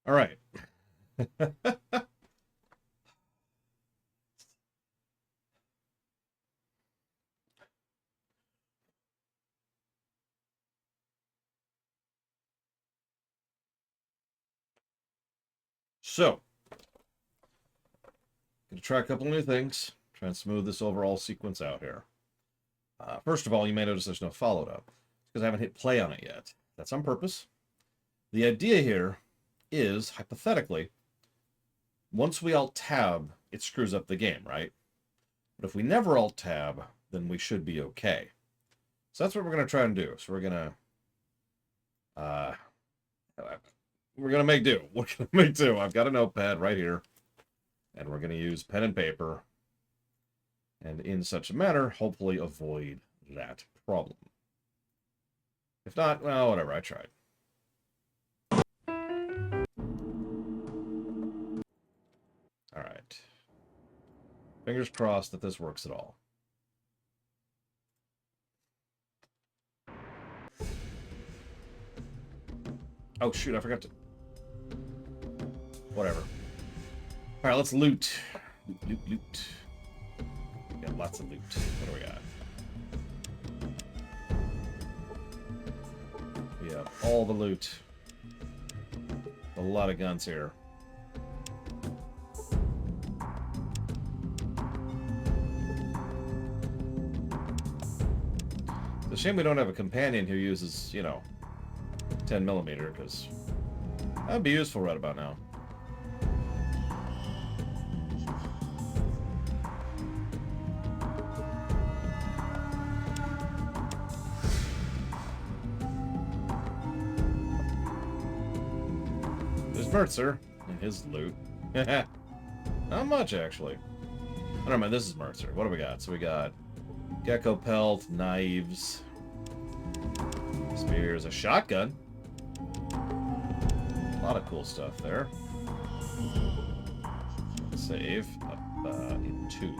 All right. So, gonna try a couple new things. Try and smooth this overall sequence out here. First of all, you may notice there's no followed up because I haven't hit play on it yet. That's on purpose. The idea here is, hypothetically, once we alt tab, it screws up the game, right? But if we never alt tab, then we should be okay. So that's what we're going to try and do. So we're going to make do. We're going to make do. I've got a notepad right here, and we're going to use pen and paper, and in such a manner, hopefully avoid that problem. If not, well, whatever, I tried. All right. Fingers crossed that this works at all. Oh, shoot, I forgot to... Whatever. All right, let's loot. Loot. We got lots of loot. What do we got? We have all the loot. A lot of guns here. It's a shame we don't have a companion who uses, 10mm, because that'd be useful right about now. There's Mertzer and his loot. Not much, actually. I don't mind, this is Mertzer. What do we got? So we got Gecko pelt, knives, spears, a shotgun. A lot of cool stuff there. Save up in 2.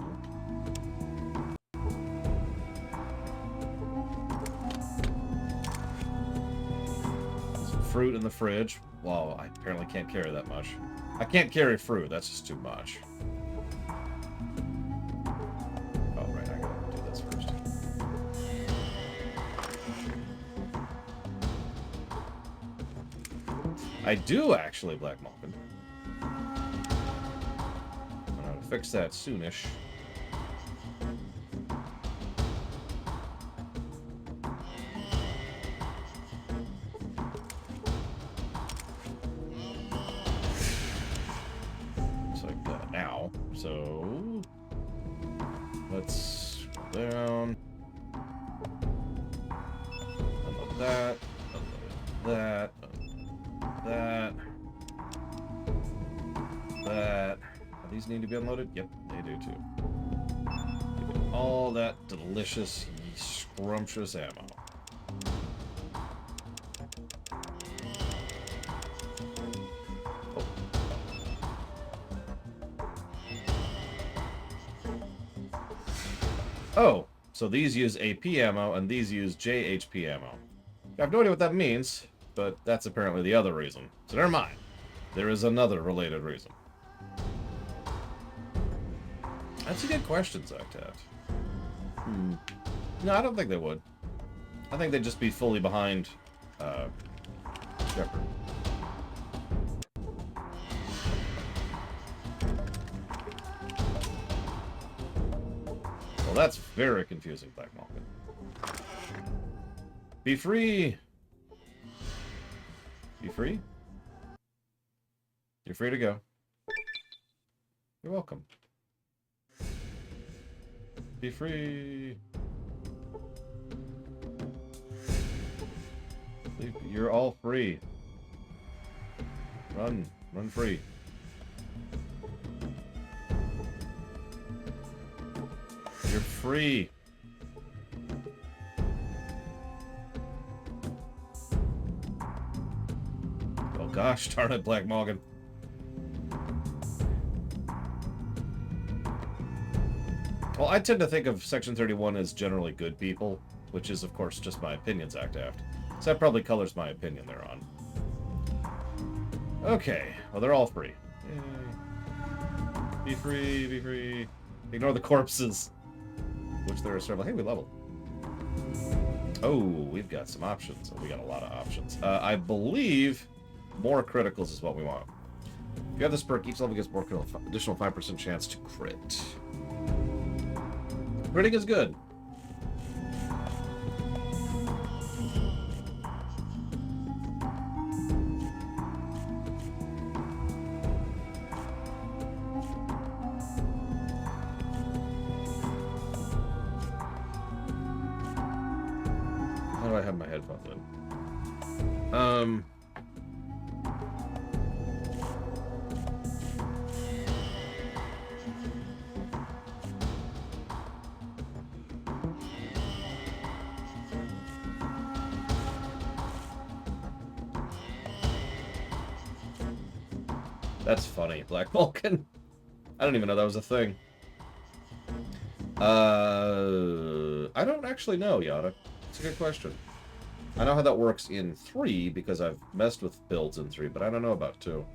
Some fruit in the fridge. Wow, I apparently can't carry that much. I can't carry fruit, that's just too much. Oh, right, I gotta do this first. I do actually, Black Malkin. I'm gonna fix that soonish. Just like that now. So let's scroll down. Unload that. Unload that. That. These need to be unloaded? Yep, they do too. Give me all that delicious, scrumptious ammo. Oh, so these use AP ammo and these use JHP ammo. I have no idea what that means, but that's apparently the other reason. So never mind. There is another related reason. That's a good question, Octat. No, I don't think they would. I think they'd just be fully behind Shepard. Well, that's very confusing, Black Malkin. Be free! Be free? You're free to go. You're welcome. Be free! You're all free. Run. Run free. You're free. Oh gosh, darn it, Black Malkin. Well, I tend to think of Section 31 as generally good people, which is, of course, just my opinions, Octaft. So that probably colors my opinion thereon. Okay, well, they're all free. Yay. Be free, be free. Ignore the corpses. Which there are several. Hey, we leveled. Oh, we've got some options. Oh, we got a lot of options. I believe more criticals is what we want. If you have this perk, each level gets more critical, additional 5% chance to crit. Critting is good. How do I have my headphones in? That's funny. Black Vulcan. I don't even know that was a thing. I don't actually know, Yada. It's a good question. I know how that works in 3 because I've messed with builds in 3, but I don't know about 2.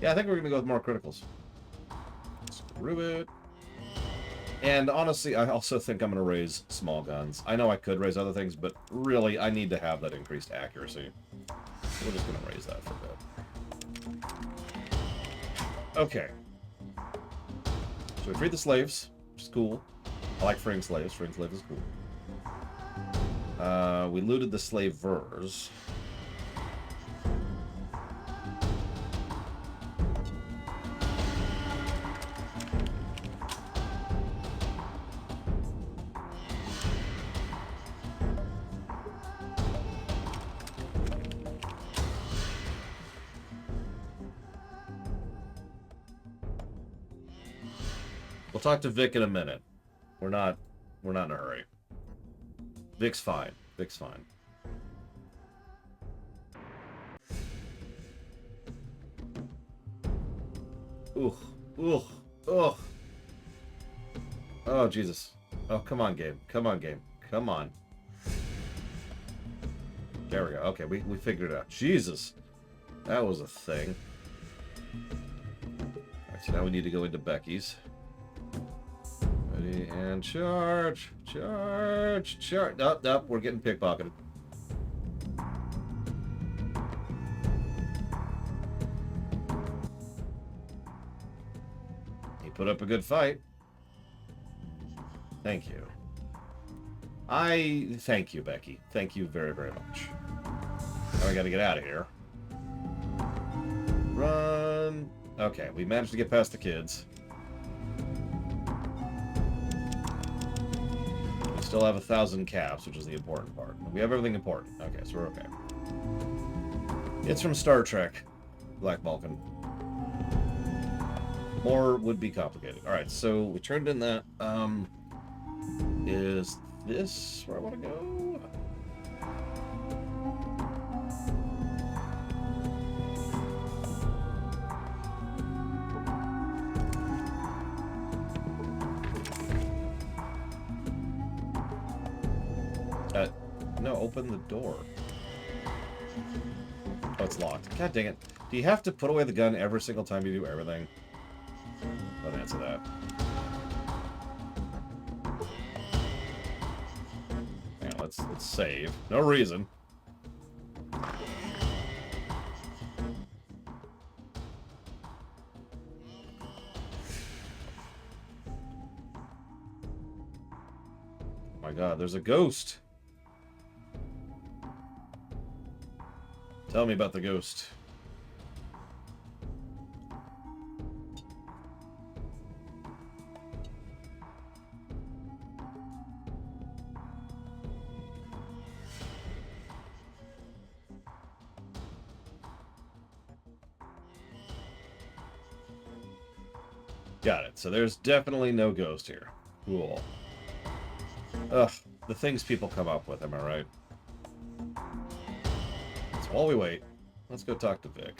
Yeah, I think we're going to go with more criticals. Screw it. And honestly, I also think I'm going to raise small guns. I know I could raise other things, but really, I need to have that increased accuracy. We're just going to raise that for a bit. Okay. So we freed the slaves, which is cool. I like freeing slaves. Freeing slaves is cool. We looted the slavers. We'll talk to Vic in a minute. We're not in a hurry. Vic's fine. Vic's fine. Ugh. Ugh. Ugh. Oh, Jesus. Oh, come on, game. Come on, game. Come on. There we go. Okay, we figured it out. Jesus. That was a thing. Alright, so now we need to go into Becky's. Ready, and charge! Charge! Charge! Up, up, we're getting pickpocketed. He put up a good fight. Thank you. Thank you, Becky. Thank you very, very much. Now we gotta get out of here. Run! Okay, we managed to get past the kids. We still have 1,000 caps, which is the important part. We have everything important. Okay, so we're okay. It's from Star Trek. Black Vulcan. More would be complicated. Alright, so we turned in that. Is this where I want to go? No, open the door. Oh, it's locked. God dang it. Do you have to put away the gun every single time you do everything? Don't answer that. Yeah, let's save. No reason. Oh my God, there's a ghost. Tell me about the ghost. Got it. So there's definitely no ghost here. Cool. Ugh, the things people come up with, am I right? So while we wait, Let's go talk to Vic.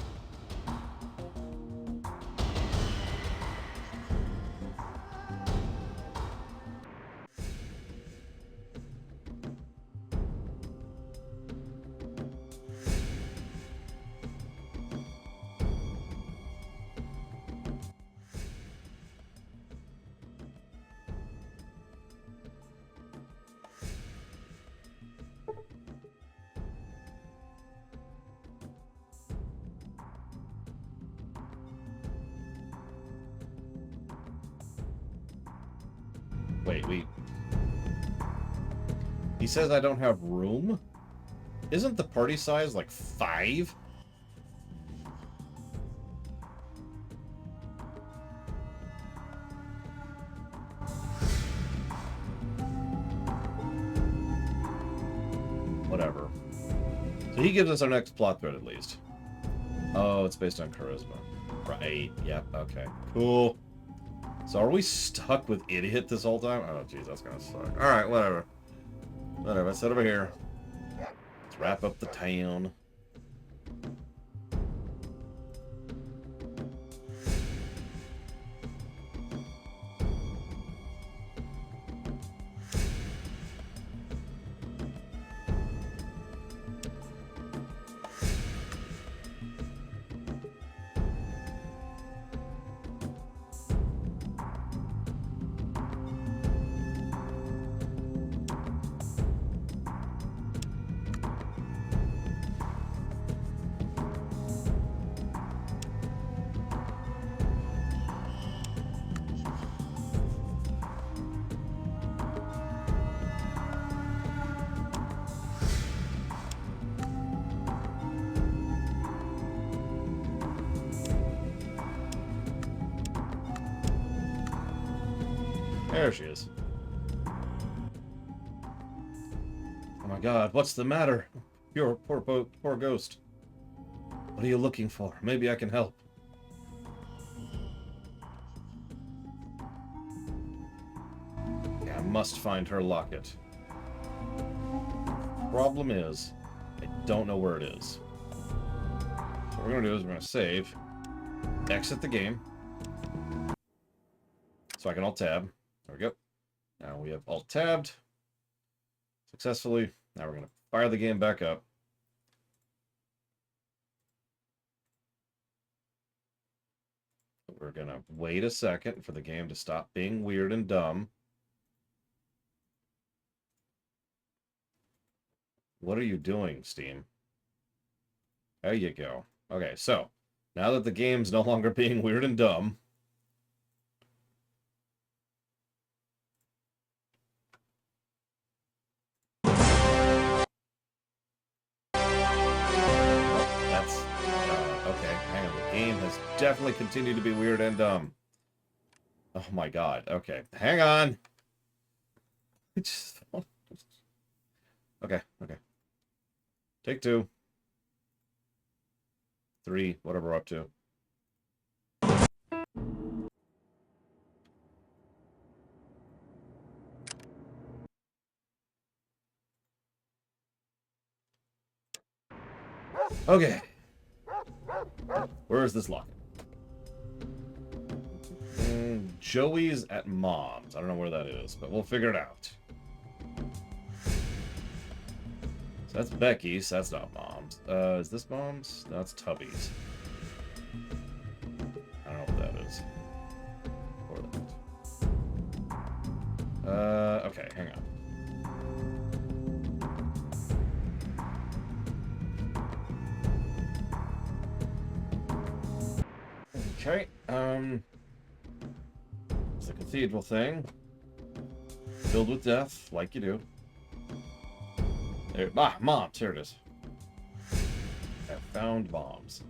Wait, he says I don't have room? Isn't the party size like 5? Whatever. So he gives us our next plot thread at least. Oh, it's based on charisma. Right, yep, okay. Cool. So are we stuck with idiot this whole time? Oh, jeez, that's gonna suck. Alright, whatever. Whatever, let's sit over here. Let's wrap up the town. There she is. Oh my god, what's the matter? Poor ghost. What are you looking for? Maybe I can help. Yeah, I must find her locket. Problem is, I don't know where it is. So what we're gonna do is we're gonna save, exit the game, so I can alt-tab. There we go. Now we have alt-tabbed successfully. Now we're going to fire the game back up. We're going to wait a second for the game to stop being weird and dumb. What are you doing, Steam? There you go. Okay, so now that the game's no longer being weird and dumb, has definitely continued to be weird and dumb. Oh my god. Okay. Hang on. Okay. Okay. Take 2. 3. Whatever we're up to. Okay. Where is this locket? Joey's at Mom's. I don't know where that is, but we'll figure it out. So that's Becky's. That's not Mom's. Is this Mom's? No, it's Tubby's. I don't know what that is. Or that. Okay, hang on. Okay, it's a cathedral thing. Filled with death, like you do. There, Moms, here it is. I found Moms.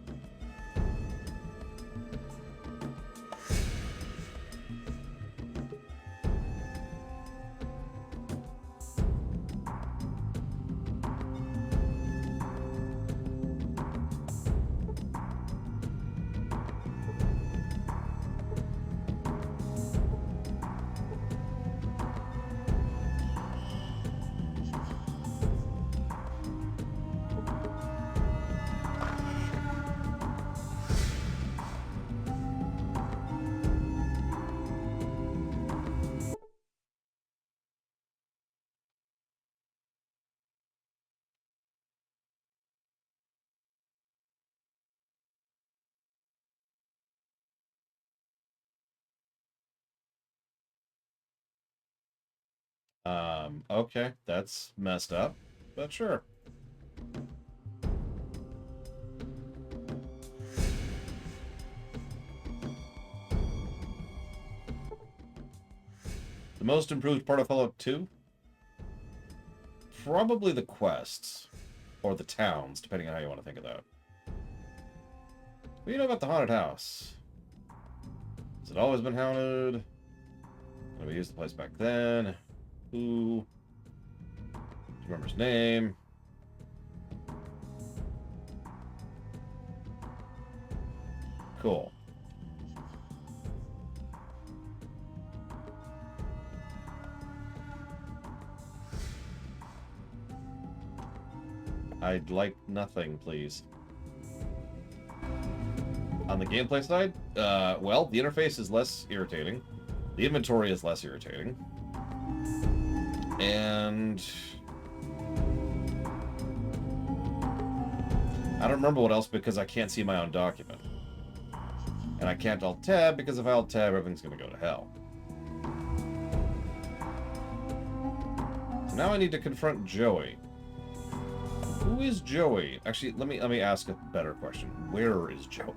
Okay, that's messed up, but sure. The most improved part of Fallout 2? Probably the quests. Or the towns, depending on how you want to think of that. What do you know about the haunted house? Has it always been haunted? We used the place back then. Who? Do you remember his name? Cool. I'd like nothing, please. On the gameplay side, well, the interface is less irritating. The inventory is less irritating. And I don't remember what else because I can't see my own document. And I can't Alt-Tab because if I Alt-Tab, everything's going to go to hell. So now I need to confront Joey. Who is Joey? Actually, let me ask a better question. Where is Joey?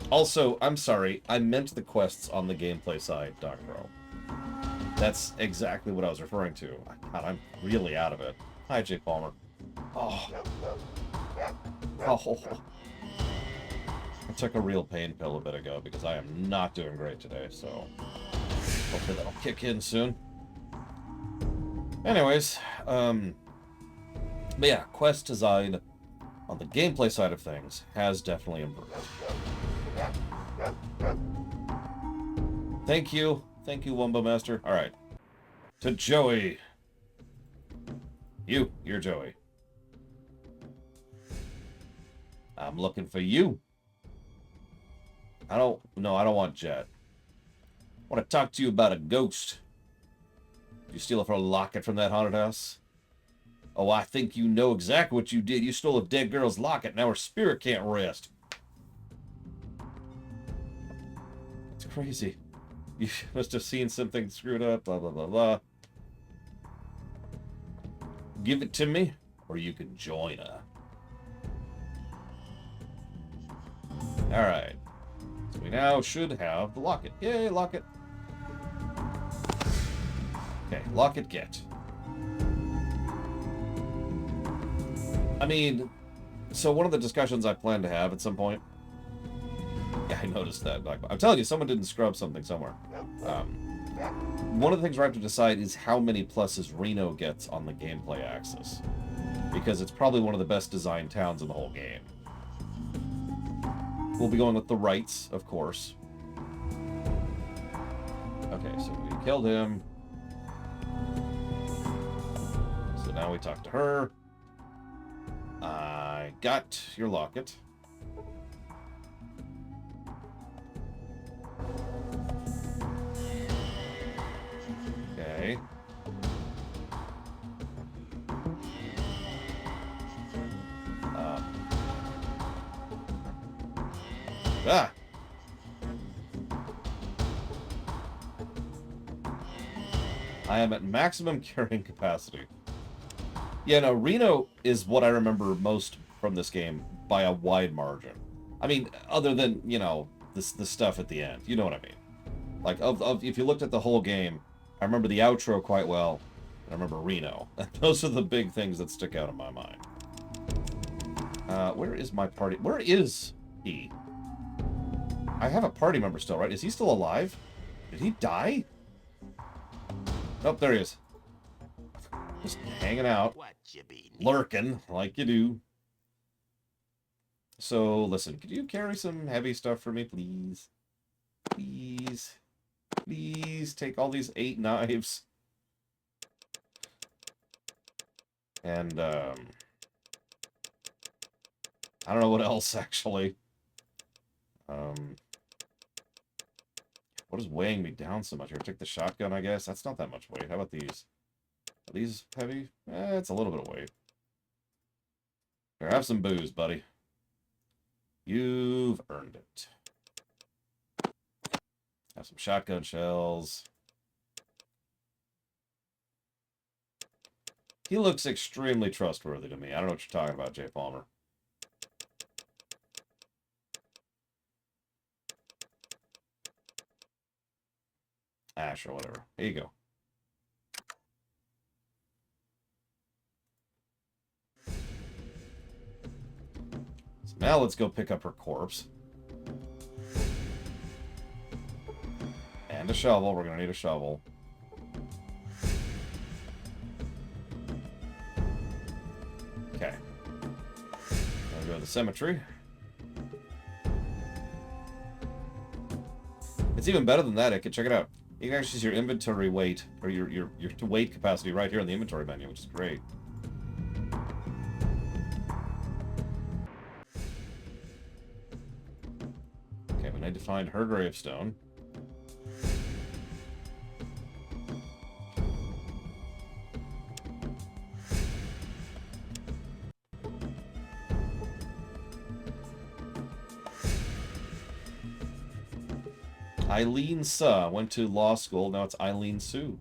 Also, I'm sorry, I meant the quests on the gameplay side, Doc Bro. That's exactly what I was referring to. God, I'm really out of it. Hi, Jay Palmer. Oh. Oh. I took a real pain pill a bit ago because I am not doing great today, so hopefully that'll kick in soon. Anyways, but yeah, quest design on the gameplay side of things has definitely improved. Thank you, Wumbo Master. All right, to Joey. You're Joey. I'm looking for you. I don't want Jet. I want to talk to you about a ghost. Did you steal a locket from that haunted house? Oh, I think you know exactly what you did. You stole a dead girl's locket. Now her spirit can't rest. It's crazy. You must have seen something screwed up, blah, blah, blah, blah. Give it to me, or you can join her. Alright. So we now should have the locket. Yay, locket. Okay, locket get. I mean, so one of the discussions I plan to have at some point... Yeah, I noticed that. I'm telling you, someone didn't scrub something somewhere. One of the things we have to decide is how many pluses Reno gets on the gameplay axis. Because it's probably one of the best designed towns in the whole game. We'll be going with the rights, of course. Okay, so we killed him. So now we talk to her. I got your locket. Okay. Ah! I am at maximum carrying capacity. Yeah, no, Reno is what I remember most from this game by a wide margin. I mean, other than, you know, the stuff at the end. You know what I mean. Like, if you looked at the whole game, I remember the outro quite well, and I remember Reno. Those are the big things that stick out in my mind. Where is my party? Where is he? I have a party member still, right? Is he still alive? Did he die? Nope, there he is. Just hanging out. Lurking, like you do. So, listen, could you carry some heavy stuff for me, please? Please. Please take all these 8 knives. And, I don't know what else, actually. What is weighing me down so much? Here, take the shotgun, I guess. That's not that much weight. How about these? Are these heavy? It's a little bit of weight. Here, have some booze, buddy. You've earned it. Have some shotgun shells. He looks extremely trustworthy to me. I don't know what you're talking about, Jay Palmer. Ash or whatever. Here you go. So now let's go pick up her corpse. And a shovel. We're going to need a shovel. Okay. Now go to the cemetery. It's even better than that, Ick. Check it out. You can actually see your inventory weight, or your weight capacity right here in the inventory menu, which is great. Okay, we need to find her gravestone. Eileen Suh went to law school. Now it's Eileen Sue.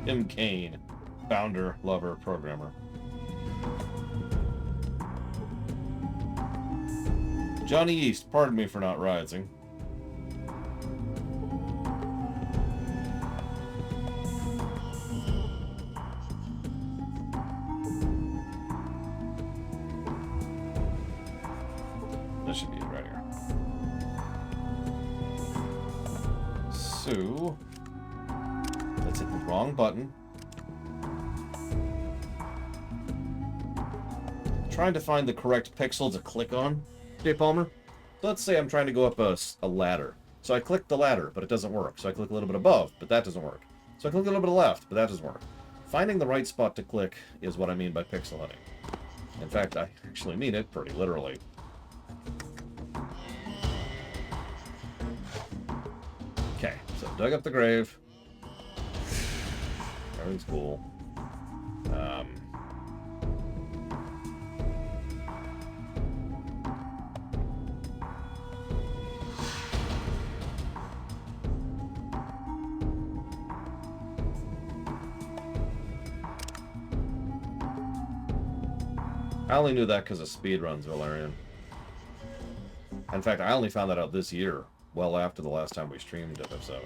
Tim Kaine, founder, lover, programmer. Johnny East, pardon me for not rising. This should be it right here. So, let's hit the wrong button. Trying to find the correct pixel to click on, Jay Palmer. Let's say I'm trying to go up a ladder. So I click the ladder, but it doesn't work. So I click a little bit above, but that doesn't work. So I click a little bit left, but that doesn't work. Finding the right spot to click is what I mean by pixel hunting. In fact, I actually mean it pretty literally. Okay, so dug up the grave. Everything's cool. I only knew that because of speedruns, Valerian. In fact, I only found that out this year, well after the last time we streamed FF7.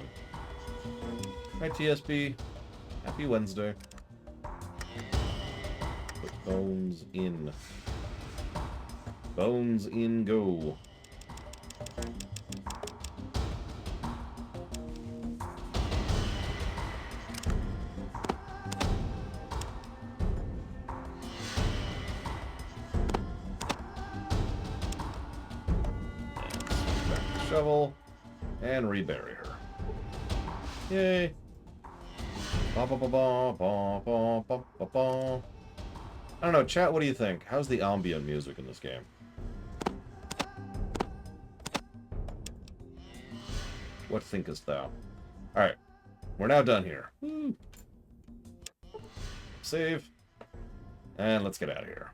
Hi, TSB. Happy Wednesday. Put bones in. Bones in, go. Shovel and rebury her. Yay. Ba, ba, ba, ba, ba, ba, ba, ba, ba. I don't know, chat, what do you think? How's the ambient music in this game? What thinkest thou? Alright, we're now done here. Woo. Save. And let's get out of here.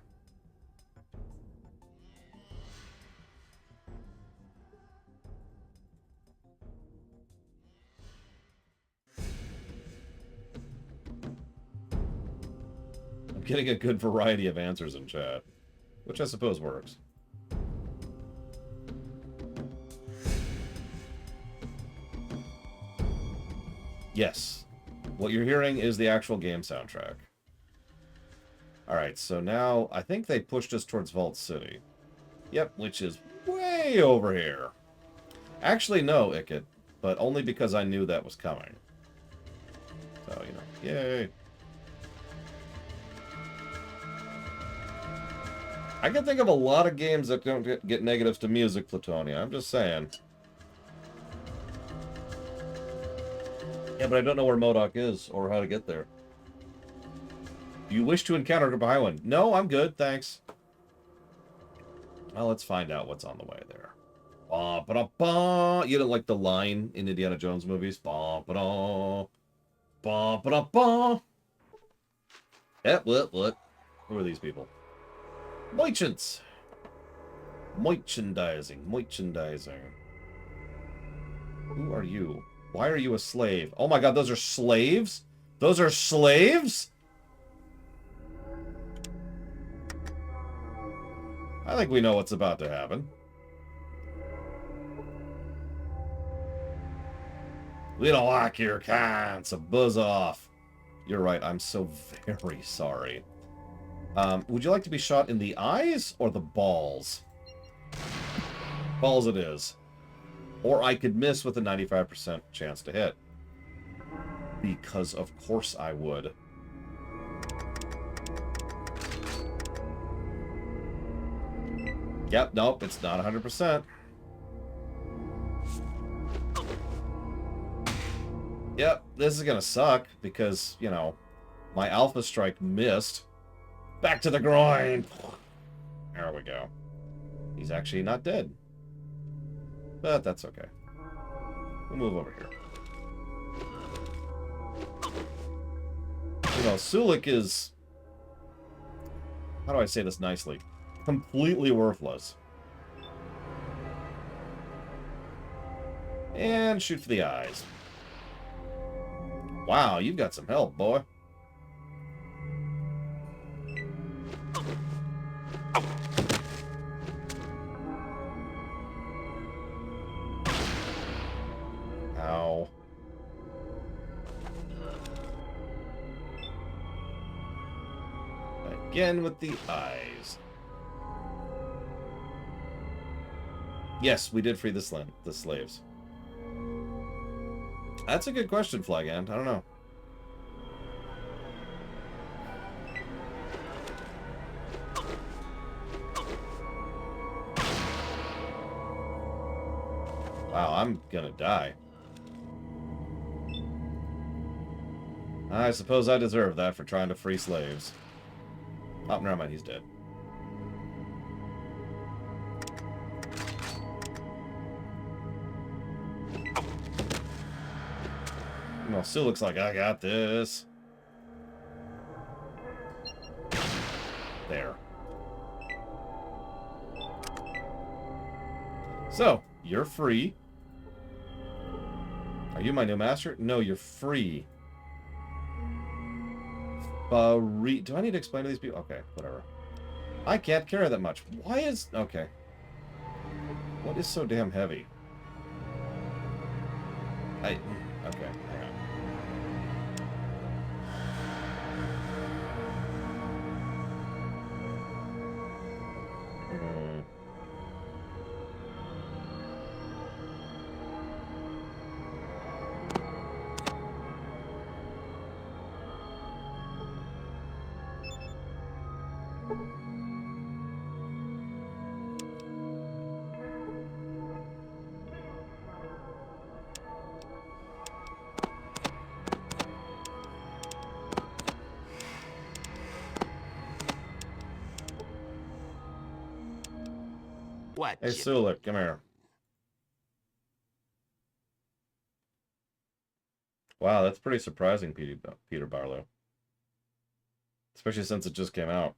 Getting a good variety of answers in chat, which I suppose works. Yes, what you're hearing is the actual game soundtrack. Alright, so now I think they pushed us towards Vault City. Yep, which is way over here. Actually, no, Ickett, but only because I knew that was coming. So, you know, yay. I can think of a lot of games that don't get negatives to music, Platonia. I'm just saying. Yeah, but I don't know where Modoc is or how to get there. Do you wish to encounter a behind one? No, I'm good, thanks. Well, let's find out what's on the way there. Ba ba da ba. You know, like the line in Indiana Jones movies. Ba ba da. Ba ba da ba. Eh, what? Who are these people? Merchants. Merchandising. Who are you? Why are you a slave? Oh my god, those are slaves? Those are slaves? I think we know what's about to happen. We don't like your kind, so buzz off. You're right, I'm so very sorry. Would you like to be shot in the eyes or the balls? Balls it is. Or I could miss with a 95% chance to hit. Because of course I would. Yep, nope, it's not 100%. Yep, this is gonna suck because, you know, my alpha strike missed. Back to the groin! There we go. He's actually not dead. But that's okay. We'll move over here. You know, Sulik is... How do I say this nicely? Completely worthless. And shoot for the eyes. Wow, you've got some help, boy. Ow. Again with the eyes. Yes, we did free the slaves. That's a good question, Flaghand. I don't know. Wow, I'm gonna die. I suppose I deserve that for trying to free slaves. Oh, never mind, he's dead. Well, still looks like I got this. There. So, you're free. Are you my new master? No, you're free. Do I need to explain to these people? Okay, whatever. I can't carry that much. Why is... Okay. What is so damn heavy? Okay, hang on. What? Hey, Sulik, come here. Wow, that's pretty surprising, Peter Barlow. Especially since it just came out.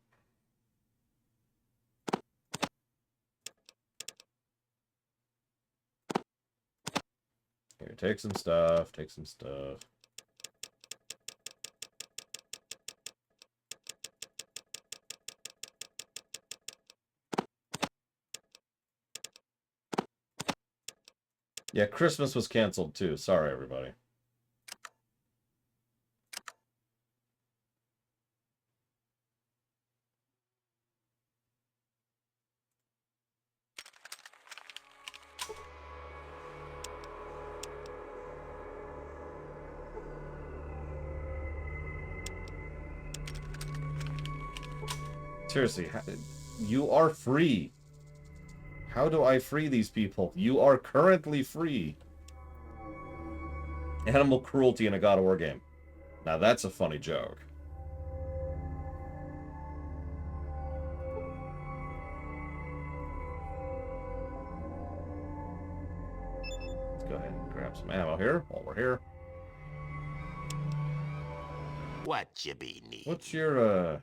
Here, take some stuff, take some stuff. Yeah, Christmas was canceled too. Sorry, everybody. Seriously, you are free. How do I free these people? You are currently free. Animal cruelty in a God of War game. Now that's a funny joke. Let's go ahead and grab some ammo here while we're here. What you be need? What's your,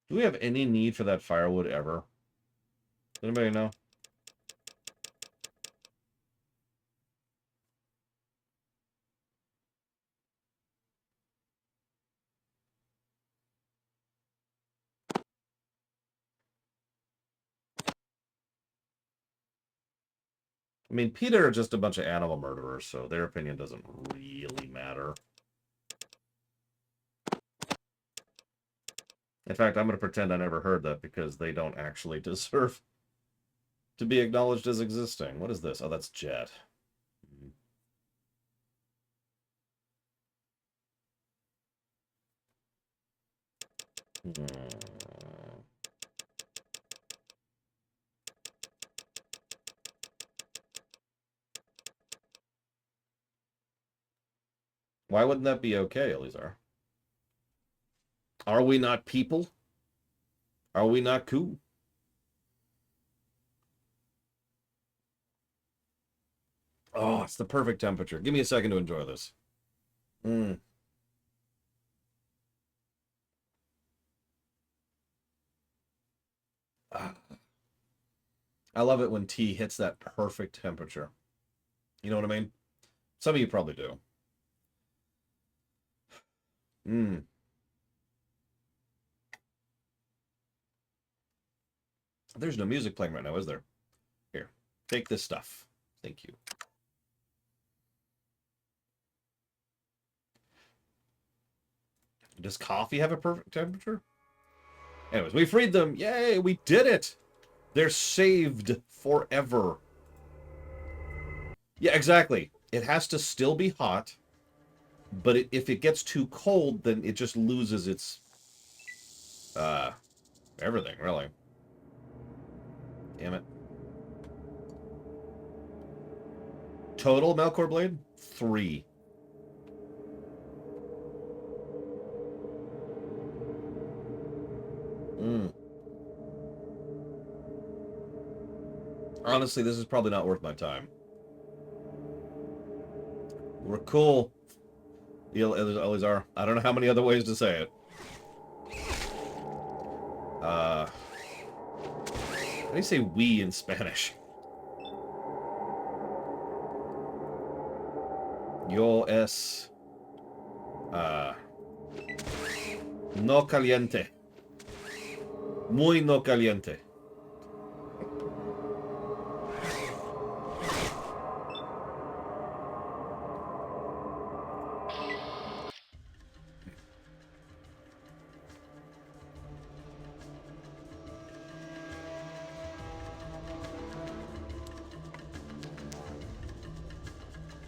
do we have any need for that firewood ever? Does anybody know? I mean, PETA are just a bunch of animal murderers, so their opinion doesn't really matter. In fact, I'm going to pretend I never heard that because they don't actually deserve to be acknowledged as existing. What is this? Oh, that's Jet. Why wouldn't that be okay, Elizar? Are we not people? Are we not cool? Oh, it's the perfect temperature. Give me a second to enjoy this. I love it when tea hits that perfect temperature. You know what I mean? Some of you probably do. There's no music playing right now, is there? Here, take this stuff. Thank you. Does coffee have a perfect temperature? Anyways, we freed them. Yay, we did it. They're saved forever. Yeah, exactly. It has to still be hot, but if it gets too cold, then it just loses its everything, really. Damn it. Total Melkor Blade? 3. Honestly, this is probably not worth my time. We're cool. Elizar. I don't know how many other ways to say it. How do you say we in Spanish? Yo es... no caliente. Muy no caliente.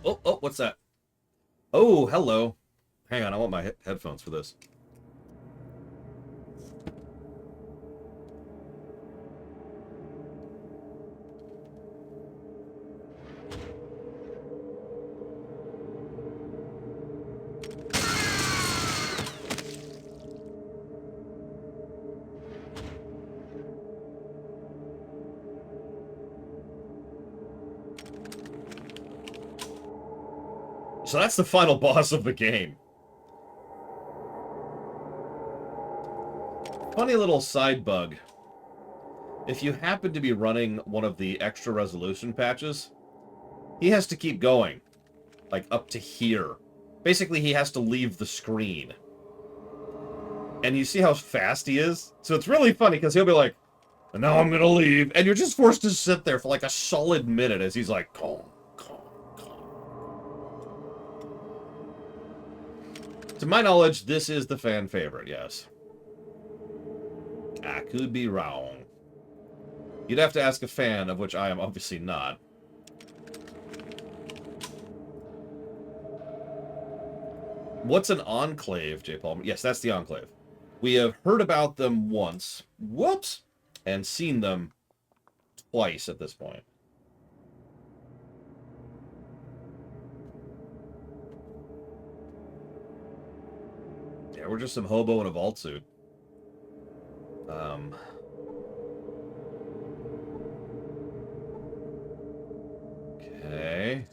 Oh, what's that? Oh, hello. Hang on, I want my headphones for this. So that's the final boss of the game. Funny little side bug. If you happen to be running one of the extra resolution patches, he has to keep going. Like, up to here. Basically, he has to leave the screen. And you see how fast he is? So it's really funny, because he'll be like, and now I'm gonna leave. And you're just forced to sit there for like a solid minute as he's like, calm. To my knowledge, this is the fan favorite, yes. I could be wrong. You'd have to ask a fan, of which I am obviously not. What's an enclave, J. Palmer? Yes, that's the enclave. We have heard about them once, whoops, and seen them twice at this point. Yeah, we're just some hobo in a vault suit. Okay.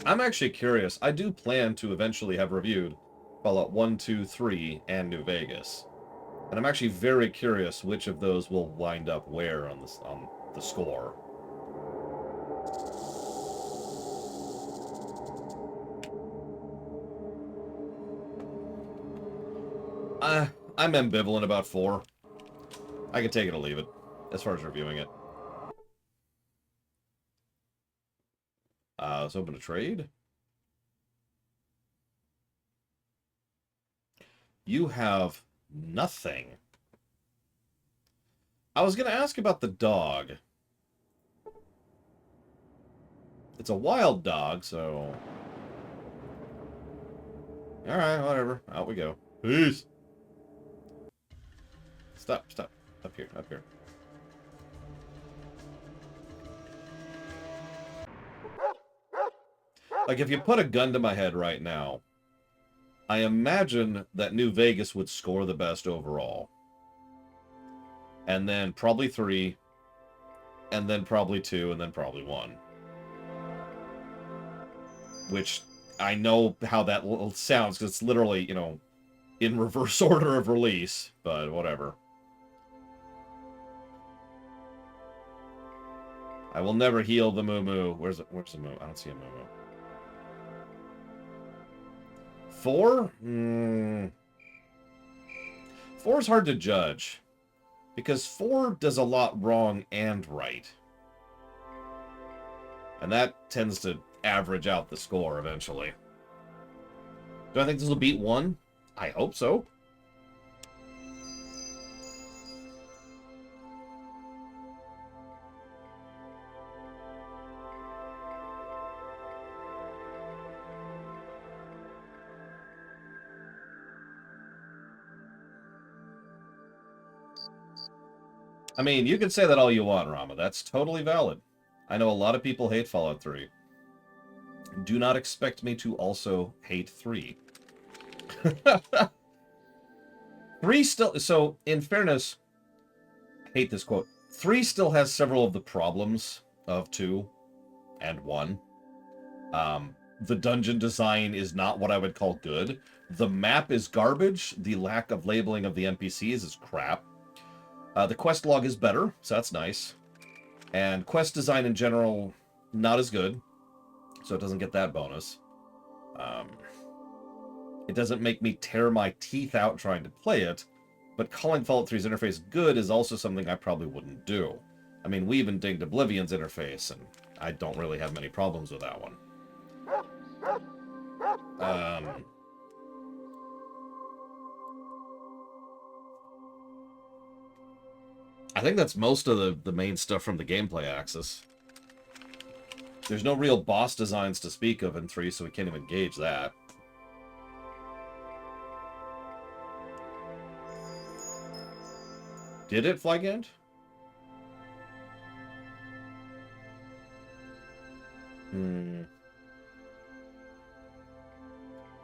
I'm actually curious. I do plan to eventually have reviewed Fallout 1, 2, 3, and New Vegas. And I'm actually very curious which of those will wind up where on the score. I'm ambivalent about 4. I can take it or leave it, as far as reviewing it. Let's open a trade. You have nothing. I was going to ask about the dog. It's a wild dog, so... Alright, whatever. Out we go. Peace! Stop. Up here. Like, if you put a gun to my head right now, I imagine that New Vegas would score the best overall. And then probably 3, and then probably 2, and then probably 1. Which, I know how that sounds, because it's literally, you know, in reverse order of release, but whatever. I will never heal the Moo-Moo. Where's the Moo? I don't see a Moo-Moo. 4? 4 is hard to judge. Because 4 does a lot wrong and right. And that tends to average out the score eventually. Do I think this will beat 1? I hope so. I mean, you can say that all you want, Rama. That's totally valid. I know a lot of people hate Fallout 3. Do not expect me to also hate 3. 3 still... So, in fairness, I hate this quote. 3 still has several of the problems of 2 and 1. The dungeon design is not what I would call good. The map is garbage. The lack of labeling of the NPCs is crap. The quest log is better, so that's nice. And quest design in general, not as good. So it doesn't get that bonus. It doesn't make me tear my teeth out trying to play it, but calling Fallout 3's interface good is also something I probably wouldn't do. I mean, we even dinged Oblivion's interface, and I don't really have many problems with that one. I think that's most of the main stuff from the gameplay axis. There's no real boss designs to speak of in 3, so we can't even gauge that. Did it, Flygant?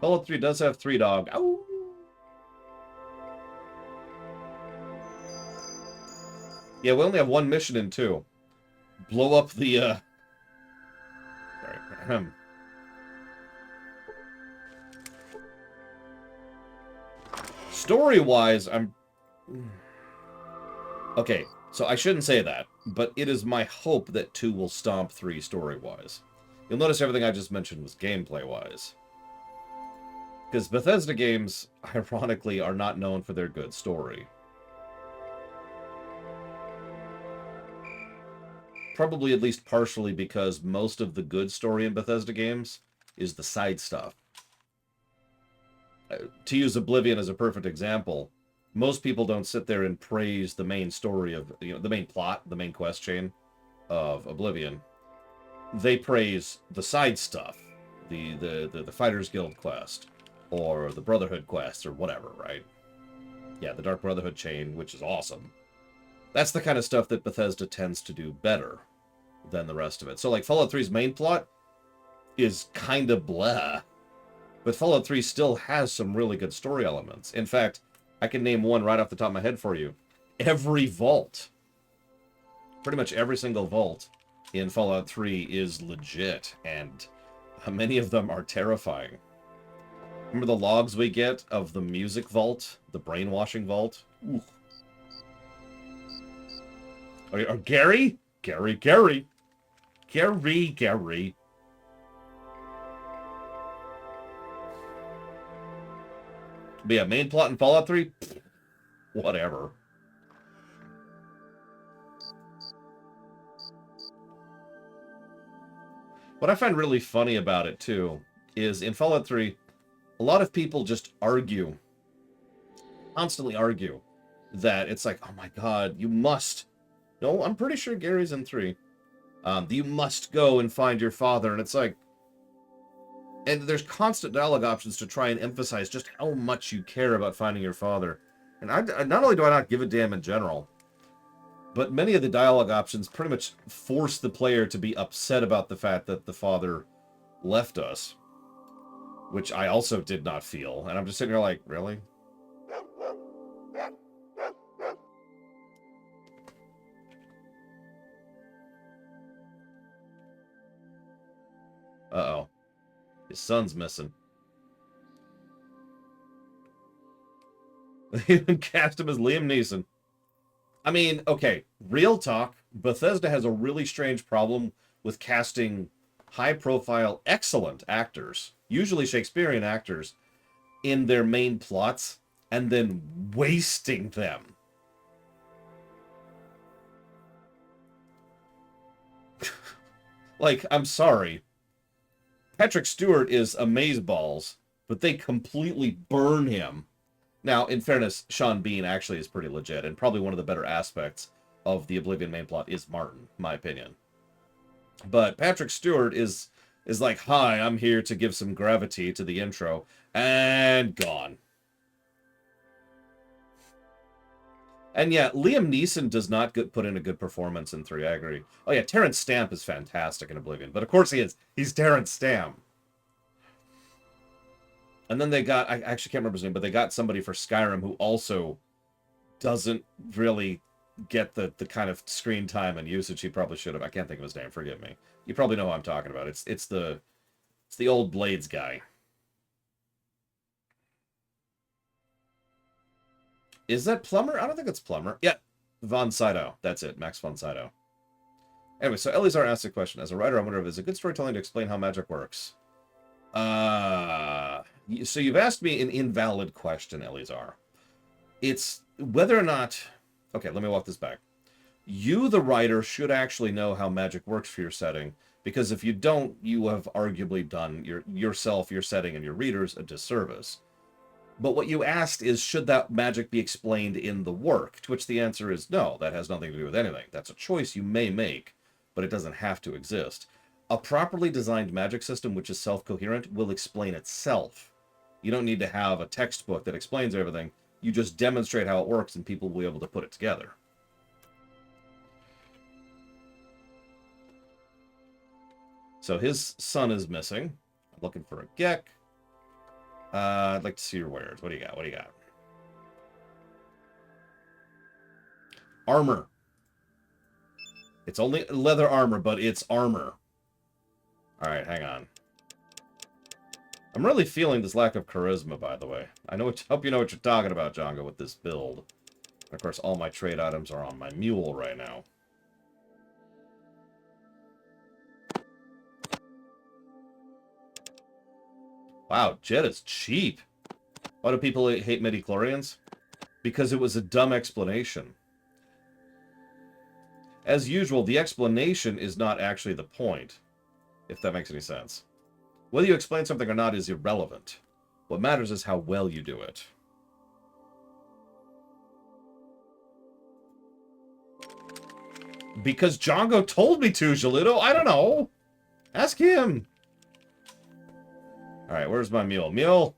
Fallout 3 does have 3 dog. Ow! Yeah, we only have 1 mission in 2. Blow up the, Sorry. Story-wise, I'm... Okay, so I shouldn't say that, but it is my hope that 2 will stomp 3 story-wise. You'll notice everything I just mentioned was gameplay-wise. Because Bethesda games, ironically, are not known for their good story. Probably at least partially because most of the good story in Bethesda games is the side stuff. To use Oblivion as a perfect example, most people don't sit there and praise the main story of, you know, the main plot, the main quest chain of Oblivion. they praise the side stuff, the Fighters Guild quest, or the Brotherhood quest, or whatever, right? Yeah, the Dark Brotherhood chain, which is awesome. That's the kind of stuff that Bethesda tends to do better than the rest of it. So, like, Fallout 3's main plot is kind of blah, but Fallout 3 still has some really good story elements. In fact, I can name one right off the top of my head for you. Every vault, pretty much every single vault in Fallout 3 is legit, and many of them are terrifying. Remember the logs we get of the music vault, the brainwashing vault? Ooh. Or Gary? Gary. But yeah, main plot in Fallout 3? Whatever. What I find really funny about it, too, is in Fallout 3, a lot of people just constantly argue, that it's like, oh my god, you must. No, I'm pretty sure Gary's in 3. You must go and find your father, and it's like, and there's constant dialogue options to try and emphasize just how much you care about finding your father. And not only do I not give a damn in general, but many of the dialogue options pretty much force the player to be upset about the fact that the father left us, which I also did not feel. And I'm just sitting here like, really? Uh-oh. His son's missing. They even cast him as Liam Neeson. I mean, okay, real talk, Bethesda has a really strange problem with casting high-profile, excellent actors, usually Shakespearean actors, in their main plots, and then wasting them. Like, I'm sorry. Patrick Stewart is amazeballs, but they completely burn him. Now, in fairness, Sean Bean actually is pretty legit, and probably one of the better aspects of the Oblivion main plot is Martin, in my opinion. But Patrick Stewart is like, hi, I'm here to give some gravity to the intro, and gone. And yeah, Liam Neeson does not put in a good performance in 3, I agree. Oh yeah, Terrence Stamp is fantastic in Oblivion, but of course he is. He's Terrence Stamp. And then they got, I actually can't remember his name, but they got somebody for Skyrim who also doesn't really get the kind of screen time and usage he probably should have. I can't think of his name, forgive me. You probably know who I'm talking about. It's the old Blades guy. Is that Plumber? I don't think it's Plumber. Yeah, Von Sydow. That's it, Max von Sydow. Anyway, so Eleazar asked a question. As a writer, I wonder if it's a good storytelling to explain how magic works. So you've asked me an invalid question, Eleazar. It's whether or not... Okay, let me walk this back. You, the writer, should actually know how magic works for your setting, because if you don't, you have arguably done yourself, your setting, and your readers a disservice. But what you asked is, should that magic be explained in the work? To which the answer is no, that has nothing to do with anything. That's a choice you may make, but it doesn't have to exist. A properly designed magic system which is self-coherent will explain itself. You don't need to have a textbook that explains everything. You just demonstrate how it works and people will be able to put it together. So his son is missing. I'm looking for a Gecko. I'd like to see your wares. What do you got? What do you got? Armor. It's only leather armor, but it's armor. Alright, hang on. I'm really feeling this lack of charisma, by the way. I hope you know what you're talking about, Django, with this build. And of course, all my trade items are on my mule right now. Wow, jet is cheap. Why do people hate midichlorians? Because it was a dumb explanation. As usual, the explanation is not actually the point, if that makes any sense. Whether you explain something or not is irrelevant. What matters is how well you do it. Because Django told me to, Jaludo. I don't know. Ask him! Alright, where's my mule? Mule!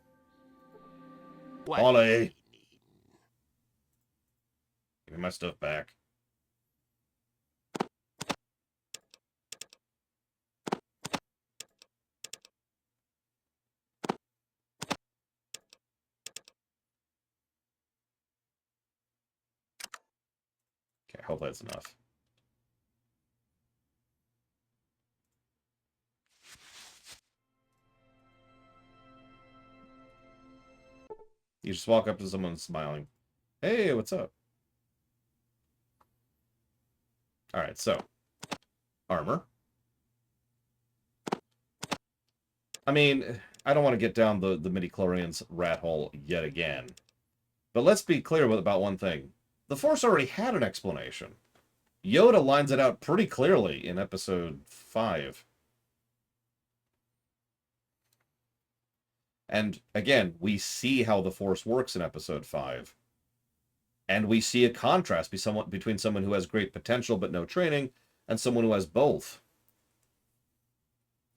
What Ollie! you be needin'? Give me my stuff back. Okay, hopefully that's enough. You just walk up to someone smiling. Hey, what's up? Alright, so. Armor. I mean, I don't want to get down the midi-chlorians rat hole yet again. But let's be clear about one thing. The Force already had an explanation. Yoda lines it out pretty clearly in episode 5. And again, we see how the Force works in episode 5. And we see a contrast between someone who has great potential but no training and someone who has both.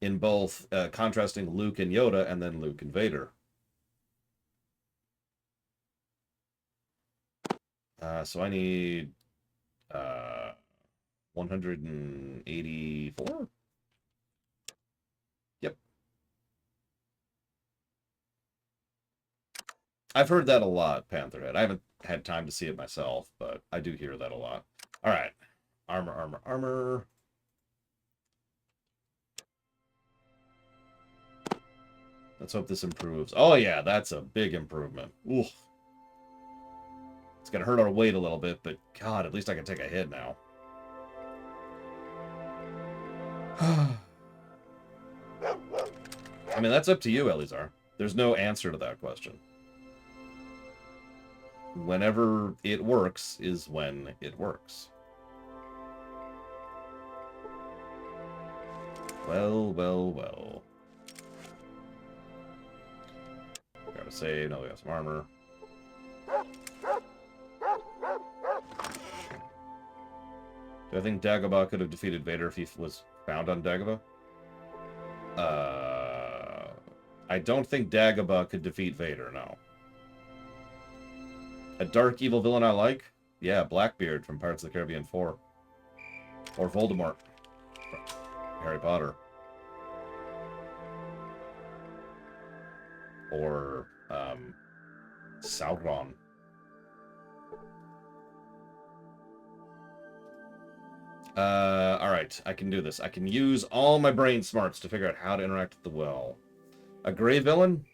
In both contrasting Luke and Yoda and then Luke and Vader. So I need 184? Yep. I've heard that a lot, Pantherhead. I haven't had time to see it myself, but I do hear that a lot. All right. Armor, armor, armor. Let's hope this improves. Oh, yeah, that's a big improvement. Ooh. It's going to hurt our weight a little bit, but God, at least I can take a hit now. I mean, that's up to you, Elizar. There's no answer to that question. Whenever it works is when it works. Well, well, well. Gotta say, no, we got some armor. Do I think Dagobah could have defeated Vader if he was found on Dagobah? I don't think Dagobah could defeat Vader, no. A dark evil villain I like? Yeah, Blackbeard from Pirates of the Caribbean 4. Or Voldemort. Harry Potter. Or, Sauron. Alright, I can do this. I can use all my brain smarts to figure out how to interact with the well. A gray villain?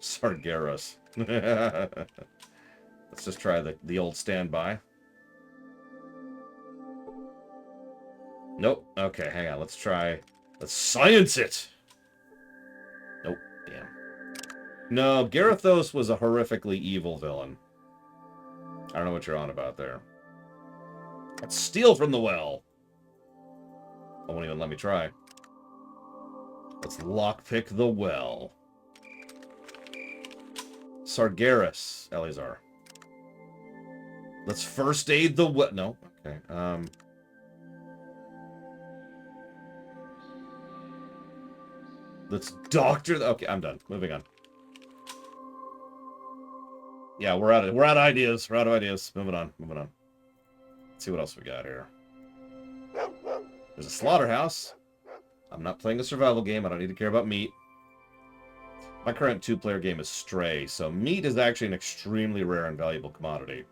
Sargeras. Let's just try the old standby. Nope. Okay, hang on. Let's science it! Nope. Damn. No, Garithos was a horrifically evil villain. I don't know what you're on about there. Let's steal from the well! I won't even let me try. Let's lockpick the well. Sargeras, Elizar. Let's first aid the well. No, okay. Let's doctor the. Okay, I'm done. Moving on. Yeah, we're out of ideas. We're out of ideas. Moving on. Moving on. Let's see what else we got here. There's a slaughterhouse. I'm not playing a survival game. I don't need to care about meat. My current 2-player game is Stray, so meat is actually an extremely rare and valuable commodity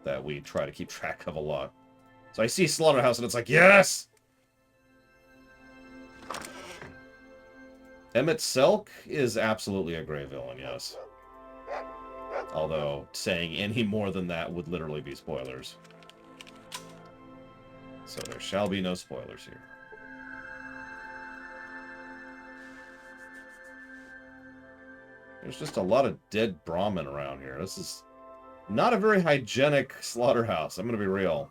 that we try to keep track of a lot. So I see slaughterhouse and it's like, yes! Emmett Selk is absolutely a gray villain, yes. Although saying any more than that would literally be spoilers. So there shall be no spoilers here. There's just a lot of dead Brahmin around here. This is not a very hygienic slaughterhouse. I'm going to be real.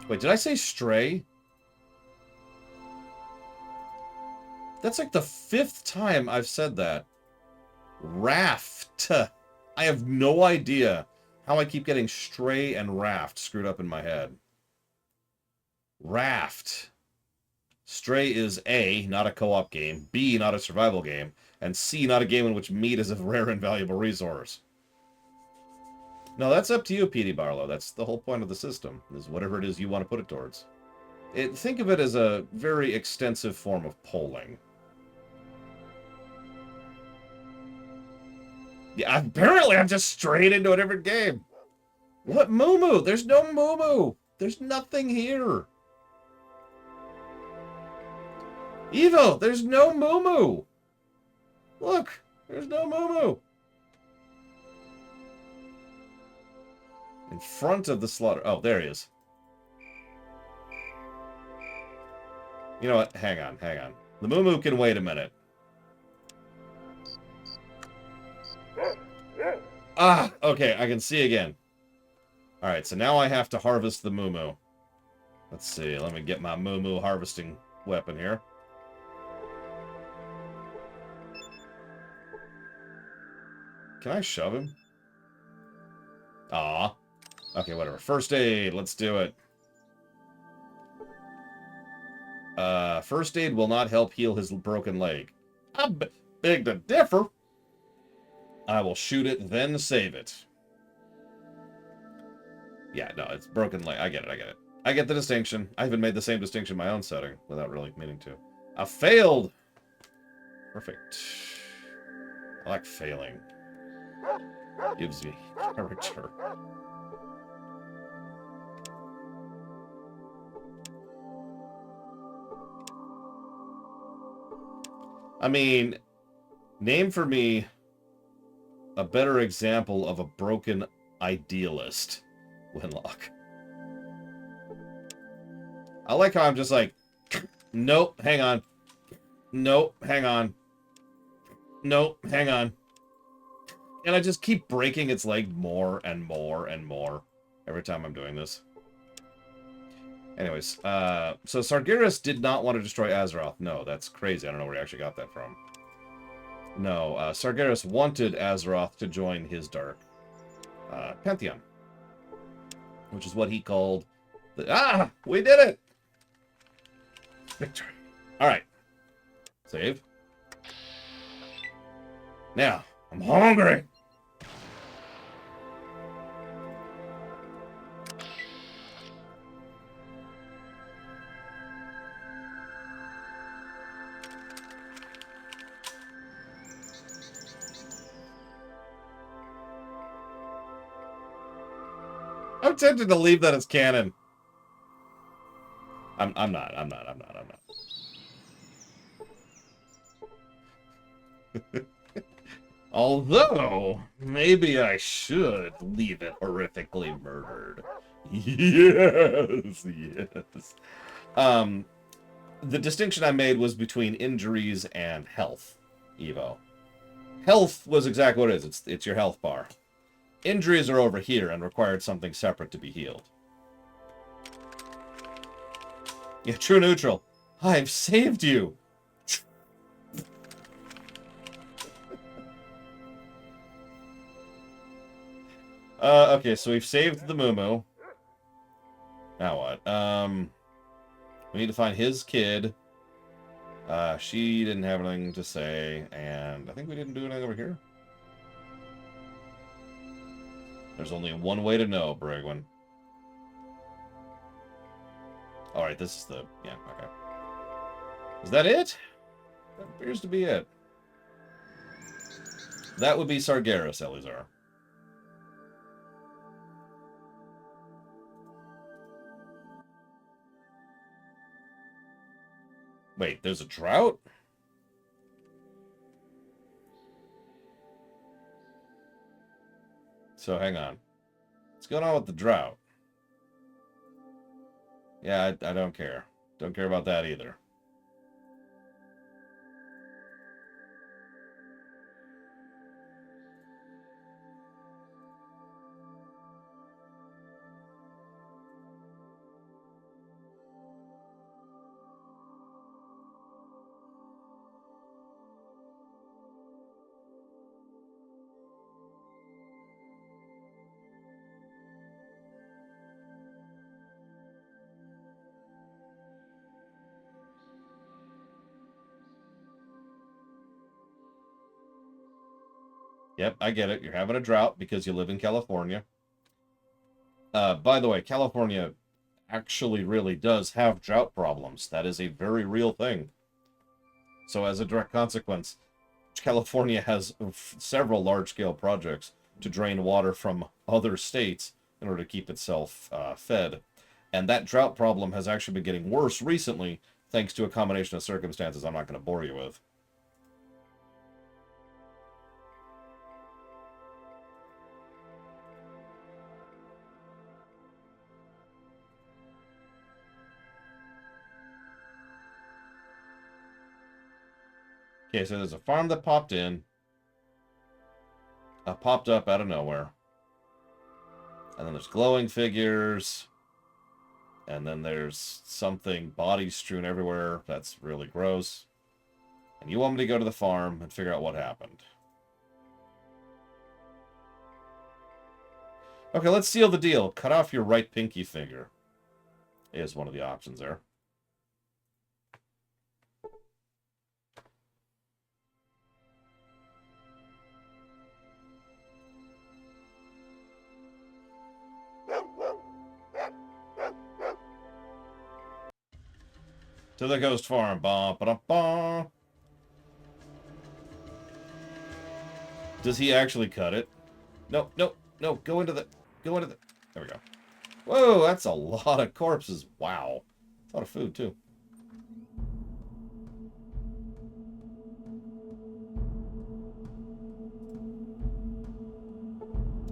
Wait, did I say Stray? That's like the 5th time I've said that. Raft. I have no idea how I keep getting Stray and Raft screwed up in my head. Raft. Stray is A, not a co-op game, B, not a survival game, and C, not a game in which meat is a rare and valuable resource. No, that's up to you, Petey Barlow. That's the whole point of the system, is whatever it is you want to put it towards. Think of it as a very extensive form of polling. Yeah, apparently I'm just straight into a different game. What Moo? There's no Moo. There's nothing here. Evo, there's no Moo. Look, there's no Moo. In front of the slaughter. Oh, there he is. You know what? Hang on. The Moo can wait a minute. Ah, okay, I can see again. Alright, so now I have to harvest the Moo. Let's see, let me get my Moo harvesting weapon here. Can I shove him? Aw. Okay, whatever. First aid, let's do it. First aid will not help heal his broken leg. I beg to differ. I will shoot it, then save it. Yeah, no, it's broken leg. I get it. I get the distinction. I even made the same distinction in my own setting without really meaning to. I failed! Perfect. I like failing. Gives me character. I mean, name for me a better example of a broken idealist, Winlock. I like how I'm just like, nope, hang on. Nope, hang on. Nope, hang on. And I just keep breaking its leg more and more and more every time I'm doing this. Anyways, so Sargeras did not want to destroy Azeroth. No, that's crazy. I don't know where he actually got that from. No, Sargeras wanted Azeroth to join his dark pantheon. Which is what he called the... Ah! We did it! Victory. Alright. Save. Now, I'm hungry! I'm tempted to leave that as canon. I'm not. Although, maybe I should leave it horrifically murdered. Yes. The distinction I made was between injuries and health, Evo. Health was exactly what it is. It's your health bar. Injuries are over here and required something separate to be healed. Yeah, true neutral. I've saved you. Okay, so we've saved the Moo. Now what? We need to find his kid. She didn't have anything to say, and I think we didn't do anything over here. There's only one way to know, Brigwin. Alright, this is the... Yeah, okay. Is that it? That appears to be it. That would be Sargeras, Elizar. Wait, there's a drought? So, hang on. What's going on with the drought? Yeah, I don't care. Don't care about that either. Yep, I get it. You're having a drought because you live in California. By the way, California actually really does have drought problems. That is a very real thing. So as a direct consequence, California has several large-scale projects to drain water from other states in order to keep itself fed. And that drought problem has actually been getting worse recently, thanks to a combination of circumstances I'm not going to bore you with. Okay, so there's a farm that popped up out of nowhere. And then there's glowing figures. And then there's something, bodies strewn everywhere. That's really gross. And you want me to go to the farm and figure out what happened. Okay, let's seal the deal. Cut off your right pinky finger is one of the options there. To the ghost farm. Ba ba da ba. Does he actually cut it? No, no, no. Go into the. There we go. Whoa, that's a lot of corpses. Wow. That's a lot of food, too.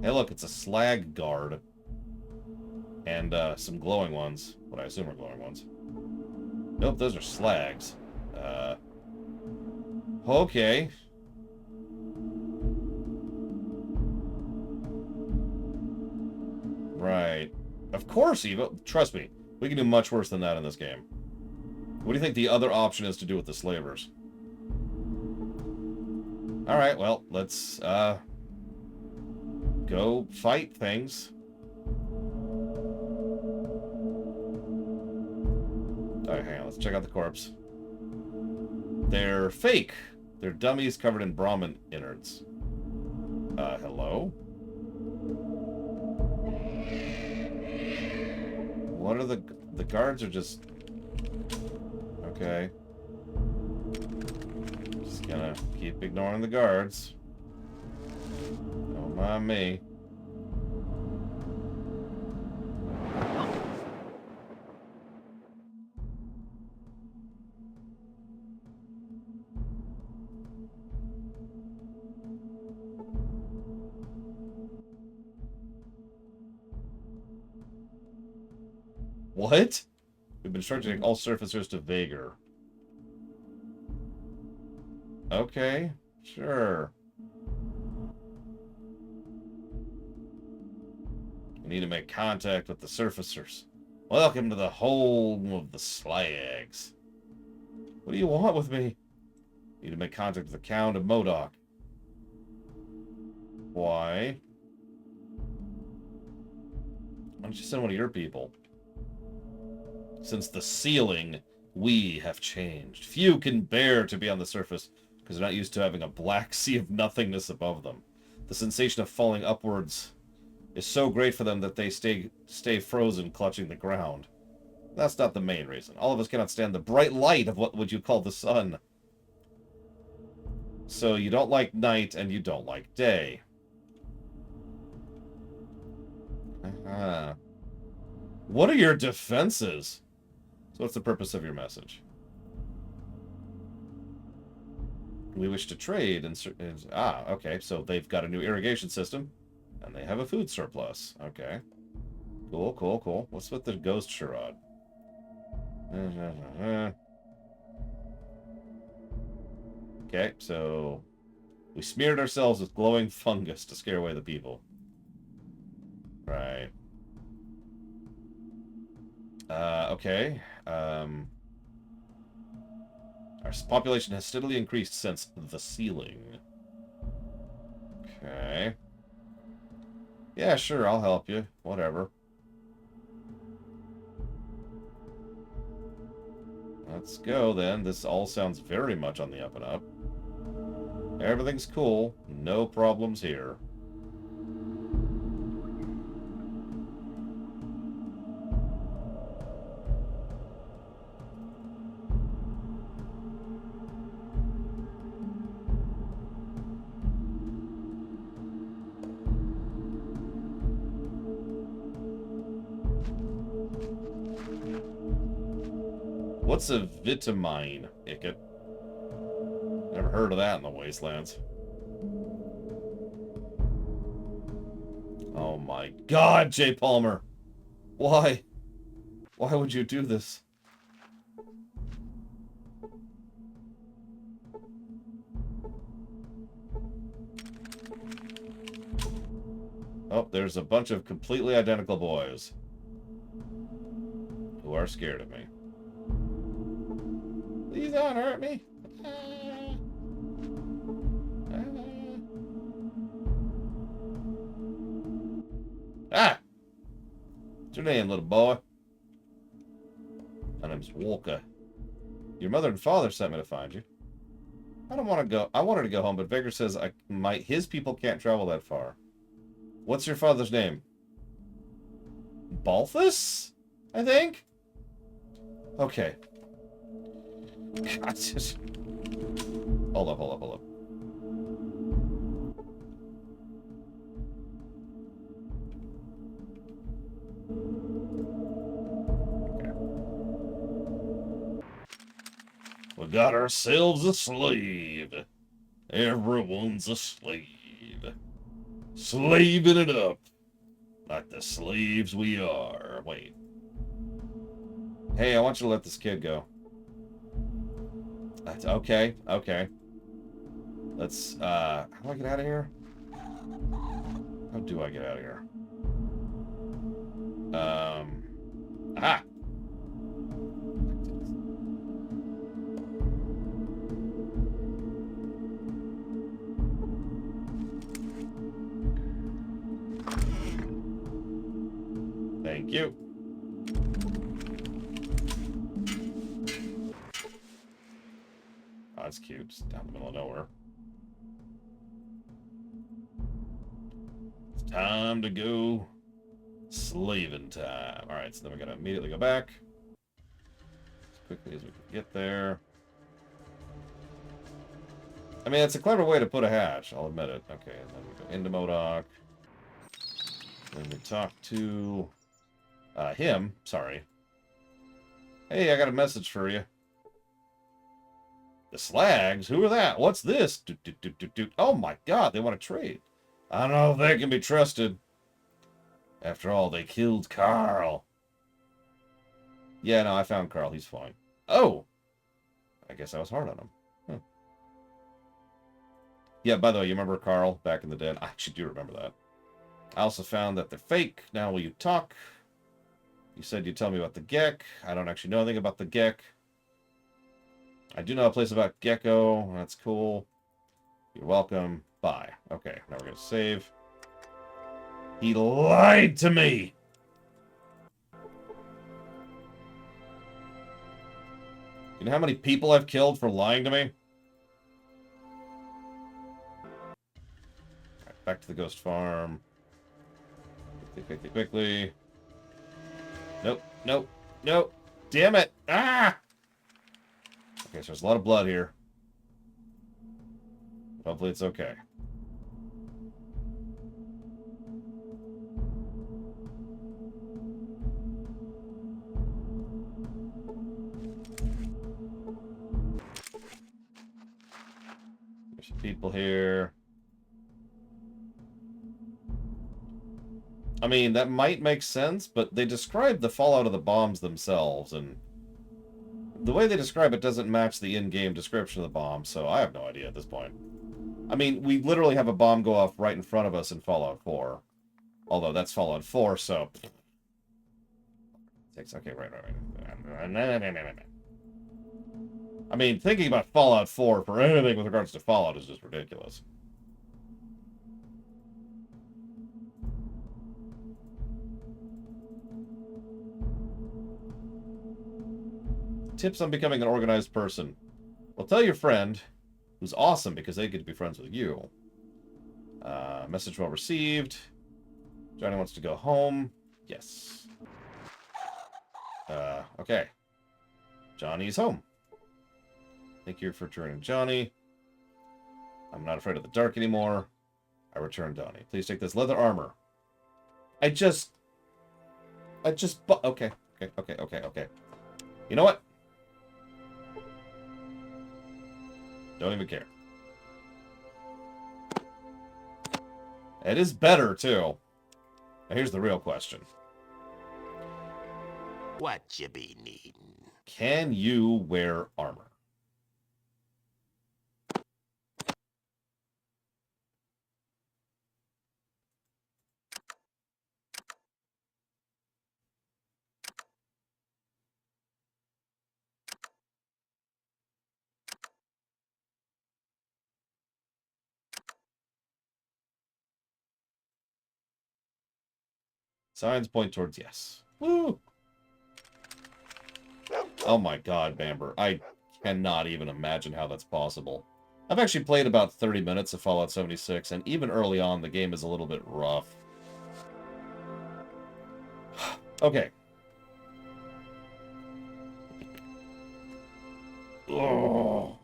Hey, look, it's a slag guard. And some glowing ones. What I assume are glowing ones. Nope, those are slags. Okay. Right. Of course, Eva. Trust me, we can do much worse than that in this game. What do you think the other option is to do with the slavers? Alright, well, let's, go fight things. Alright, hang on, let's check out the corpse. They're fake. They're dummies covered in Brahmin innards. Hello? What are the guards are just... Okay. Just gonna keep ignoring the guards. Don't mind me. What? We've been instructing all surfacers to Vagar. Okay, sure. We need to make contact with the surfacers. Welcome to the home of the slags. What do you want with me? Need to make contact with the Count of Modoc. Why? Why don't you send one of your people? Since the sealing, we have changed. Few can bear to be on the surface because they're not used to having a black sea of nothingness above them. The sensation of falling upwards is so great for them that they stay frozen, clutching the ground. That's not the main reason. All of us cannot stand the bright light of what would you call the sun. So you don't like night and you don't like day. What are your defenses? So what's the purpose of your message? We wish to trade and... okay. So they've got a new irrigation system. And they have a food surplus. Okay. Cool, cool, cool. What's with the ghost charade? Okay, so... we smeared ourselves with glowing fungus to scare away the people. Right. Okay. Our population has steadily increased since the sealing. Okay. Yeah, sure, I'll help you. Whatever. Let's go, then. This all sounds very much on the up and up. Everything's cool. No problems here. What's a vitamine, Icket? Never heard of that in the wastelands. Oh my god, J. Palmer! Why? Why would you do this? Oh, there's a bunch of completely identical boys who are scared of me. Please don't hurt me. Ah! What's your name, little boy? My name's Walker. Your mother and father sent me to find you. I don't want to go. I wanted to go home, but Vigor says his people can't travel that far. What's your father's name? Balthus? I think? Okay. God, just... Hold up. Okay. We got ourselves a slave. Everyone's a slave. Slaving it up. Like the slaves we are. Wait. Hey, I want you to let this kid go. That's okay. Let's, how do I get out of here? How do I get out of here? Ah! Thank you. Oh, that's cute. Just down the middle of nowhere. It's time to go slaving time. Alright, so then we gotta immediately go back. As quickly as we can get there. I mean, it's a clever way to put a hatch, I'll admit it. Okay, and then we go into Modoc. Then we talk to... him. Sorry. Hey, I got a message for you. The slags? Who are that? What's this? Oh my god, they want to trade. I don't know if they can be trusted. After all, they killed Carl. Yeah, no, I found Carl. He's fine. Oh! I guess I was hard on him. Huh. Yeah, by the way, you remember Carl back in the den? I actually do remember that. I also found that they're fake. Now will you talk? You said you'd tell me about the Gecko. I don't actually know anything about the Gecko. I do know a place about Gecko. That's cool. You're welcome. Bye. Okay, now we're going to save. He lied to me! You know how many people I've killed for lying to me? Alright, back to the ghost farm. Quickly. Nope. Damn it! Ah! Okay, so there's a lot of blood here. Hopefully it's okay. There's some people here. I mean, that might make sense, but they describe the fallout of the bombs themselves, and the way they describe it doesn't match the in-game description of the bomb, so I have no idea at this point. I mean, we literally have a bomb go off right in front of us in Fallout 4. Although that's Fallout 4, so... Okay, right. I mean, thinking about Fallout 4 for anything with regards to Fallout is just ridiculous. Tips on becoming an organized person. Well, tell your friend, who's awesome because they get to be friends with you. Message well received. Johnny wants to go home. Yes. Okay. Johnny's home. Thank you for returning Johnny. I'm not afraid of the dark anymore. I return Johnny. Please take this leather armor. Okay. Okay. You know what? Don't even care. It is better, too. Now, here's the real question. What you be needing? Can you wear armor? Signs point towards yes. Woo! Oh my god, Bamber. I cannot even imagine how that's possible. I've actually played about 30 minutes of Fallout 76, and even early on, the game is a little bit rough. Okay. Oh.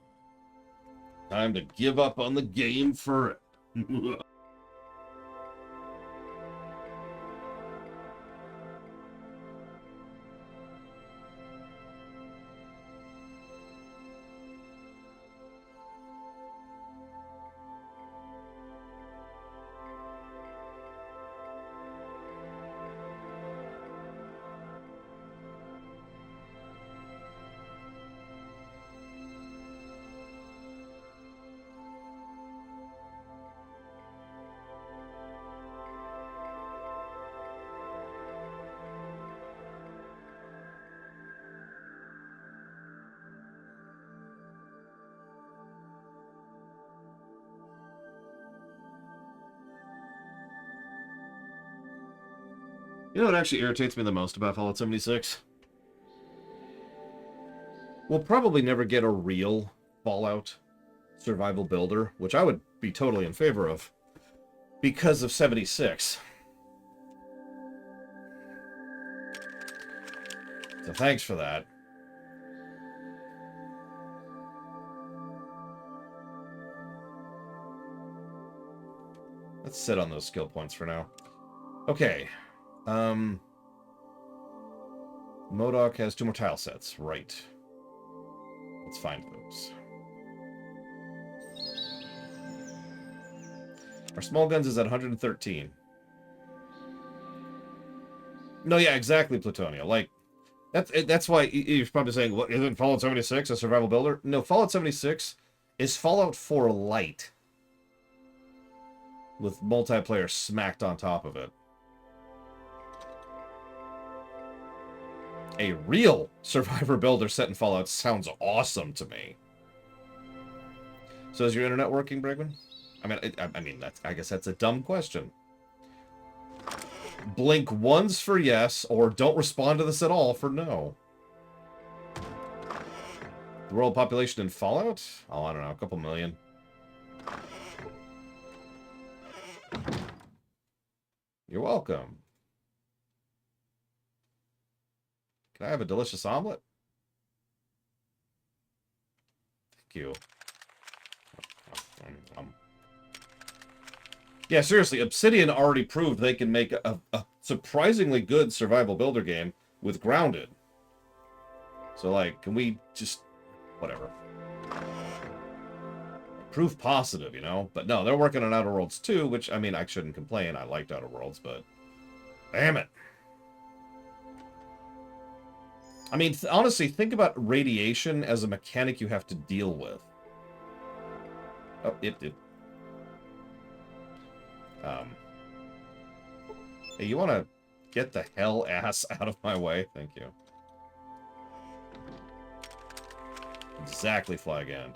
Time to give up on the game for... You know what actually irritates me the most about Fallout 76? We'll probably never get a real Fallout survival builder, which I would be totally in favor of, because of 76. So thanks for that. Let's sit on those skill points for now. Okay. Modoc has 2 more tile sets. Right. Let's find those. Our small guns is at 113. No, yeah, exactly, Plutonia. Like, that's why you're probably saying, what, isn't Fallout 76 a survival builder? No, Fallout 76 is Fallout 4 Light, with multiplayer smacked on top of it. A real survivor builder set in Fallout sounds awesome to me. So is your internet working, Brigman? I mean, I guess that's a dumb question. Blink once for yes, or don't respond to this at all for no. The world population in Fallout? Oh, I don't know, a couple million. You're welcome. Can I have a delicious omelet? Thank you. Yeah, seriously, Obsidian already proved they can make a surprisingly good survival builder game with Grounded. So, like, can we just... whatever. Proof positive, you know? But no, they're working on Outer Worlds 2, which, I mean, I shouldn't complain. I liked Outer Worlds, but... damn it. I mean, honestly, think about radiation as a mechanic you have to deal with. Oh, it did. Hey, you want to get the hell ass out of my way? Thank you. Exactly, Flag End.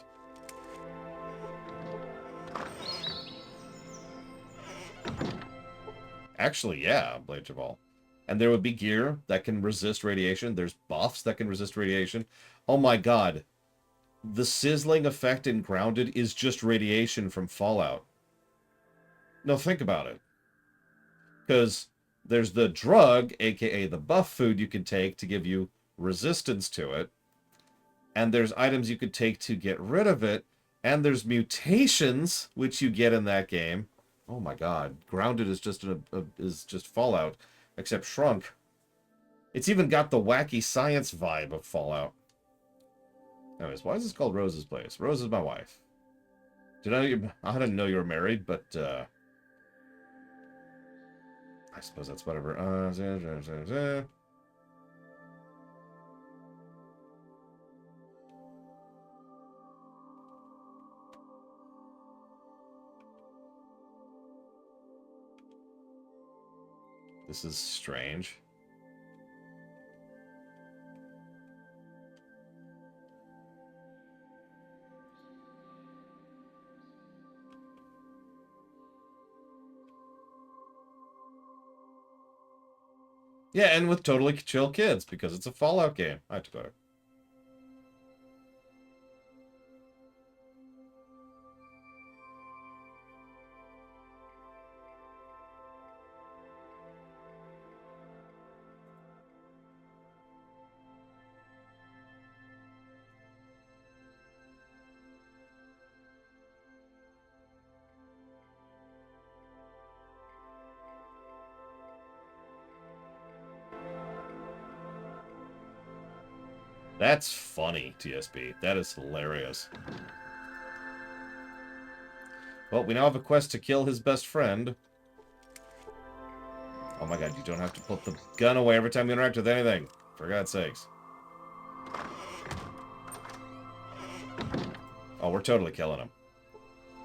Actually, yeah, Blade Javal. And there would be gear that can resist radiation. There's buffs that can resist radiation. Oh my god. the sizzling effect in Grounded is just radiation from Fallout. No, think about it. Because there's the drug, aka the buff food you can take to give you resistance to it. And there's items you could take to get rid of it. And there's mutations, which you get in that game. Oh my god. Grounded is just Fallout, except shrunk. It's even got the wacky science vibe of Fallout. Anyways, why is this called Rose's Place? Rose is my wife. I didn't know you were married, but I suppose that's whatever. This is strange. Yeah, and with totally chill kids, because it's a Fallout game. I have to go. That's funny, TSP. That is hilarious. Well, we now have a quest to kill his best friend. Oh my god, you don't have to put the gun away every time you interact with anything. For God's sakes. Oh, we're totally killing him.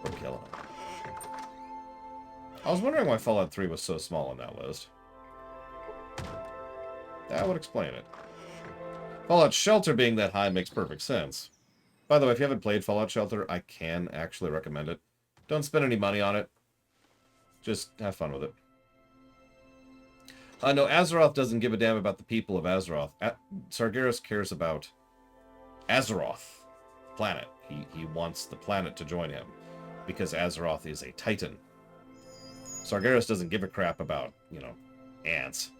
We're killing him. I was wondering why Fallout 3 was so small on that list. That would explain it. Fallout Shelter being that high makes perfect sense. By the way, if you haven't played Fallout Shelter, I can actually recommend it. Don't spend any money on it. Just have fun with it. No, Azeroth doesn't give a damn about the people of Azeroth. Sargeras cares about Azeroth planet. He wants the planet to join him because Azeroth is a Titan. Sargeras doesn't give a crap about, you know, ants.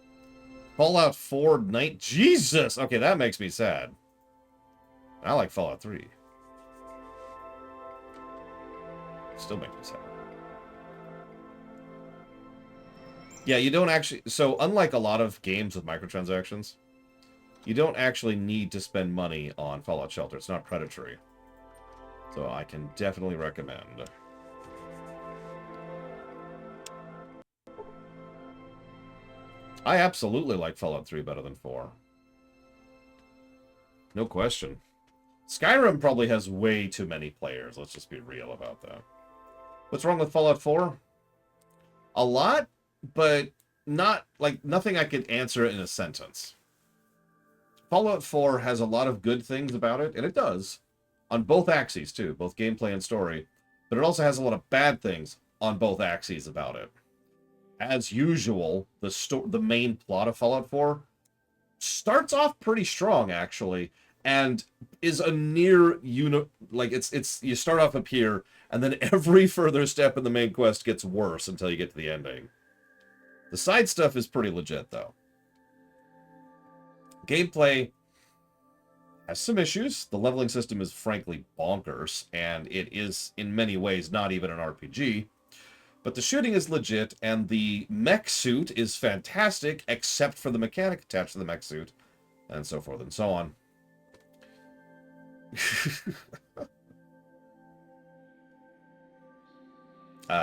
Fallout 4 Night... Jesus! Okay, that makes me sad. I like Fallout 3. Still makes me sad. Yeah, you don't actually... So, unlike a lot of games with microtransactions, you don't actually need to spend money on Fallout Shelter. It's not predatory. So, I can definitely recommend. I absolutely like Fallout 3 better than 4. No question. Skyrim probably has way too many players. Let's just be real about that. What's wrong with Fallout 4? A lot, but not, like, nothing I could answer in a sentence. Fallout 4 has a lot of good things about it, and it does. On both axes, too. Both gameplay and story. But it also has a lot of bad things on both axes about it. As usual, the main plot of Fallout 4 starts off pretty strong, actually, and is a near it's you start off up here, and then every further step in the main quest gets worse until you get to the ending. The side stuff is pretty legit, though. Gameplay has some issues. The leveling system is frankly bonkers, and it is in many ways not even an RPG. But the shooting is legit, and the mech suit is fantastic, except for the mechanic attached to the mech suit, and so forth and so on.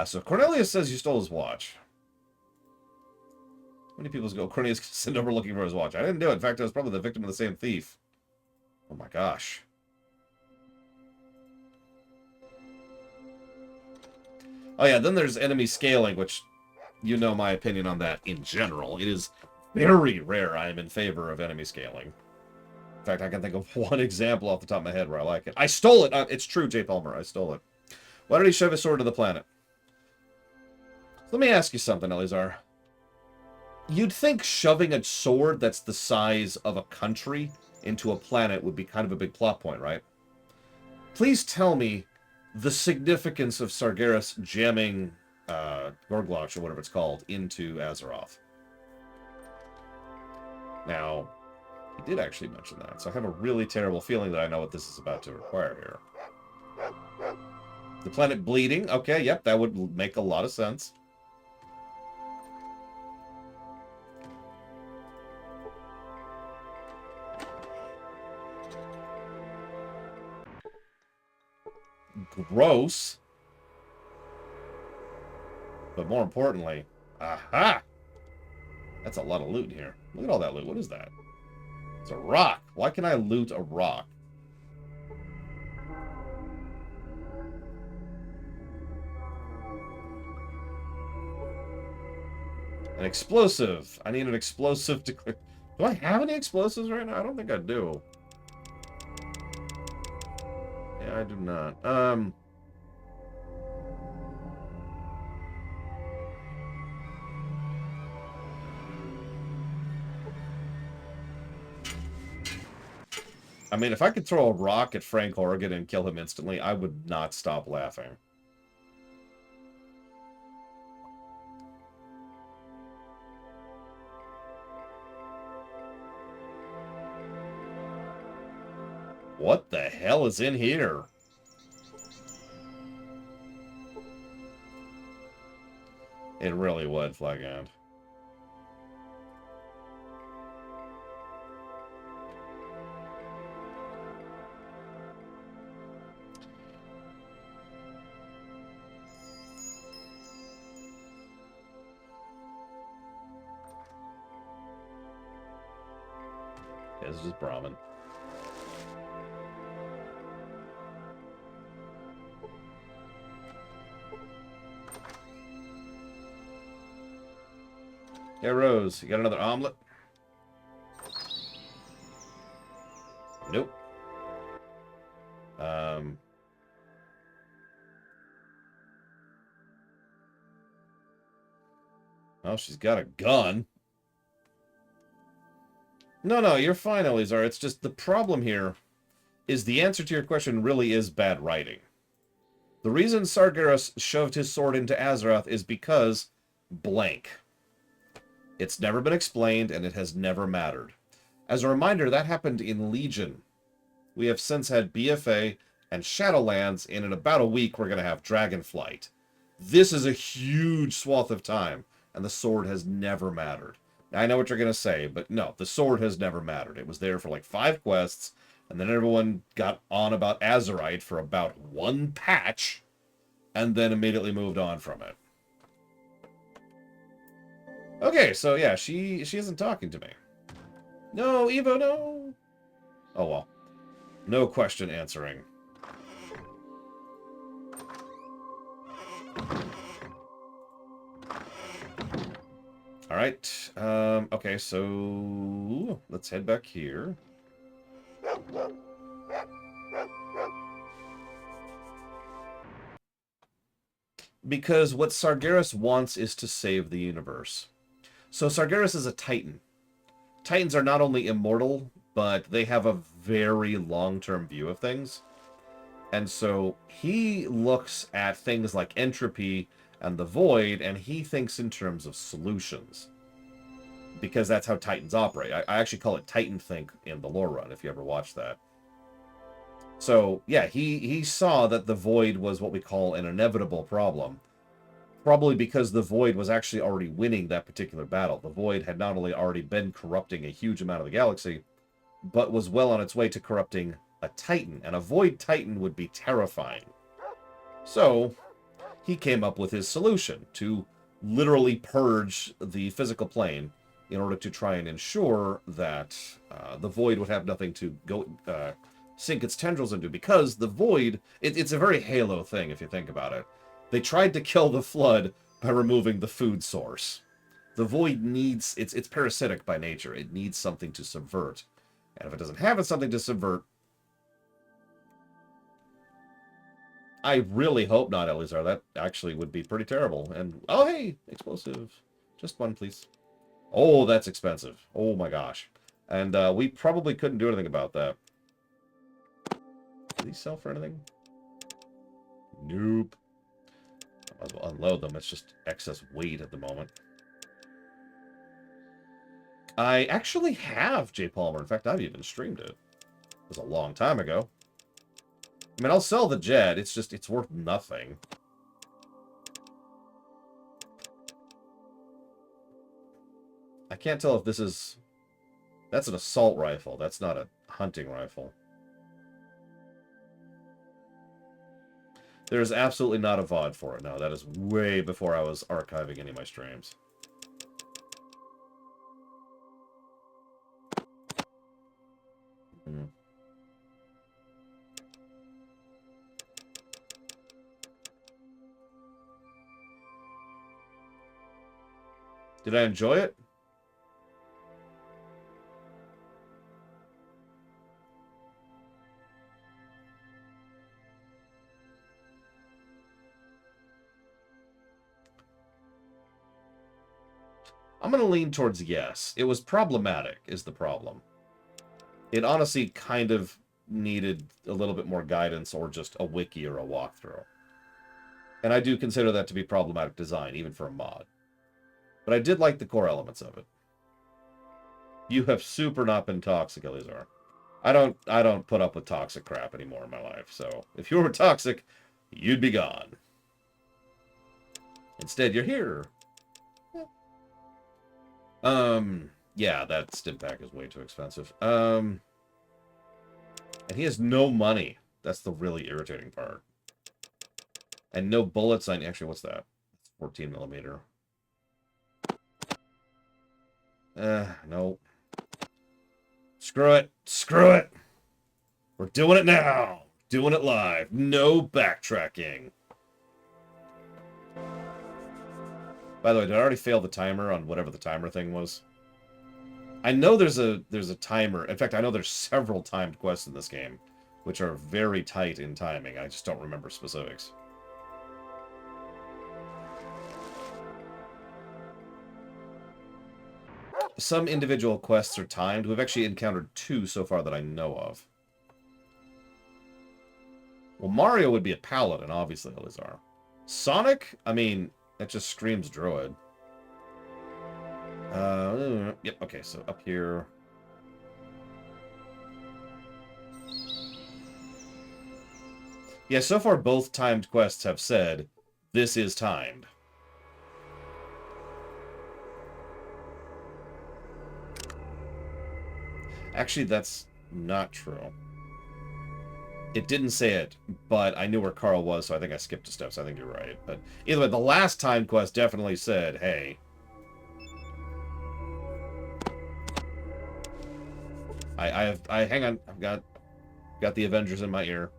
So Cornelius says you stole his watch. How many people go, Cornelius sent over looking for his watch? I didn't do it. In fact, I was probably the victim of the same thief. Oh my gosh. Oh yeah, then there's enemy scaling, which you know my opinion on that in general. It is very rare I am in favor of enemy scaling. In fact, I can think of one example off the top of my head where I like it. I stole it! It's true, J. Palmer, I stole it. Why did he shove his sword to the planet? Let me ask you something, Eleazar. You'd think shoving a sword that's the size of a country into a planet would be kind of a big plot point, right? Please tell me the significance of Sargeras jamming Gorglosh, or whatever it's called, into Azeroth. Now, he did actually mention that, so I have a really terrible feeling that I know what this is about to require here. The planet bleeding. Okay, yep, that would make a lot of sense. Gross. But more importantly, aha! That's a lot of loot here. Look at all that loot. What is that? It's a rock. Why can I loot a rock? An explosive. I need an explosive to clear. Do I have any explosives right now? I don't think I do. Yeah, I do not. I mean, if I could throw a rock at Frank Horrigan and kill him instantly, I would not stop laughing. What the hell is in here? It really would, Flaghand. Yeah, this is just Brahmin. Hey, Rose, you got another omelet? Nope. Oh, she's got a gun. No, you're fine, Elizar. It's just the problem here is the answer to your question really is bad writing. The reason Sargeras shoved his sword into Azeroth is because blank. It's never been explained, and it has never mattered. As a reminder, that happened in Legion. We have since had BFA and Shadowlands, and in about a week we're going to have Dragonflight. This is a huge swath of time, and the sword has never mattered. Now, I know what you're going to say, but no, the sword has never mattered. It was there for like 5 quests, and then everyone got on about Azerite for about 1 patch, and then immediately moved on from it. Okay, so yeah, she isn't talking to me. No, Evo, no! Oh well. No question answering. Alright, okay, so let's head back here. Because what Sargeras wants is to save the universe. So Sargeras is a Titan. Titans are not only immortal, but they have a very long-term view of things. And so he looks at things like entropy and the void, and he thinks in terms of solutions. Because that's how Titans operate. I actually call it Titan Think in the lore run, if you ever watched that. So, yeah, he saw that the void was what we call an inevitable problem. Probably because the void was actually already winning that particular battle. The void had not only already been corrupting a huge amount of the galaxy, but was well on its way to corrupting a Titan. And a void Titan would be terrifying. So, he came up with his solution to literally purge the physical plane in order to try and ensure that the void would have nothing to go sink its tendrils into. Because the void, it's a very Halo thing if you think about it. They tried to kill the flood by removing the food source. The void needs, it's parasitic by nature. It needs something to subvert. And if it doesn't have something to subvert, I really hope not, Elizar. That actually would be pretty terrible. And, oh, hey, explosive. Just 1, please. Oh, that's expensive. Oh, my gosh. And we probably couldn't do anything about that. Do these sell for anything? Nope. I might as well unload them. It's just excess weight at the moment. I actually have J. Palmer. In fact, I've even streamed it. It was a long time ago. I mean, I'll sell the jet. It's just, it's worth nothing. I can't tell if this is... That's an assault rifle. That's not a hunting rifle. There's absolutely not a VOD for it. No, that is way before I was archiving any of my streams. Hmm. Did I enjoy it? I'm going to lean towards yes. It was problematic, is the problem. It honestly kind of needed a little bit more guidance or just a wiki or a walkthrough. And I do consider that to be problematic design, even for a mod. But I did like the core elements of it. You have super not been toxic, Elizar. I don't put up with toxic crap anymore in my life. So if you were toxic, you'd be gone. Instead, you're here. Yeah, that stim pack is way too expensive. And he has no money. That's the really irritating part. And no bullets on... Actually, what's that? 14 millimeter. No. Screw it. Screw it. We're doing it now. Doing it live. No backtracking. By the way, did I already fail the timer on whatever the timer thing was? I know there's a timer. In fact, I know there's several timed quests in this game, which are very tight in timing. I just don't remember specifics. Some individual quests are timed. We've actually encountered 2 so far that I know of. Well, Mario would be a paladin, obviously, Elizar. Sonic? I mean, that just screams druid. Yep, okay, so up here. Yeah, so far both timed quests have said, this is timed. Actually, that's not true. It didn't say it, but I knew where Carl was, so I think I skipped a step, so I think you're right. But either way, the last timed quest definitely said, hey. Hang on, I've got the Avengers in my ear.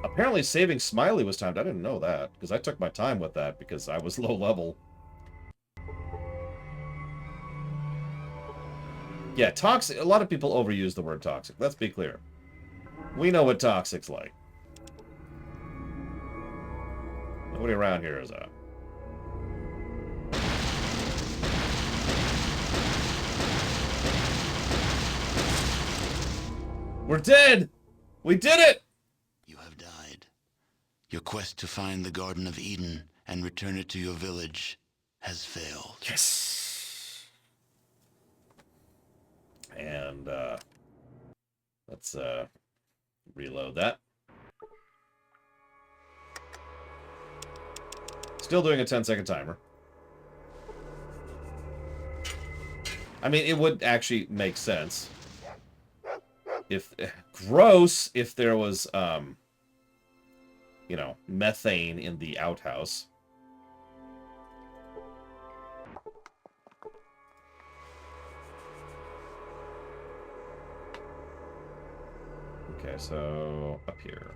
Apparently saving Smiley was timed. I didn't know that, because I took my time with that, because I was low level. Yeah, toxic. A lot of people overuse the word toxic. Let's be clear. We know what toxic's like. Nobody around here is that. We're dead! We did it! You have died. Your quest to find the Garden of Eden and return it to your village has failed. Yes! And, let's, reload that. Still doing a 10-second timer. I mean, it would actually make sense. If, gross, if there was, you know, methane in the outhouse. Okay, so up here.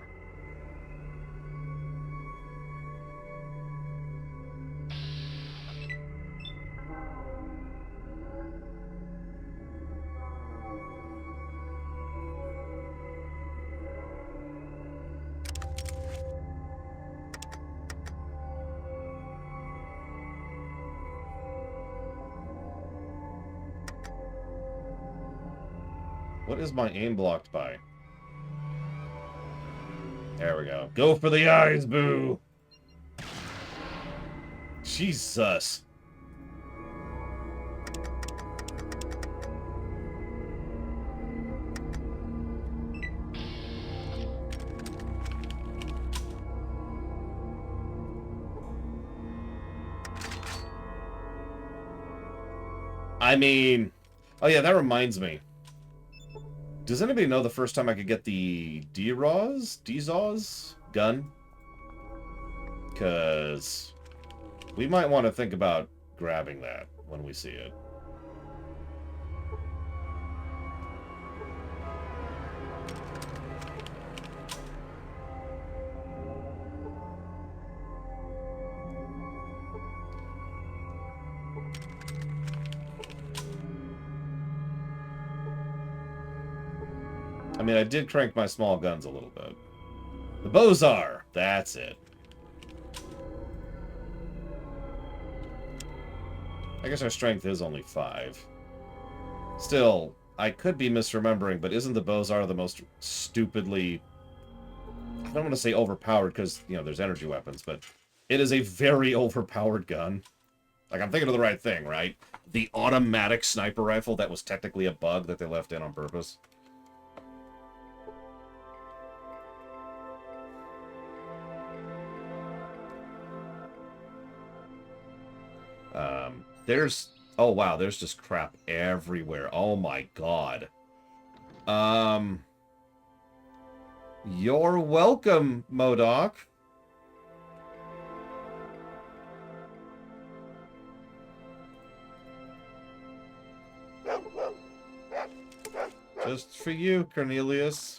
What is my aim blocked by? There we go. Go for the eyes, boo! Jesus. I mean... Oh yeah, that reminds me. Does anybody know the first time I could get the D-Zaws gun? Because we might want to think about grabbing that when we see it. I mean, I did crank my small guns a little bit. The Bozar! That's it. I guess our strength is only 5. Still, I could be misremembering, but isn't the Bozar the most stupidly... I don't want to say overpowered, because, you know, there's energy weapons, but it is a very overpowered gun. Like, I'm thinking of the right thing, right? The automatic sniper rifle that was technically a bug that they left in on purpose. There's... Oh, wow, there's just crap everywhere. Oh, my God. You're welcome, Modoc. Just for you, Cornelius.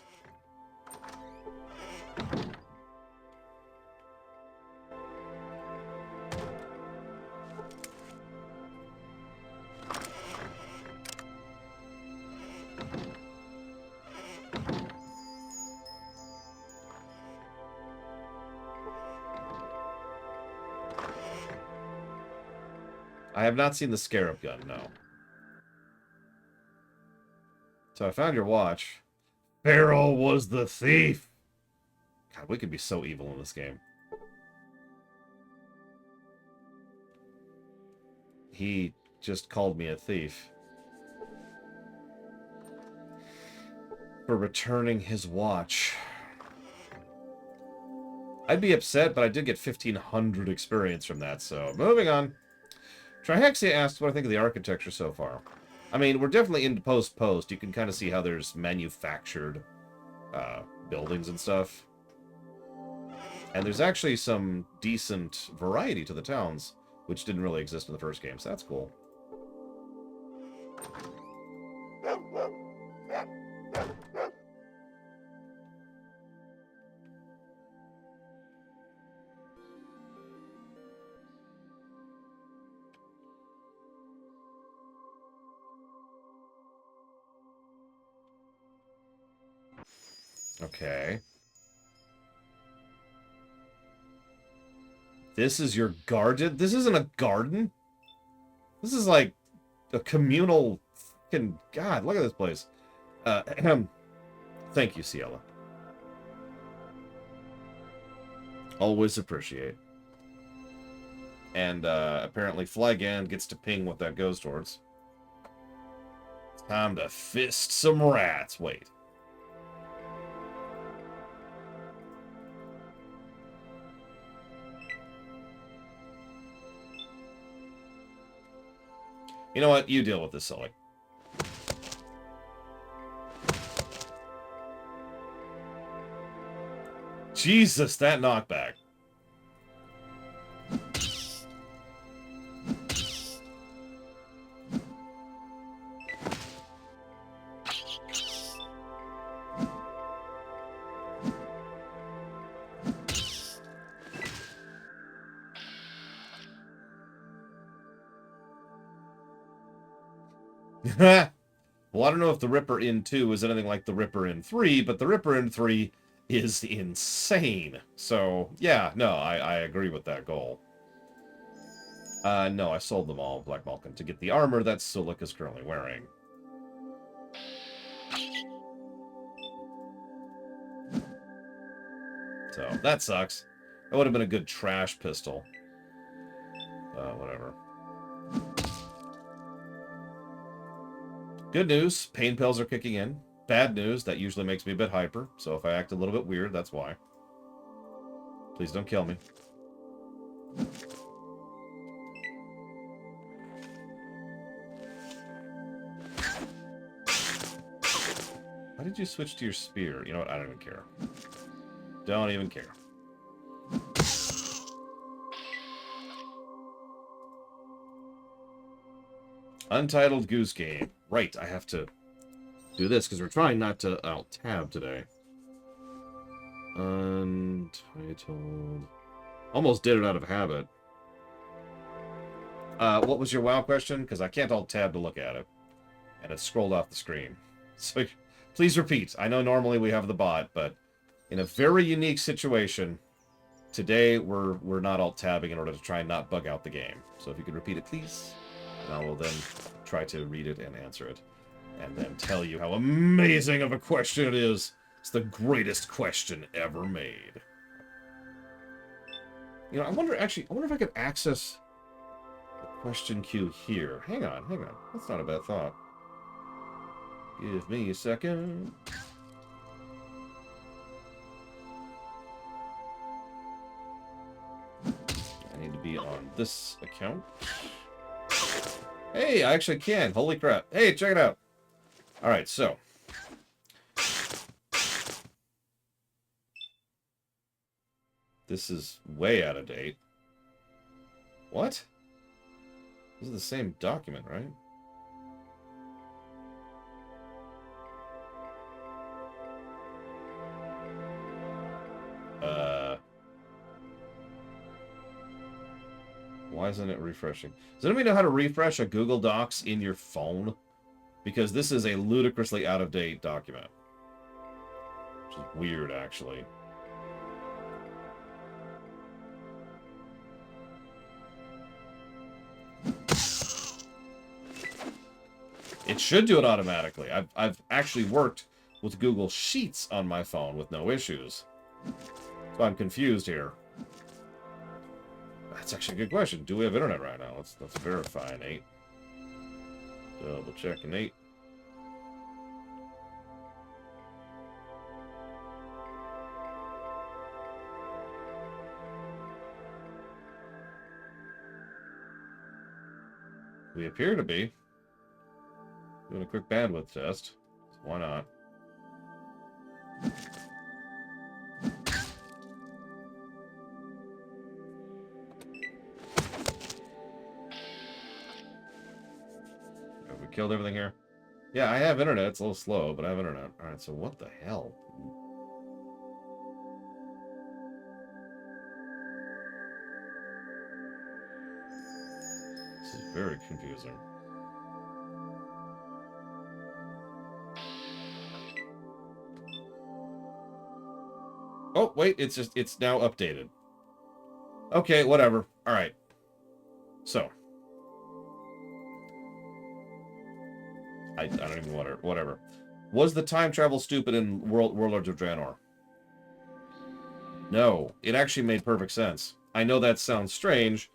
I have not seen the Scarab gun, no. So I found your watch. Pharaoh was the thief! God, we could be so evil in this game. He just called me a thief. For returning his watch. I'd be upset, but I did get 1,500 experience from that, so moving on. Trihexia asks what I think of the architecture so far. I mean, we're definitely into post-post. You can kind of see how there's manufactured buildings and stuff. And there's actually some decent variety to the towns, which didn't really exist in the first game, so that's cool. Okay. This is your garden? This isn't a garden? This is like a communal fucking... God, look at this place. Thank you, Ciela. Always appreciate. And apparently Flygan gets to ping what that goes towards. Time to fist some rats. Wait. You know what? You deal with this, Sully. Jesus, that knockback. Well, I don't know if the Ripper in 2 is anything like the Ripper in 3, but the Ripper in 3 is insane. So, yeah, no, I agree with that goal. No, I sold them all, Black Malkin, to get the armor that Sulik is currently wearing. So, that sucks. That would have been a good trash pistol. Whatever. Good news, pain pills are kicking in. Bad news, that usually makes me a bit hyper, so if I act a little bit weird, that's why. Please don't kill me. Why did you switch to your spear? You know what? I don't even care. Don't even care. Untitled Goose Game. Right, I have to do this because we're trying not to alt-tab today. Untitled. Almost did it out of habit. What was your WoW question? Because I can't alt-tab to look at it. And it scrolled off the screen. So please repeat. I know normally we have the bot, but in a very unique situation, today we're not alt-tabbing in order to try and not bug out the game. So if you could repeat it, please. And I will then try to read it and answer it. And then tell you how amazing of a question it is. It's the greatest question ever made. You know, I wonder if I could access the question queue here. Hang on. That's not a bad thought. Give me a second. I need to be on this account. Hey, I actually can. Holy crap. Hey, check it out. Alright, so. This is way out of date. What? This is the same document, right? Why isn't it refreshing? Does anybody know how to refresh a Google Docs in your phone? Because this is a ludicrously out-of-date document. Which is weird, actually. It should do it automatically. I've actually worked with Google Sheets on my phone with no issues. So I'm confused here. That's actually a good question. Do we have internet right now? Let's verify, Nate. Double check, Nate. We appear to be. Doing a quick bandwidth test. So why not? Have we killed everything here? Yeah, I have internet. It's a little slow, but I have internet. Alright, so what the hell? This is very confusing. Oh, wait, it's now updated. Okay, whatever. Alright. So. I don't even want to, whatever. Was the time travel stupid in Warlords of Draenor? No, it actually made perfect sense. I know that sounds strange,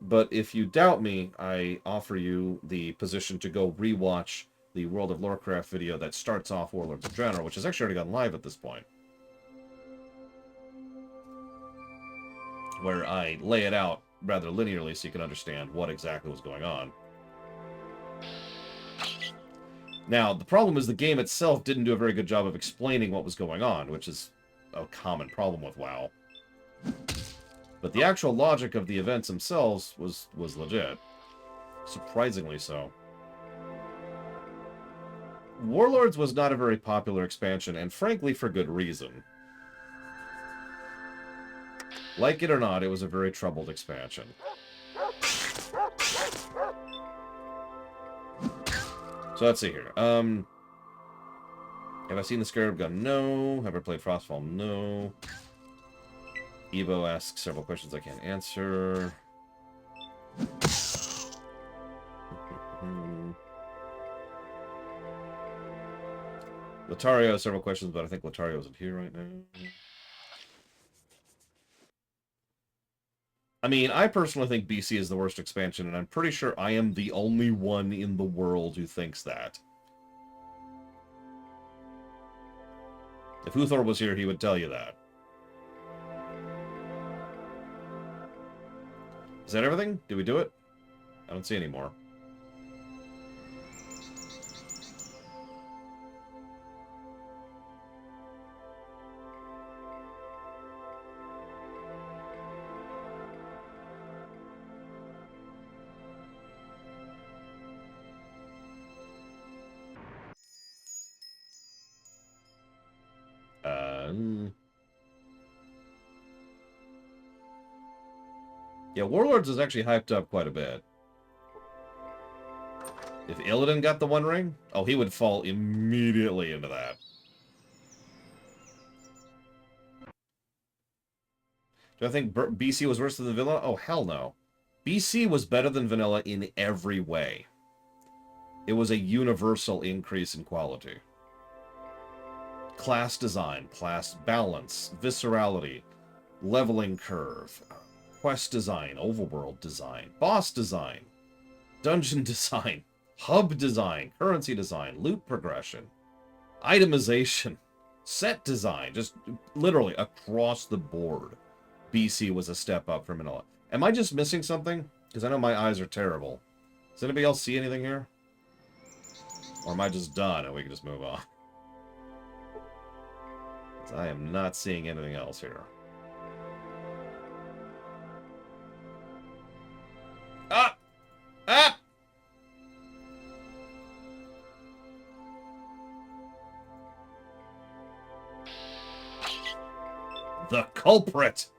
but if you doubt me, I offer you the position to go rewatch the World of Warcraft video that starts off Warlords of Draenor, which has actually already gone live at this point. Where I lay it out rather linearly so you can understand what exactly was going on. Now, the problem is the game itself didn't do a very good job of explaining what was going on, which is a common problem with WoW. But the actual logic of the events themselves was legit. Surprisingly so. Warlords was not a very popular expansion, and frankly, for good reason. Like it or not, it was a very troubled expansion. So let's see here. Have I seen the Scarab Gun? No. Have I played Frostfall? No. Evo asks several questions I can't answer. Latario has several questions, but I think Latario isn't here right now. I mean, I personally think BC is the worst expansion, and I'm pretty sure I am the only one in the world who thinks that. If Uthor was here, he would tell you that. Is that everything? Did we do it? I don't see any more. Yeah, Warlords is actually hyped up quite a bit. If Illidan got the One Ring, oh, he would fall immediately into that. Do I think BC was worse than Vanilla? Oh, hell no. BC was better than Vanilla in every way. It was a universal increase in quality. Class design, class balance, viscerality, leveling curve, quest design, overworld design, boss design, dungeon design, hub design, currency design, loot progression, itemization, set design, just literally across the board. BC was a step up from Vanilla. Am I just missing something? Because I know my eyes are terrible. Does anybody else see anything here? Or am I just done and we can just move on? I am not seeing anything else here. Ah! Ah! The culprit!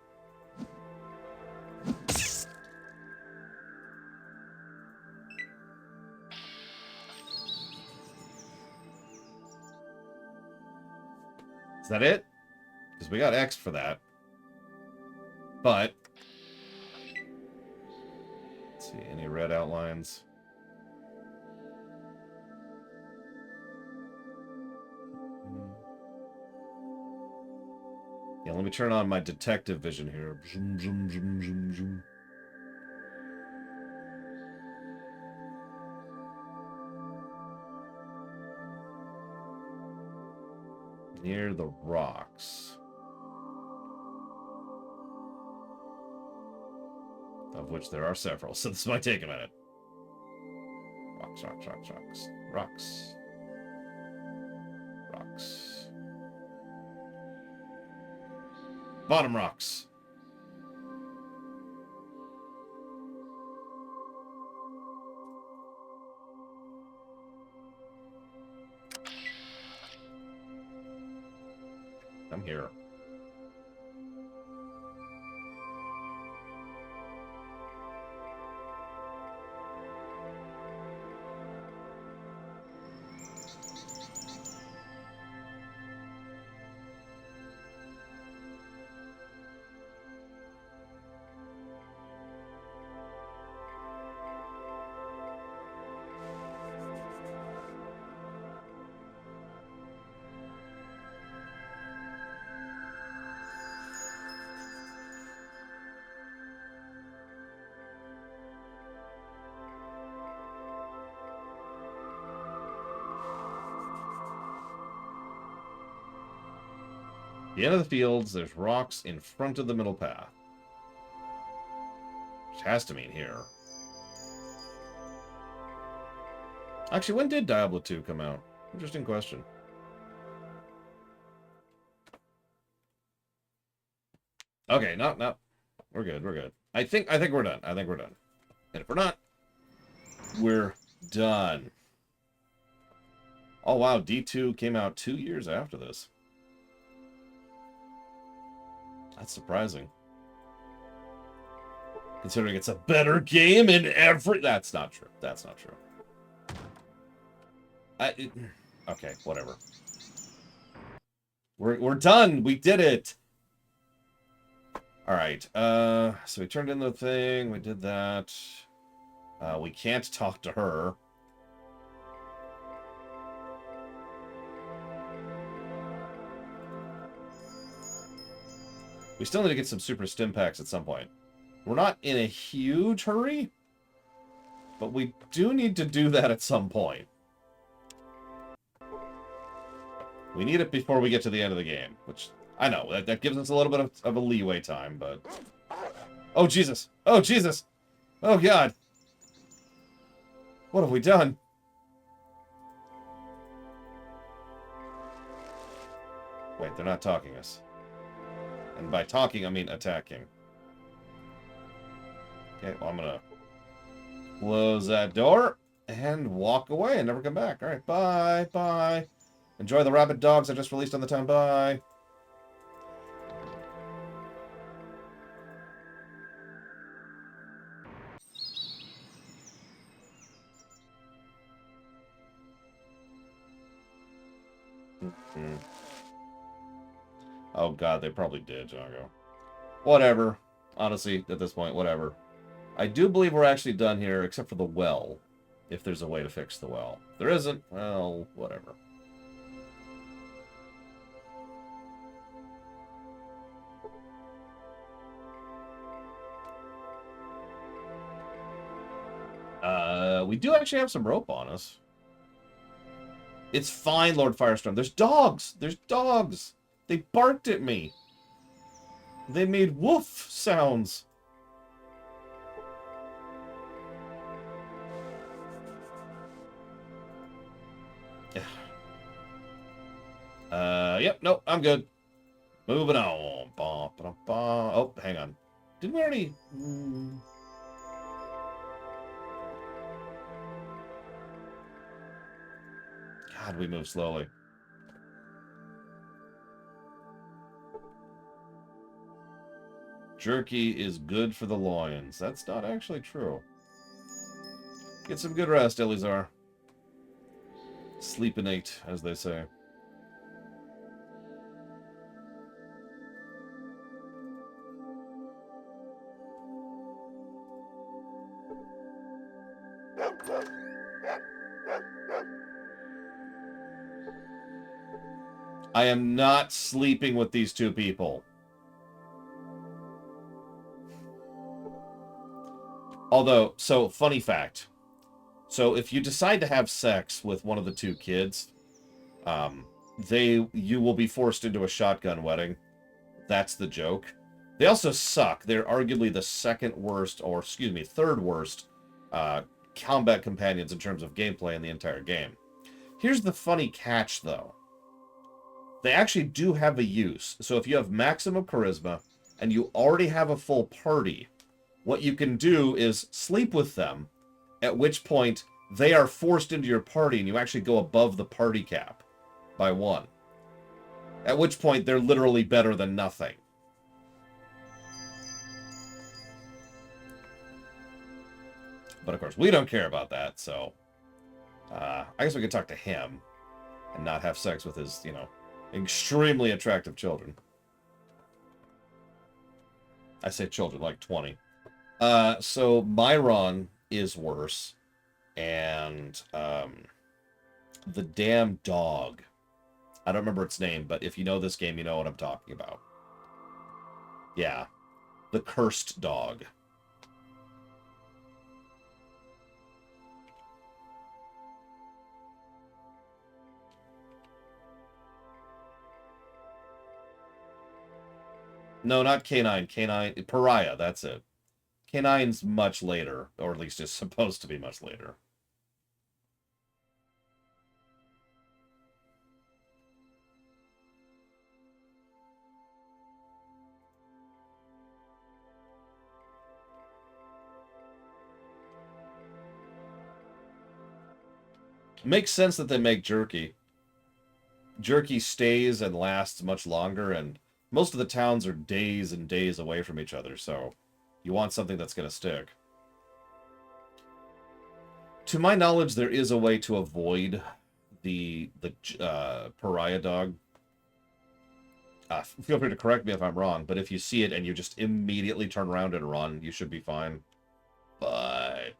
Is that it? Because we got X for that. But... let's see, any red outlines? Yeah, let me turn on my detective vision here. Zoom, zoom, zoom, zoom, zoom. Near the rocks. Of which there are several, so this might take a minute. Rocks, rocks, rocks, rocks. Rocks. Rocks. Bottom rocks. I'm here. The end of the fields, there's rocks in front of the middle path. Which has to mean here. Actually, when did Diablo 2 come out? Interesting question. Okay, no. We're good, we're good. I think we're done. I think we're done. And if we're not, we're done. Oh wow, D2 came out 2 years after this. That's surprising. Considering it's a better game in every... That's not true. That's not true. Okay, whatever. We're done. We did it. All right. So we turned in the thing. We did that. We can't talk to her. We still need to get some super stim packs at some point. We're not in a huge hurry, but we do need to do that at some point. We need it before we get to the end of the game, which I know that gives us a little bit of a leeway time, but oh Jesus! Oh Jesus! Oh God! What have we done? Wait, they're not talking us. And by talking, I mean attacking. Okay, well, I'm gonna close that door and walk away and never come back. All right, bye, bye. Enjoy the rabid dogs I just released on the town. Bye. Hmm. Oh God, they probably did, Django. Whatever. Honestly, at this point, whatever. I do believe we're actually done here, except for the well. If there's a way to fix the well. If there isn't, well, whatever. We do actually have some rope on us. It's fine, Lord Firestorm. There's dogs! There's dogs! They barked at me! They made woof sounds! Yep, nope, I'm good. Moving on. Bah, bah, bah. Oh, hang on. Didn't we already... God, we move slowly. Jerky is good for the loins. That's not actually true. Get some good rest, Elizar. Sleepinate, as they say. I am not sleeping with these two people. Although, so, funny fact. So, if you decide to have sex with one of the two kids, you will be forced into a shotgun wedding. That's the joke. They also suck. They're arguably the second worst, or excuse me, third worst combat companions in terms of gameplay in the entire game. Here's the funny catch, though. They actually do have a use. So if you have maximum charisma and you already have a full party, what you can do is sleep with them, at which point they are forced into your party and you actually go above the party cap by 1. At which point they're literally better than nothing. But of course, we don't care about that, so I guess we could talk to him and not have sex with his, extremely attractive children. I say children, like 20. So Myron is worse, and the damn dog. I don't remember its name, but if you know this game, you know what I'm talking about. Yeah. The cursed dog. No, not K9. K9... Pariah, that's it. K9's much later, or at least is supposed to be much later. Makes sense that they make jerky. Jerky stays and lasts much longer, and most of the towns are days and days away from each other, so you want something that's going to stick. To my knowledge, there is a way to avoid the pariah dog. Feel free to correct me if I'm wrong, but if you see it and you just immediately turn around and run, you should be fine. But...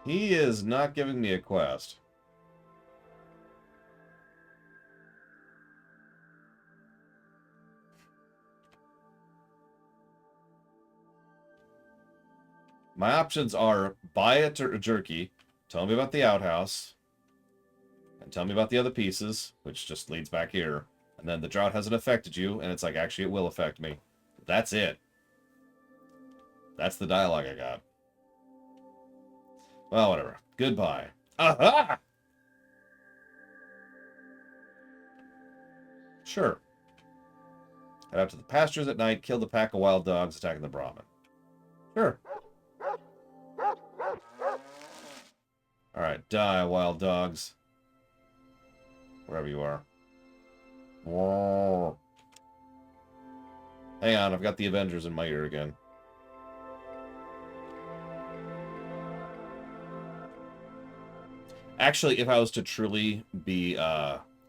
He is not giving me a quest. My options are buy a jerky, tell me about the outhouse, and tell me about the other pieces, which just leads back here. And then the drought hasn't affected you, and it's like, actually, it will affect me. That's it. That's the dialogue I got. Well, whatever. Goodbye. Aha! Sure. Head out to the pastures at night, kill the pack of wild dogs attacking the Brahmin. Sure. Alright, die, wild dogs. Wherever you are. Whoa. Hang on, I've got the Avengers in my ear again. Actually, if I was to truly be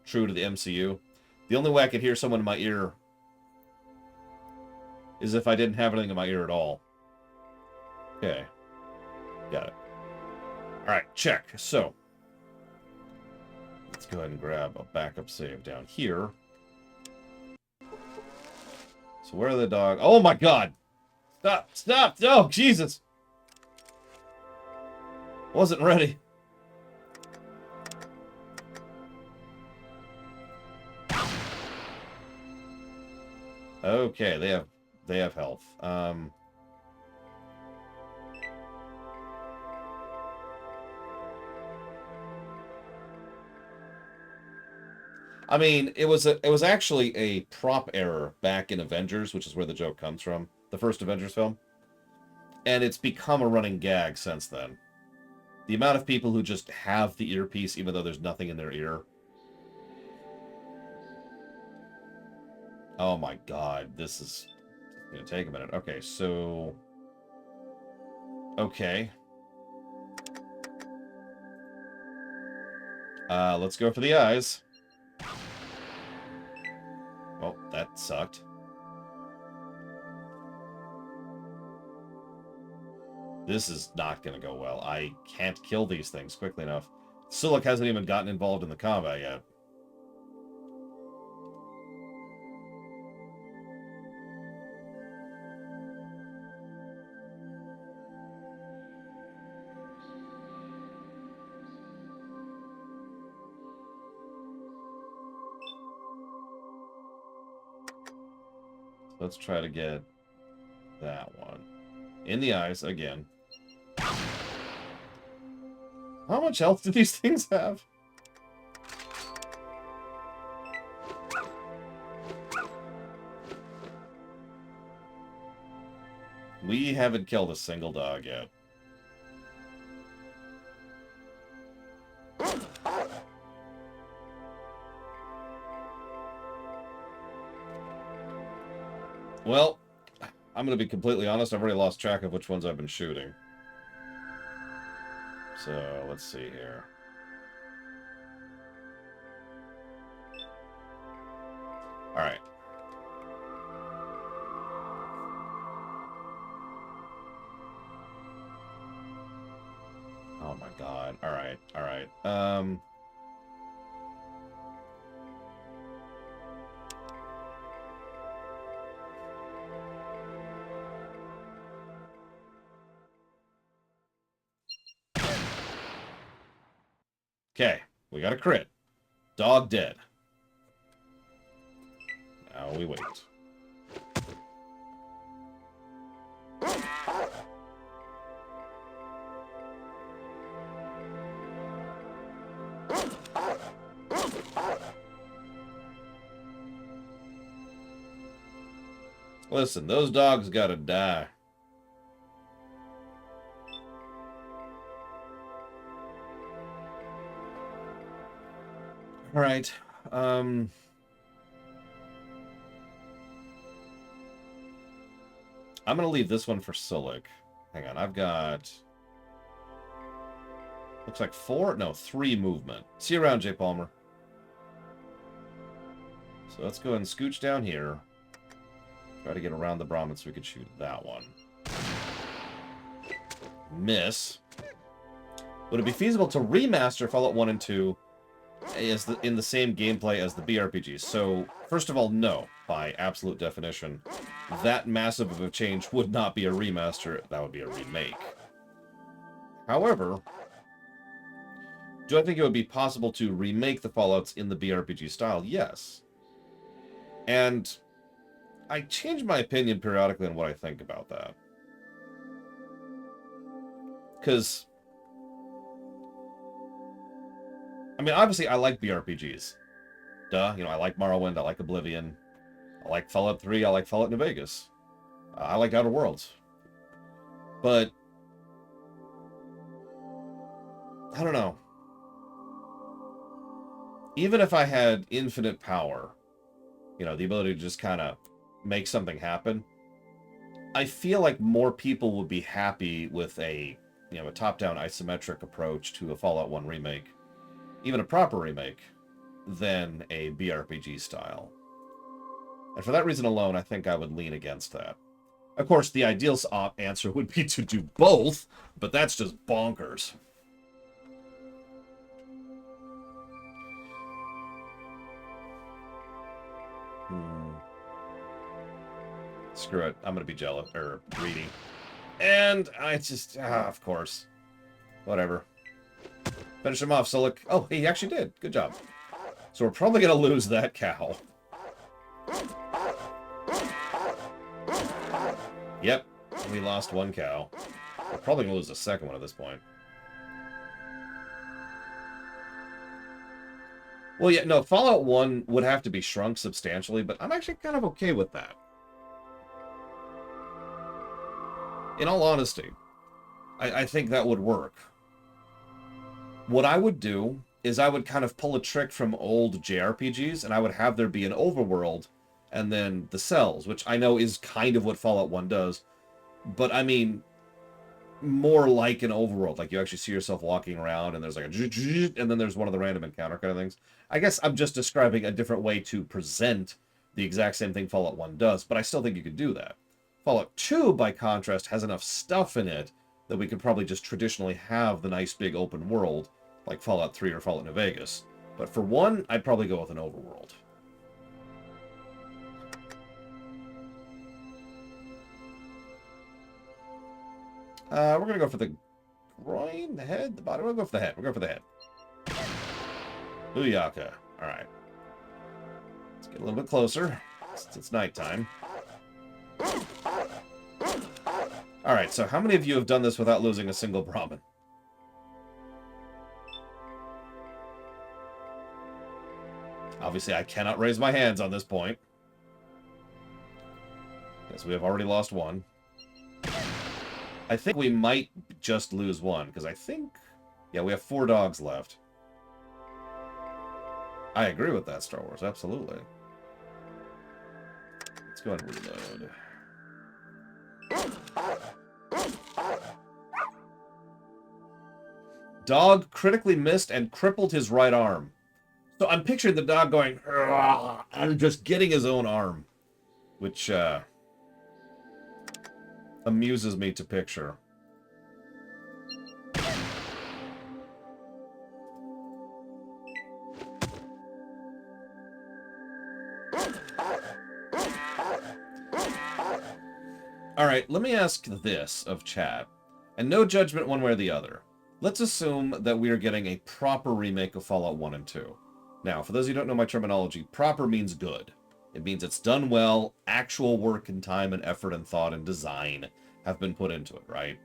true to the MCU, the only way I could hear someone in my ear is if I didn't have anything in my ear at all. Okay. Got it. Alright, check. So, let's go ahead and grab a backup save down here. So where are the dogs? Oh my god! Stop! Stop! No! Jesus! Wasn't ready. Okay, they have health. I mean, it was actually a prop error back in Avengers, which is where the joke comes from, the first Avengers film. And it's become a running gag since then. The amount of people who just have the earpiece even though there's nothing in their ear. Oh my god, this is gonna take a minute. Okay, so... Okay. Let's go for the eyes. Well, that sucked. This is not going to go well. I can't kill these things quickly enough. Sulik hasn't even gotten involved in the combat yet. Let's try to get that one. In the eyes, again. How much health do these things have? We haven't killed a single dog yet. Well, I'm going to be completely honest. I've already lost track of which ones I've been shooting. So, let's see here. Alright. Oh my god. Alright, alright. Okay, we got a crit. Dog dead. Now we wait. Listen, those dogs gotta die. All right. I'm gonna leave this one for Sulik. Hang on, I've got... Looks like 3 movement. See you around, J. Palmer. So let's go ahead and scooch down here. Try to get around the Brahmin so we could shoot that one. Miss. Would it be feasible to remaster Fallout 1 and 2 in the same gameplay as the BRPGs? So, first of all, no, by absolute definition. That massive of a change would not be a remaster, that would be a remake. However, do I think it would be possible to remake the Fallouts in the BRPG style? Yes. And I change my opinion periodically on what I think about that. Because, I mean, obviously I like BRPGs. Duh, you know, I like Morrowind, I like Oblivion, I like Fallout 3, I like Fallout New Vegas. I like Outer Worlds. But, I don't know. Even if I had infinite power, you know, the ability to just kind of make something happen, I feel like more people would be happy with a, you know, a top-down isometric approach to a Fallout 1 remake, even a proper remake, than a BRPG style. And for that reason alone, I think I would lean against that. Of course, the ideal answer would be to do both, but that's just bonkers. Screw it. I'm going to be jealous, or greedy. And I just, of course. Whatever. Finish him off, Sulik. Oh, he actually did. Good job. So we're probably going to lose that cow. Yep. We lost one cow. We're probably going to lose the second one at this point. Well, yeah, no, Fallout 1 would have to be shrunk substantially, but I'm actually kind of okay with that. In all honesty, I think that would work. What I would do is I would kind of pull a trick from old JRPGs, and I would have there be an overworld, and then the cells, which I know is kind of what Fallout 1 does, but I mean, more like an overworld. Like, you actually see yourself walking around, and there's like a and then there's one of the random encounter kind of things. I guess I'm just describing a different way to present the exact same thing Fallout 1 does, but I still think you could do that. Fallout 2, by contrast, has enough stuff in it that we could probably just traditionally have the nice big open world, like Fallout 3 or Fallout New Vegas. But for 1, I'd probably go with an overworld. We're going to go for the groin, the head, the body. We'll go for the head. We'll go for the head. Booyaka. All right. Let's get a little bit closer. It's nighttime. All right, so how many of you have done this without losing a single Brahmin? Obviously, I cannot raise my hands on this point. Yes, we have already lost one. I think we might just lose one, because I think... Yeah, we have 4 dogs left. I agree with that, Star Wars, absolutely. Let's go ahead and reload. Dog critically missed and crippled his right arm. So I'm picturing the dog going, and just getting his own arm, which amuses me to picture. All right, let me ask this of chat, and no judgment one way or the other. Let's assume that we are getting a proper remake of Fallout 1 and 2. Now, for those of you who don't know my terminology, proper means good. It means it's done well, actual work and time and effort and thought and design have been put into it, right?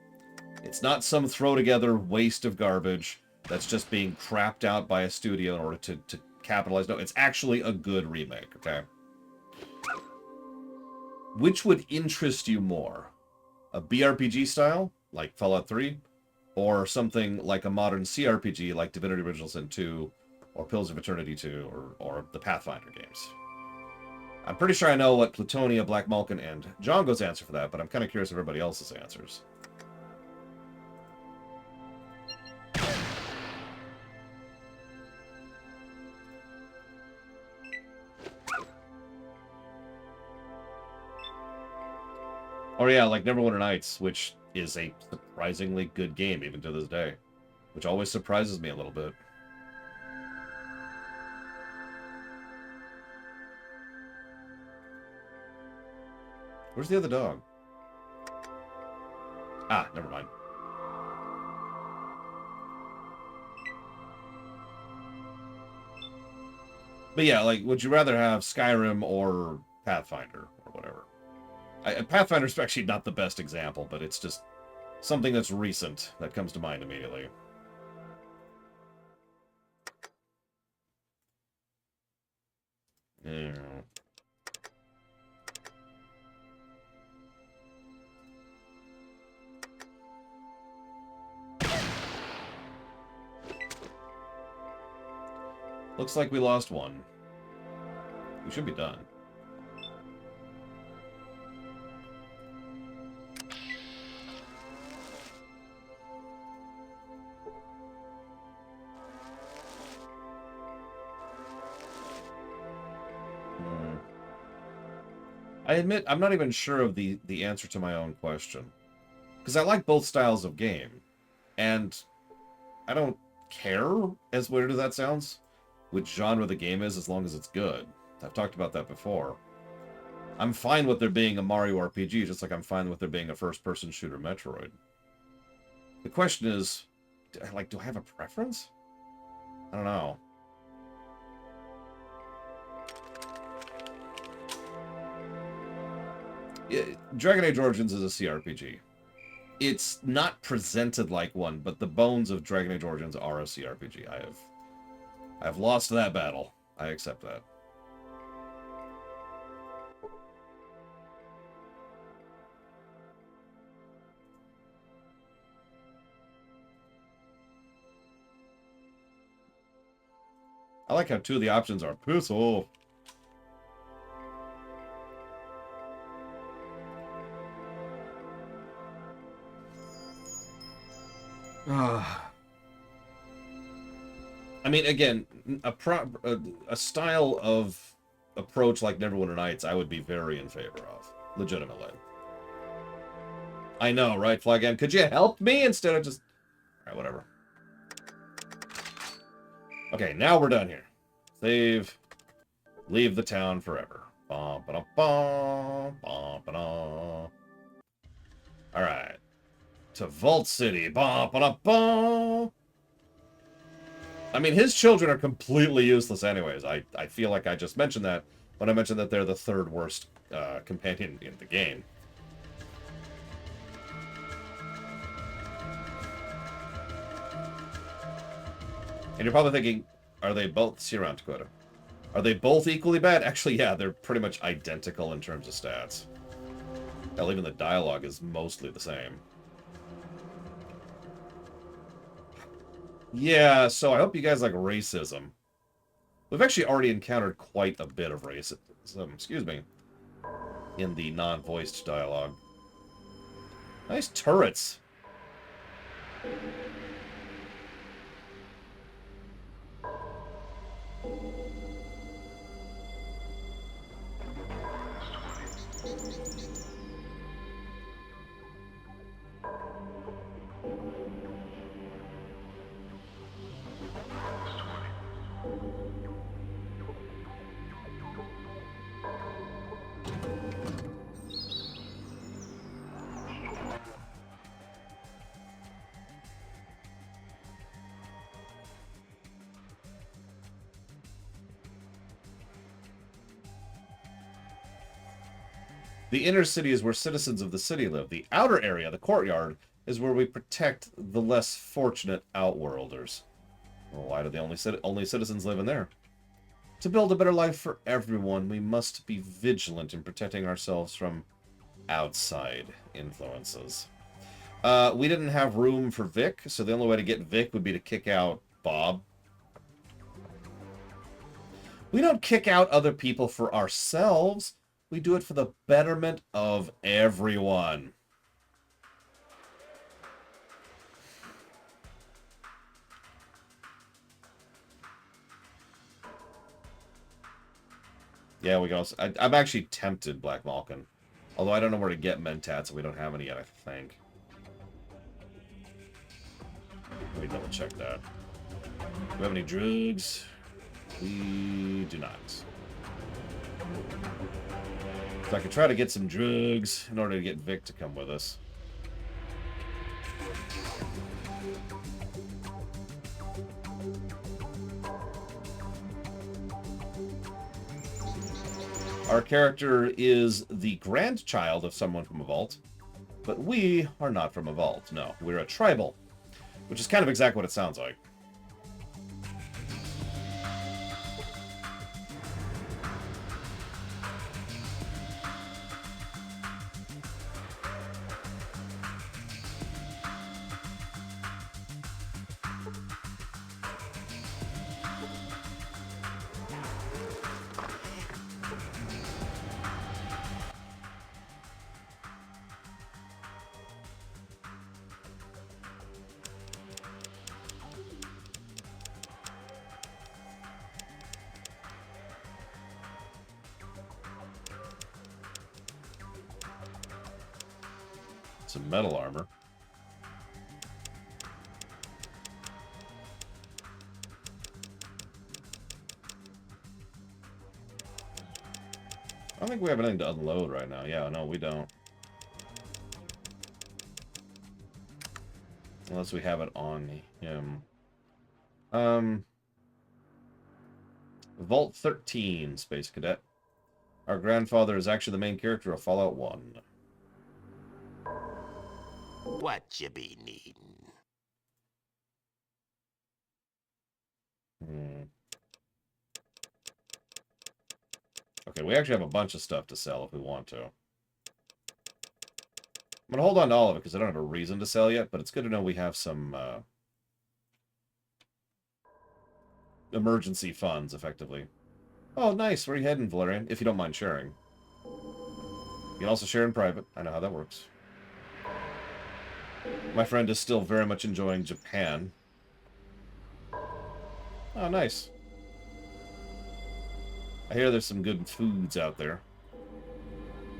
It's not some throw-together waste of garbage that's just being crapped out by a studio in order to capitalize. No, it's actually a good remake, okay? Which would interest you more? A BRPG style, like Fallout 3? Or something like a modern CRPG, like Divinity Original Sin 2, or Pillars of Eternity 2, or the Pathfinder games? I'm pretty sure I know what Plutonia, Black Malkin, and Django's answer for that, but I'm kind of curious of everybody else's answers. Or yeah, like Neverwinter Nights, which is a surprisingly good game even to this day. which always surprises me a little bit. Where's the other dog? Ah, never mind. But yeah, like, would you rather have Skyrim or Pathfinder or whatever? Pathfinder's actually not the best example, but it's just something that's recent that comes to mind immediately. Yeah. Looks like we lost one. We should be done. I admit, I'm not even sure of the answer to my own question. Because I like both styles of game. And I don't care, as weird as that sounds, which genre the game is, as long as it's good. I've talked about that before. I'm fine with there being a Mario RPG, just like I'm fine with there being a first-person shooter Metroid. The question is, do I have a preference? I don't know. Dragon Age Origins is a CRPG. It's not presented like one, but the bones of Dragon Age Origins are a CRPG. I've lost that battle. I accept that. I like how two of the options are piss off. I mean, again, a style of approach like Neverwinter Nights, I would be very in favor of, legitimately. I know, right, Flagam? Could you help me instead of just... Alright, whatever. Okay, now we're done here. Save. Leave the town forever. Alright. To Vault City. I mean, his children are completely useless anyways. I feel like I just mentioned that when I mentioned that they're the third worst companion in the game. And you're probably thinking, are they both... See you around, Dakota. Are they both equally bad? Actually, yeah, they're pretty much identical in terms of stats. Hell, even the dialogue is mostly the same. Yeah, so I hope you guys like racism. We've actually already encountered quite a bit of racism, excuse me, in the non-voiced dialogue. Nice turrets. The inner city is where citizens of the city live. The outer area, the courtyard, is where we protect the less fortunate outworlders. Well, why do the only citizens live in there? To build a better life for everyone, we must be vigilant in protecting ourselves from outside influences. We didn't have room for Vic, so the only way to get Vic would be to kick out Bob. We don't kick out other people for ourselves. We do it for the betterment of everyone. Yeah, we can also... I'm actually tempted, Black Malkin. Although I don't know where to get Mentats, and we don't have any yet, I think. Let me double check that. Do we have any drugs? We do not. So I could try to get some drugs in order to get Vic to come with us. Our character is the grandchild of someone from a vault, but we are not from a vault. No, we're a tribal, which is kind of exactly what it sounds like. Some metal armor. I don't think we have anything to unload right now. Yeah, no, we don't. Unless we have it on him. Vault 13, Space Cadet. Our grandfather is actually the main character of Fallout 1. What you be needing? Okay, we actually have a bunch of stuff to sell if we want to. I'm going to hold on to all of it because I don't have a reason to sell yet, but it's good to know we have some emergency funds, effectively. Oh, nice. Where are you heading, Valerian? If you don't mind sharing. You can also share in private. I know how that works. My friend is still very much enjoying Japan. Oh, nice. I hear there's some good foods out there.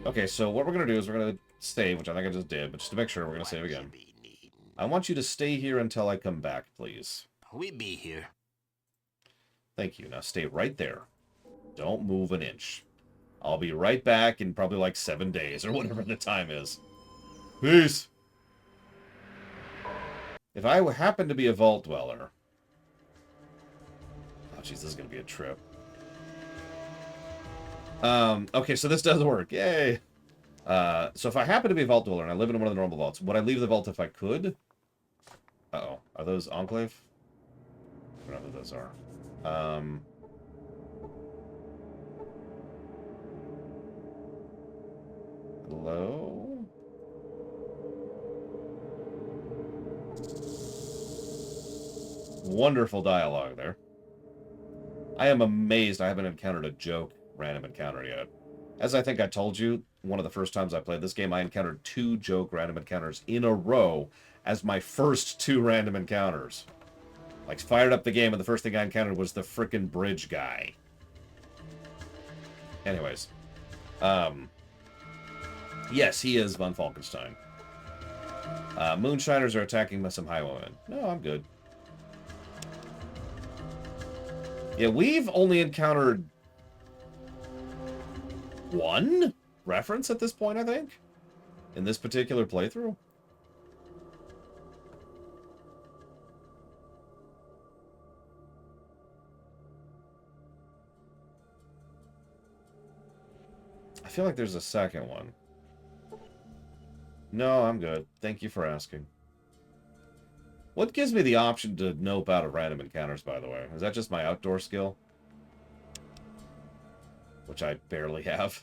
Okay, so what we're going to do is we're going to save, which I think I just did, but just to make sure, we're going to save again. I want you to stay here until I come back, please. We be here. Thank you. Now stay right there. Don't move an inch. I'll be right back in probably like 7 days, or whatever the time is. Peace! If I happen to be a vault dweller... Oh, jeez, this is going to be a trip. Okay, so this does work. Yay! So if I happen to be a vault dweller and I live in one of the normal vaults, would I leave the vault if I could? Uh-oh. Are those Enclave? I don't know who those are. Hello? Wonderful dialogue there. I am amazed I haven't encountered a joke random encounter yet. As I think I told you, one of the first times I played this game, I encountered 2 joke random encounters in a row as my first 2 random encounters. Like, fired up the game, and the first thing I encountered was the frickin' bridge guy. Anyways. Yes, he is Von Falkenstein. Moonshiners are attacking some highwaymen. No, I'm good. Yeah, we've only encountered 1 reference at this point, I think, in this particular playthrough. I feel like there's a second one. No, I'm good. Thank you for asking. What gives me the option to nope out of random encounters, by the way? Is that just my outdoor skill? Which I barely have.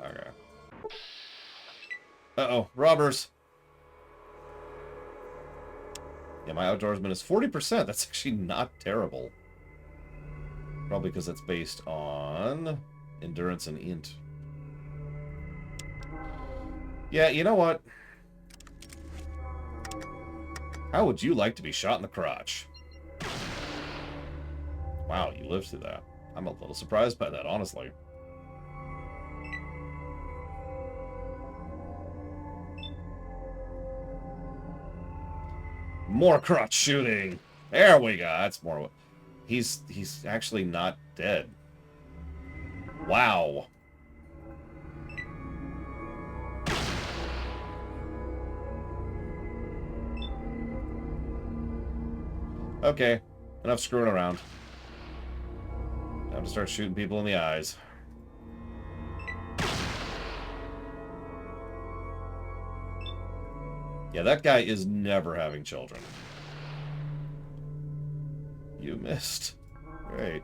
Okay. Uh-oh, robbers! Yeah, my outdoorsman is 40%. That's actually not terrible. Probably because it's based on endurance and int. Yeah, you know what? How would you like to be shot in the crotch? Wow, you lived through that. I'm a little surprised by that, honestly. More crotch shooting. There we go. That's more. He's actually not dead. Wow. Okay, enough screwing around. Time to start shooting people in the eyes. Yeah, that guy is never having children. You missed. Great.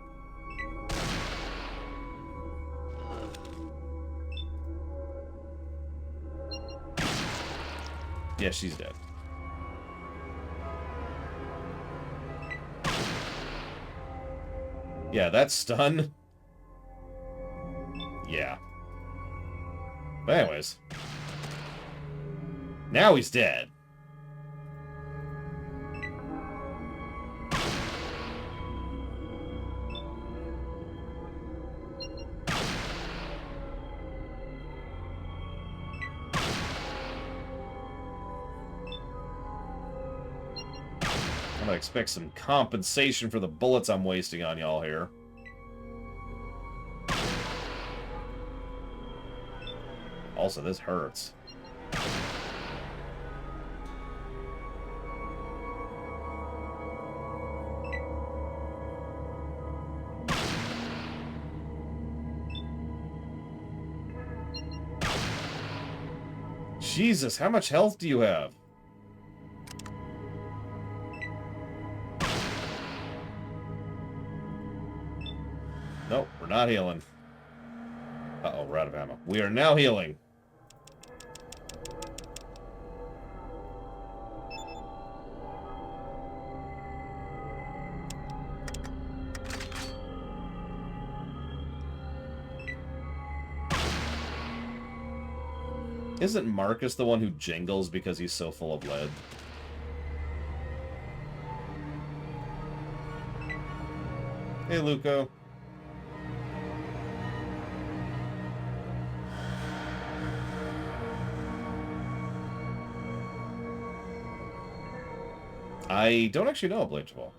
Yeah, she's dead. Yeah, that's stun. Yeah. But anyways. Now he's dead. I'm gonna expect some compensation for the bullets I'm wasting on y'all here. Also, this hurts. Jesus, how much health do you have? Nope, we're not healing. Uh-oh, we're out of ammo. We are now healing. Isn't Marcus the one who jingles because he's so full of lead? Hey, Luco. I don't actually know a Blade Ball.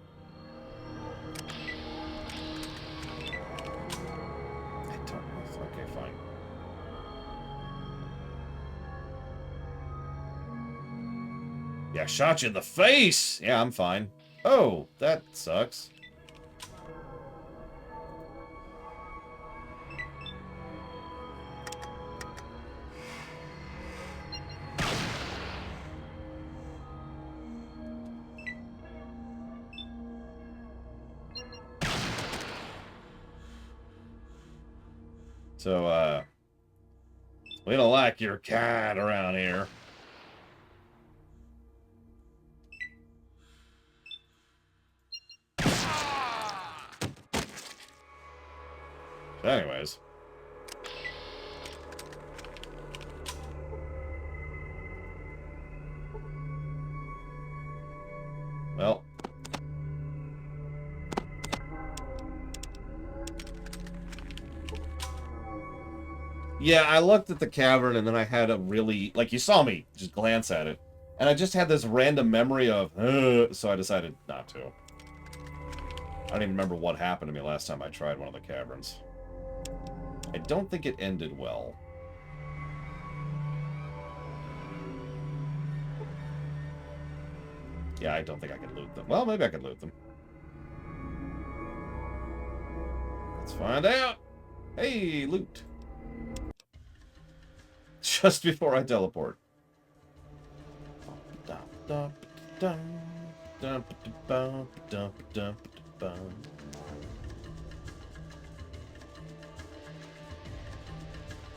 I don't know. Okay, fine. Yeah, I shot you in the face! Yeah, I'm fine. Oh, that sucks. So, we don't like your cat around here. So anyways. Well. Yeah, I looked at the cavern and then I had a really... Like, you saw me just glance at it. And I just had this random memory of... so I decided not to. I don't even remember what happened to me last time I tried one of the caverns. I don't think it ended well. Yeah, I don't think I can loot them. Well, maybe I can loot them. Let's find out. Hey, loot. Just before I teleport.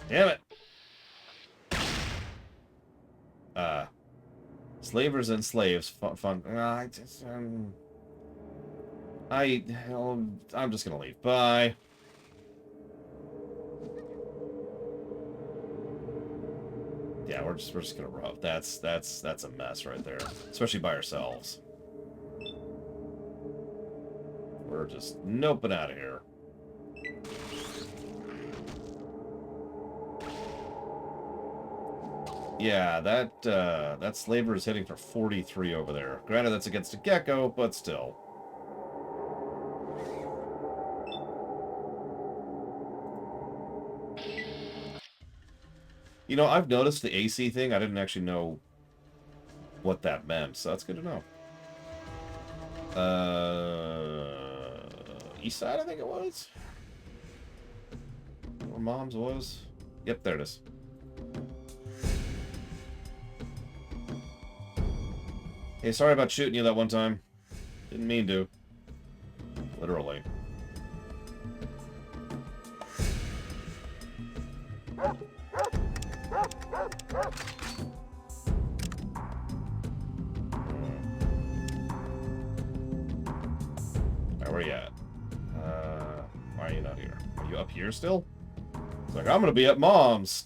Damn it. Slavers and slaves. Fun. I'm just gonna leave. Bye. Yeah, we're just gonna rough. That's a mess right there, especially by ourselves. We're just noping out of here. Yeah, that slaver is hitting for 43 over there. Granted, that's against a Gecko, but still. You know, I've noticed the AC thing. I didn't actually know what that meant, so that's good to know. East side, I think it was. Where Mom's was. Yep, there it is. Hey, sorry about shooting you that one time. Didn't mean to. Literally. Where are you at? Why are you not here? Are you up here still? It's like, I'm gonna be at Mom's.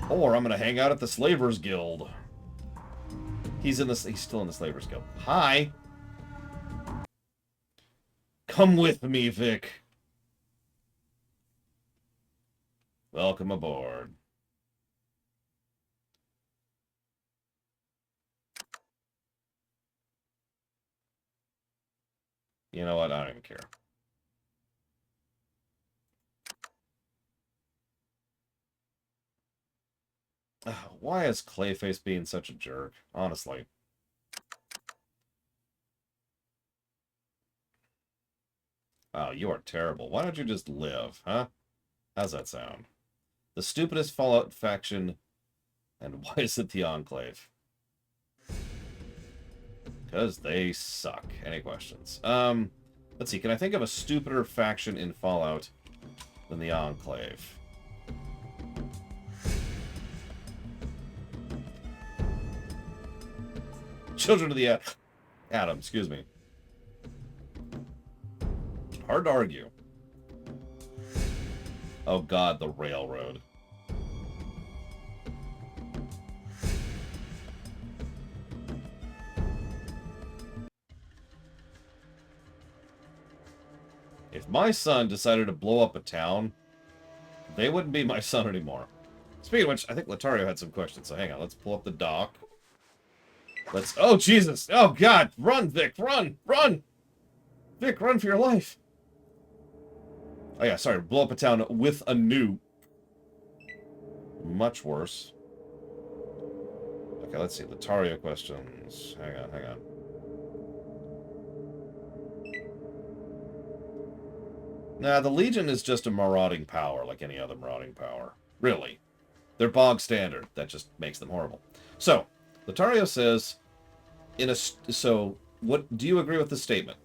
Or I'm gonna hang out at the Slavers Guild. He's still in the Slavers Guild. Hi! Come with me, Vic. Welcome aboard. You know what? I don't even care. Why is Clayface being such a jerk? Honestly. Wow, you are terrible. Why don't you just live, huh? How's that sound? The stupidest Fallout faction, and why is it the Enclave? Because they suck. Any questions? Let's see. Can I think of a stupider faction in Fallout than the Enclave? Children of the Atom, excuse me. Hard to argue. Oh god, the railroad. If my son decided to blow up a town, they wouldn't be my son anymore. Speaking of which, I think Latario had some questions, so hang on, let's pull up the dock. Oh, Jesus! Oh, God! Run, Vic! Run! Run! Vic, run for your life! Oh, yeah, sorry. Blow up a town with a nuke. Much worse. Okay, let's see. Latario questions. Hang on, hang on. Nah, the Legion is just a marauding power, like any other marauding power. Really. They're bog standard. That just makes them horrible. So, Latario says, what do you agree with this statement?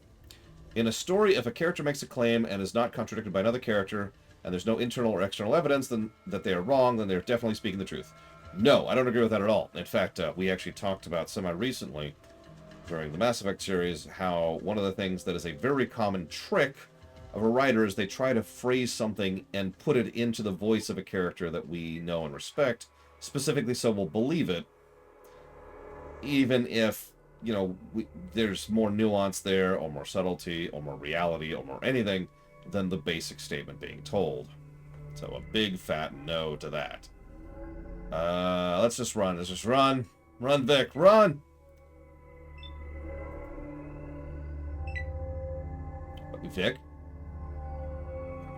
In a story, if a character makes a claim and is not contradicted by another character, and there's no internal or external evidence that they are wrong, then they're definitely speaking the truth. No, I don't agree with that at all. In fact, we actually talked about semi-recently, during the Mass Effect series, how one of the things that is a very common trick of a writer is they try to phrase something and put it into the voice of a character that we know and respect, specifically so we'll believe it, even if, you know, there's more nuance there, or more subtlety, or more reality, or more anything than the basic statement being told. So a big fat no to that. Let's just run. Let's just run. Run, Vic. Run! Vic?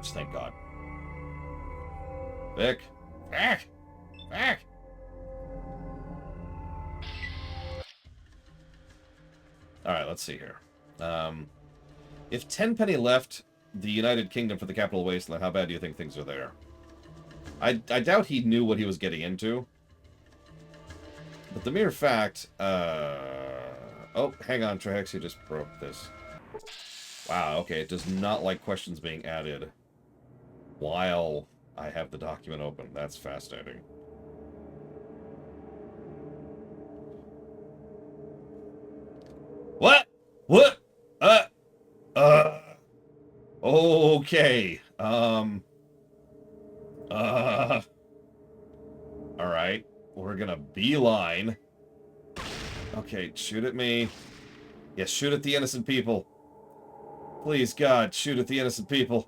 Just thank God. Vic? Vic! Vic! Alright, let's see here. If Tenpenny left the United Kingdom for the Capital Wasteland, how bad do you think things are there? I doubt he knew what he was getting into. But the mere fact... Oh, hang on, Trehexy just broke this. Wow, okay, it does not like questions being added while I have the document open. That's fascinating. What? What? Okay. Alright. We're gonna beeline. Okay, shoot at me. Yes, shoot at the innocent people. Please, God, shoot at the innocent people.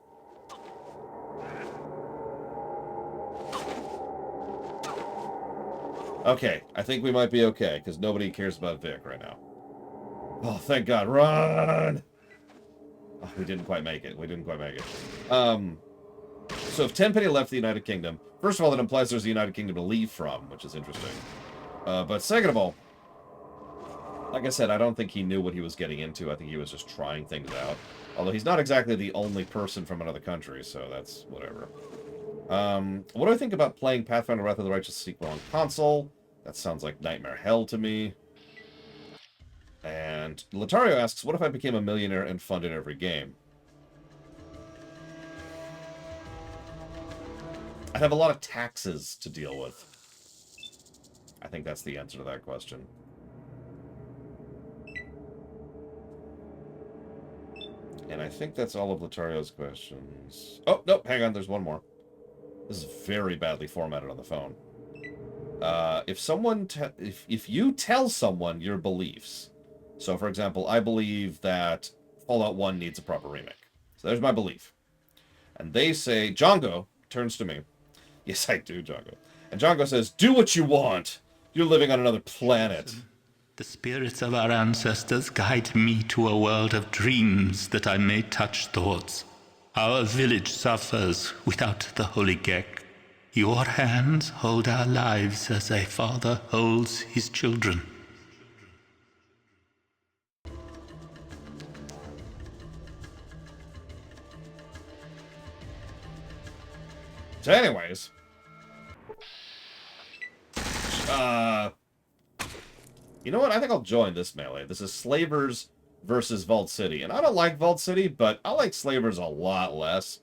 Okay, I think we might be okay, because nobody cares about Vic right now. Oh, thank God. Run! Oh, we didn't quite make it. We didn't quite make it. So if Tenpenny left the United Kingdom, first of all, that implies there's a United Kingdom to leave from, which is interesting. But second of all, like I said, I don't think he knew what he was getting into. I think he was just trying things out. Although he's not exactly the only person from another country, so that's whatever. What do I think about playing Pathfinder Wrath of the Righteous sequel on console? That sounds like nightmare hell to me. And Latario asks, what if I became a millionaire and funded every game? I'd have a lot of taxes to deal with. I think that's the answer to that question. And I think that's all of Latario's questions. Oh, nope, hang on, there's one more. This is very badly formatted on the phone. If you tell someone your beliefs, so for example, I believe that Fallout 1 needs a proper remake. So there's my belief. And they say, Django turns to me. Yes, I do, Django. And Django says, do what you want. You're living on another planet. The spirits of our ancestors guide me to a world of dreams that I may touch thoughts. Our village suffers without the holy Gecko. Your hands hold our lives as a father holds his children. So anyways, you know what? I think I'll join this melee. This is Slavers versus Vault City. And I don't like Vault City, but I like Slavers a lot less.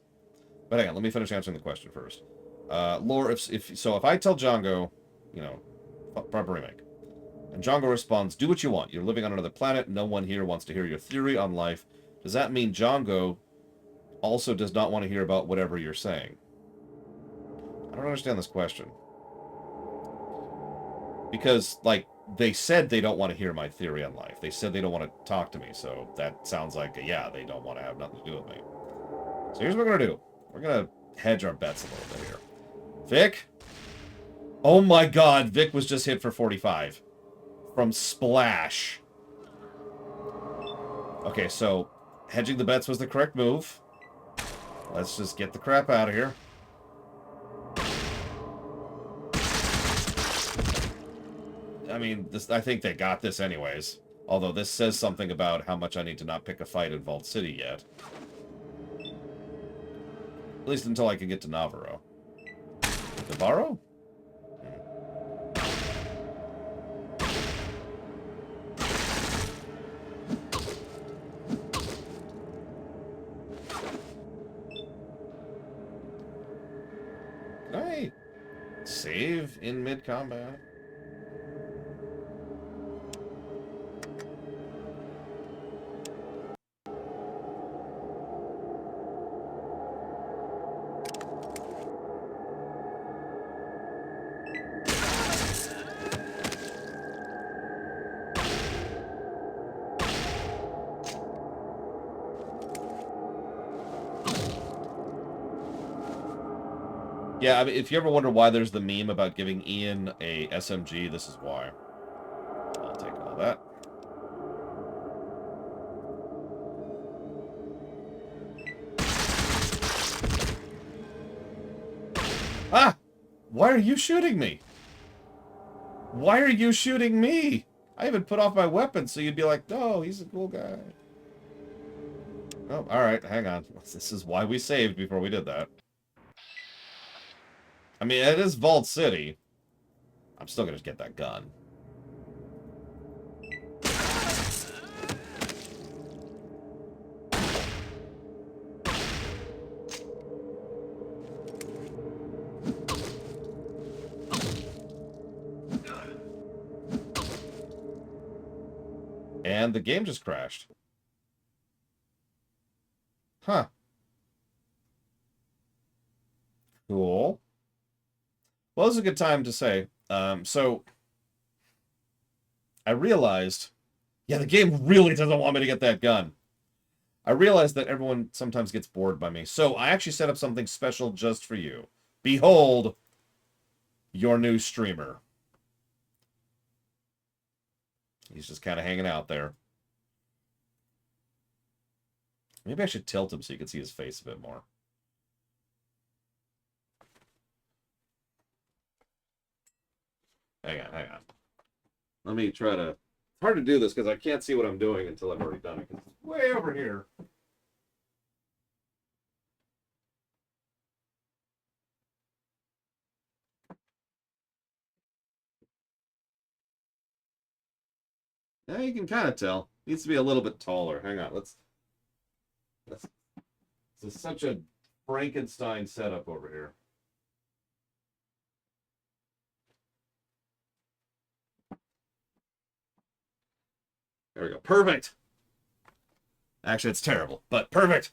But hang on, let me finish answering the question first. Lore, if I tell Django, you know, proper remake, and Django responds, do what you want. You're living on another planet. No one here wants to hear your theory on life. Does that mean Django also does not want to hear about whatever you're saying? I don't understand this question. Because, like, they said they don't want to hear my theory on life. They said they don't want to talk to me, so that sounds like, yeah, they don't want to have nothing to do with me. So here's what we're going to do. We're going to hedge our bets a little bit here. Vic? Oh my God, Vic was just hit for 45. From Splash. Okay, so hedging the bets was the correct move. Let's just get the crap out of here. I mean, I think they got this anyways. Although this says something about how much I need to not pick a fight in Vault City yet. At least until I can get to Navarro. Navarro? Can I save in mid-combat? Yeah, I mean, if you ever wonder why there's the meme about giving Ian a SMG, this is why. I'll take all that. Ah! Why are you shooting me? Why are you shooting me? I even put off my weapon so you'd be like, no, he's a cool guy. Oh, alright, hang on. This is why we saved before we did that. I mean, it is Vault City. I'm still gonna get that gun. And the game just crashed. Huh. Cool. Well, this is a good time to say. So, I realized, yeah, the game really doesn't want me to get that gun. I realized that everyone sometimes gets bored by me. So, I actually set up something special just for you. Behold, your new streamer. He's just kind of hanging out there. Maybe I should tilt him so you can see his face a bit more. Hang on, hang on. Let me try to... It's hard to do this because I can't see what I'm doing until I've already done it. Because it's way over here. Yeah, you can kind of tell. Needs to be a little bit taller. Hang on, let's... This is such a Frankenstein setup over here. There we go. Perfect. Actually, it's terrible, but perfect.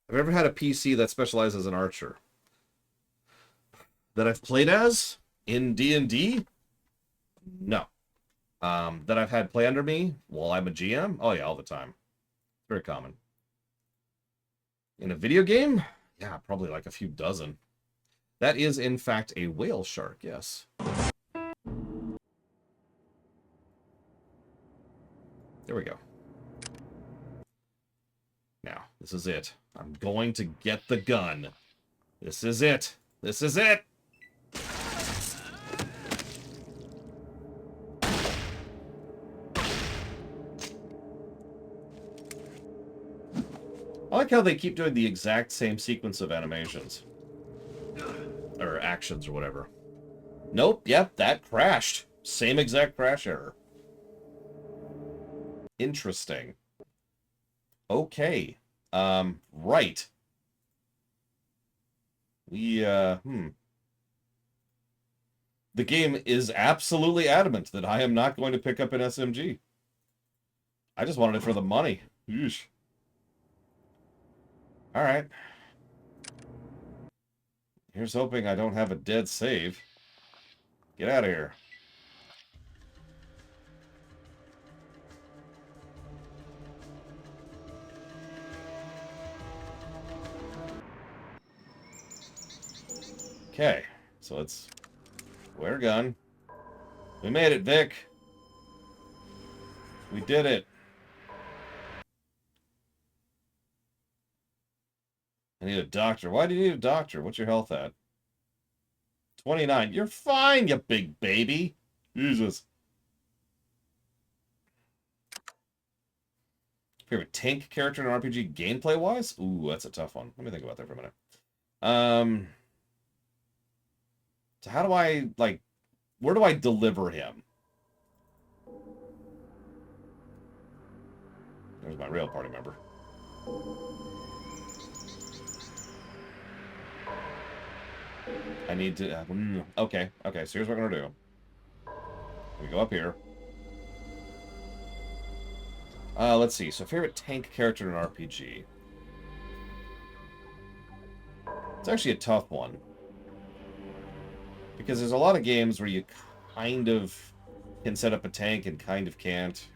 Have you ever had a PC that specializes as an archer? That I've played as in D&D? No. That I've had play under me while I'm a GM? Oh yeah, all the time. Very common. In a video game? Yeah, probably like a few dozen. That is, in fact, a whale shark, yes. There we go. Now, this is it. I'm going to get the gun. This is it. This is it! I like how they keep doing the exact same sequence of animations. Or actions, or whatever. Nope, yep, that crashed. Same exact crash error. Interesting. Okay. Right. The game is absolutely adamant that I am not going to pick up an SMG. I just wanted it for the money. Yeesh. Alright. Here's hoping I don't have a dead save. Get out of here. Okay, so let's wear a gun. We made it, Vic. We did it. I need a doctor. Why do you need a doctor? What's your health at? 29. You're fine, you big baby. Jesus. Favorite tank character in RPG gameplay-wise? Ooh, that's a tough one. Let me think about that for a minute. So how do I, like, where do I deliver him? There's my real party member. I need to... okay, so here's what we're going to do. We go up here. Let's see. So favorite tank character in an RPG. It's actually a tough one. Because there's a lot of games where you kind of can set up a tank and kind of can't.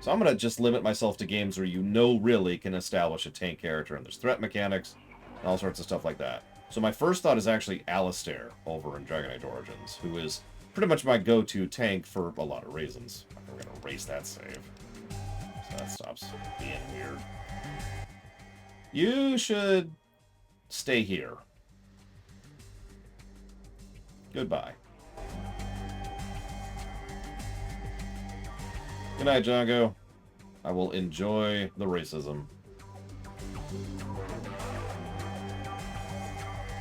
So I'm going to just limit myself to games where you know really can establish a tank character, and there's threat mechanics and all sorts of stuff like that. So my first thought is actually Alistair over in Dragon Age Origins, who is pretty much my go-to tank for a lot of reasons. We're going to erase that save. So that stops being weird. You should stay here. Goodbye. Good night, Django. I will enjoy the racism.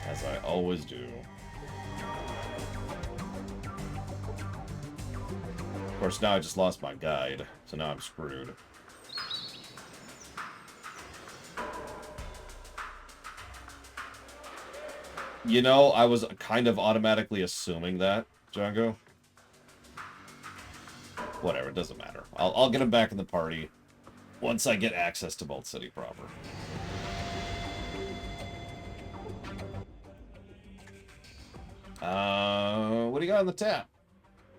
As I always do. Of course, now I just lost my guide, so now I'm screwed. You know, I was kind of automatically assuming that, Django. Whatever, it doesn't matter. I'll get him back in the party once I get access to Bolt City proper. What do you got on the tap?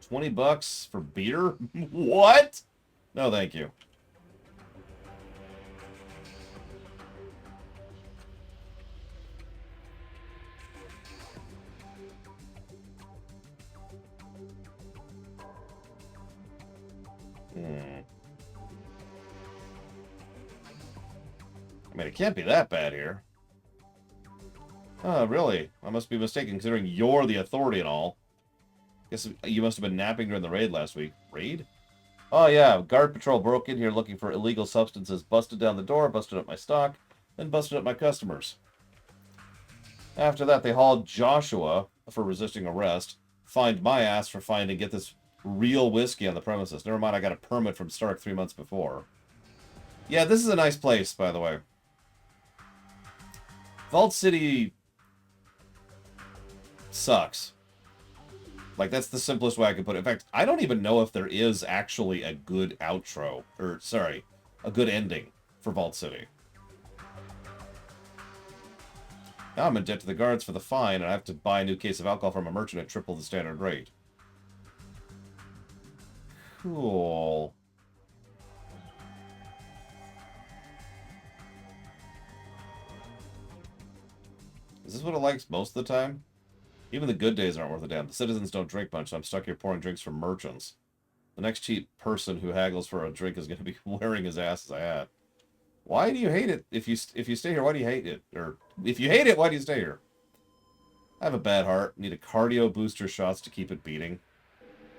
20 bucks for beer? What? No, thank you. Hmm. I mean, it can't be that bad here. Oh, really? I must be mistaken, considering you're the authority and all. Guess you must have been napping during the raid last week. Raid? Oh, yeah. Guard patrol broke in here looking for illegal substances, busted down the door, busted up my stock, then busted up my customers. After that, they hauled Joshua for resisting arrest, fined my ass for finding get this real whiskey on the premises. Never mind, I got a permit from Stark 3 months before. Yeah, this is a nice place, by the way. Vault City sucks. Like, that's the simplest way I could put it. In fact, I don't even know if there is actually a good outro. Or, sorry, a good ending for Vault City. Now I'm in debt to the guards for the fine, and I have to buy a new case of alcohol from a merchant at triple the standard rate. Cool. Is this what it likes most of the time? Even the good days aren't worth a damn. The citizens don't drink much, so I'm stuck here pouring drinks from merchants. The next cheap person who haggles for a drink is going to be wearing his ass as a hat. Why do you hate it? If you stay here, why do you hate it? Or if you hate it, why do you stay here? I have a bad heart. Need a cardio booster shots to keep it beating.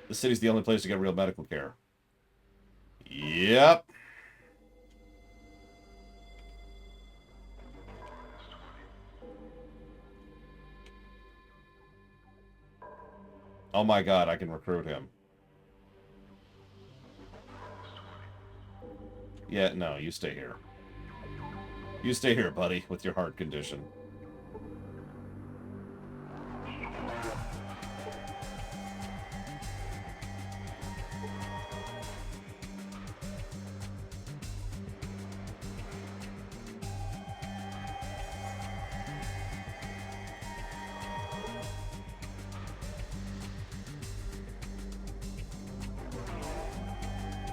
The city's the only place to get real medical care. Yep. Oh my god, I can recruit him. Yeah, no, you stay here. You stay here, buddy, with your heart condition.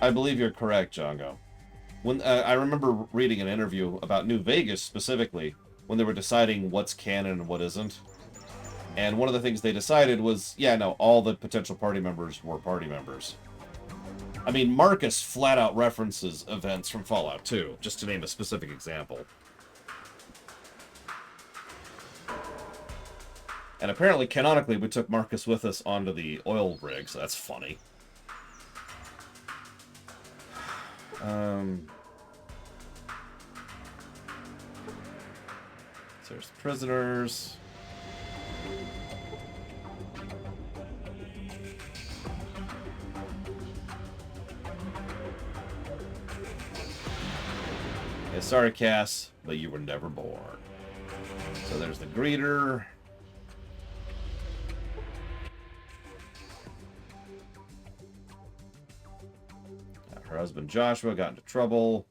I believe you're correct, Django. When I remember reading an interview about New Vegas specifically, when they were deciding what's canon and what isn't. And one of the things they decided was, yeah, no, all the potential party members were party members. I mean, Marcus flat out references events from Fallout 2, just to name a specific example. And apparently, canonically, we took Marcus with us onto the oil rig, so that's funny. So there's prisoners. Yeah, sorry, Cass, but you were never born. So there's the greeter. Her husband Joshua got into trouble.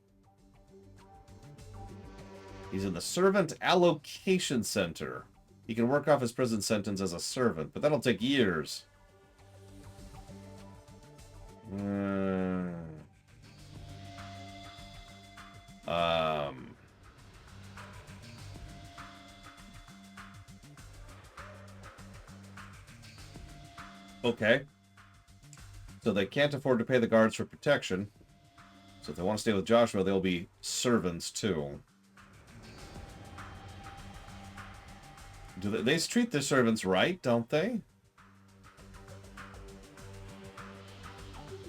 He's in the Servant Allocation Center. He can work off his prison sentence as a servant, but that'll take years. Okay. So they can't afford to pay the guards for protection. So if they want to stay with Joshua, they'll be servants too. Do they treat their servants right, don't they?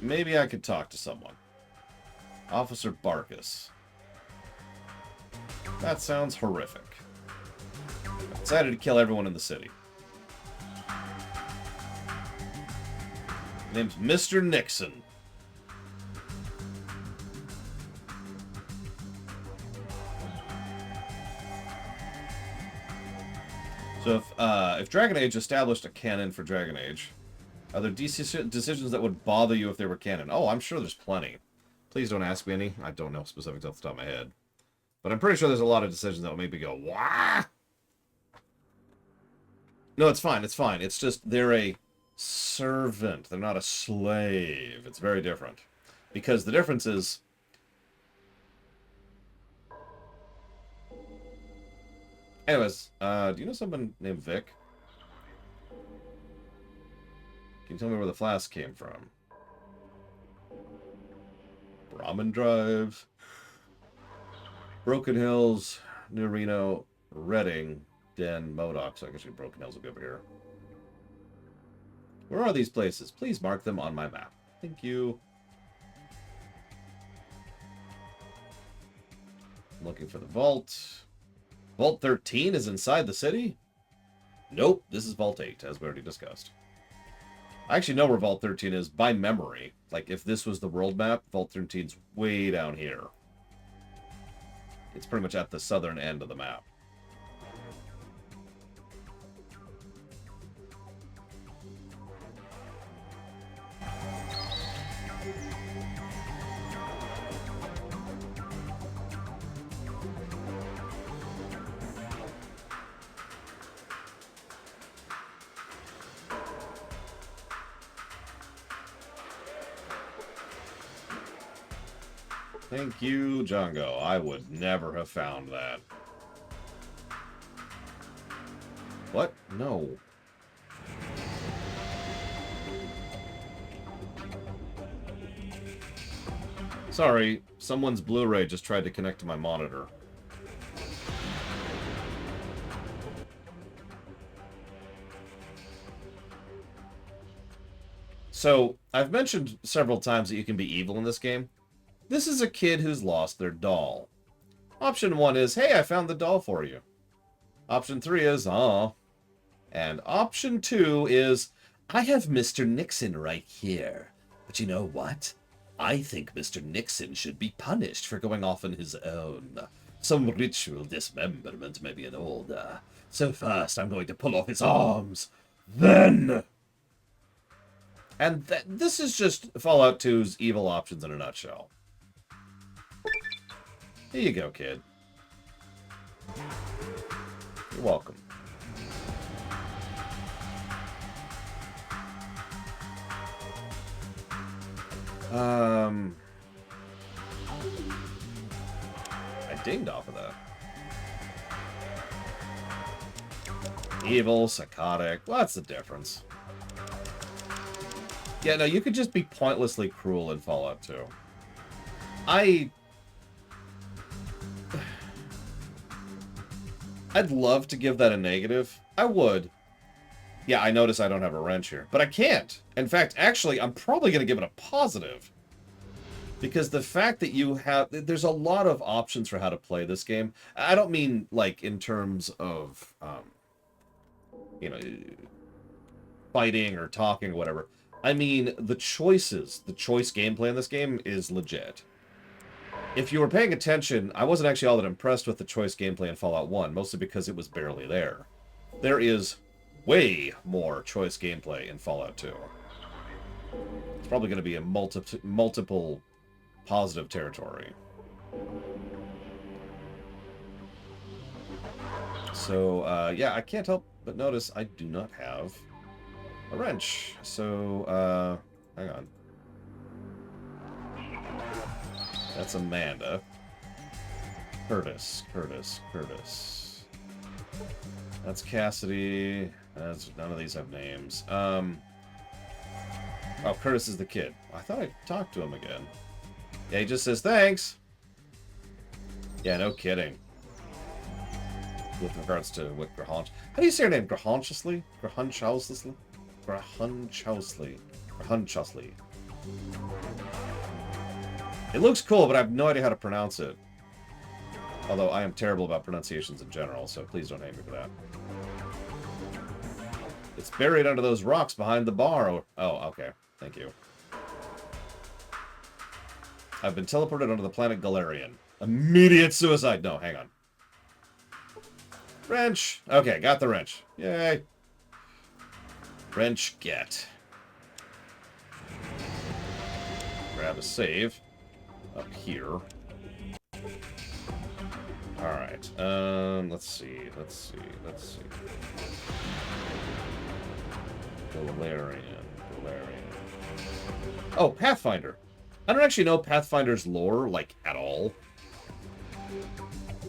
Maybe I could talk to someone. Officer Barkus. That sounds horrific. I decided to kill everyone in the city. His name's Mr. Nixon. So if Dragon Age established a canon for Dragon Age, are there decisions that would bother you if they were canon? Oh, I'm sure there's plenty. Please don't ask me any. I don't know specifics off the top of my head. But I'm pretty sure there's a lot of decisions that will make me go, wah! No, it's fine. It's fine. It's just they're a servant. They're not a slave. It's very different. Because the difference is... Anyways, do you know someone named Vic? Can you tell me where the flask came from? Brahmin Drive. Broken Hills, New Reno, Reading, Den, Modoc. So I guess Broken Hills will be over here. Where are these places? Please mark them on my map. Thank you. I'm looking for the vault. Vault 13 is inside the city? Nope, this is Vault 8, as we already discussed. I actually know where Vault 13 is by memory. Like, if this was the world map, Vault 13's way down here. It's pretty much at the southern end of the map. Thank you, Django. I would never have found that. What? No. Sorry, someone's Blu-ray just tried to connect to my monitor. So, I've mentioned several times that you can be evil in this game. This is a kid who's lost their doll. Option 1 is, hey, I found the doll for you. Option 3 is, aw. And option 2 is, I have Mr. Nixon right here. But you know what? I think Mr. Nixon should be punished for going off on his own. Some ritual dismemberment maybe in order. So first I'm going to pull off his arms. Then... And this is just Fallout 2's evil options in a nutshell. Here you go, kid. You're welcome. I dinged off of that. Evil, psychotic. What's the difference? Yeah, no, you could just be pointlessly cruel in Fallout 2. I'd love to give that a negative. I would. Yeah, I notice I don't have a wrench here. But I can't. In fact, actually, I'm probably going to give it a positive. Because the fact that you have... There's a lot of options for how to play this game. I don't mean, like, in terms of, you know, fighting or talking or whatever. I mean, the choices, the choice gameplay in this game is legit. If you were paying attention, I wasn't actually all that impressed with the choice gameplay in Fallout 1, mostly because it was barely there. There is way more choice gameplay in Fallout 2. It's probably going to be a multiple positive territory. So, yeah, I can't help but notice I do not have a wrench. So, hang on. That's Amanda. Curtis. That's Cassidy. None of these have names. Oh, Curtis is the kid. I thought I talked to him again. Yeah, he just says thanks. Yeah, no kidding. With regards to what Grahunch. How do you say her name? Grahunchously? Grahunchously? Grahunchously. It looks cool, but I have no idea how to pronounce it. Although I am terrible about pronunciations in general, so please don't hate me for that. It's buried under those rocks behind the bar. Oh, okay. Thank you. I've been teleported onto the planet Galarian. Immediate suicide. No, hang on. Wrench. Okay, got the wrench. Yay. Wrench get. Grab a save. Up here. Alright. Let's see. Galarian. Oh, Pathfinder. I don't actually know Pathfinder's lore, like, at all.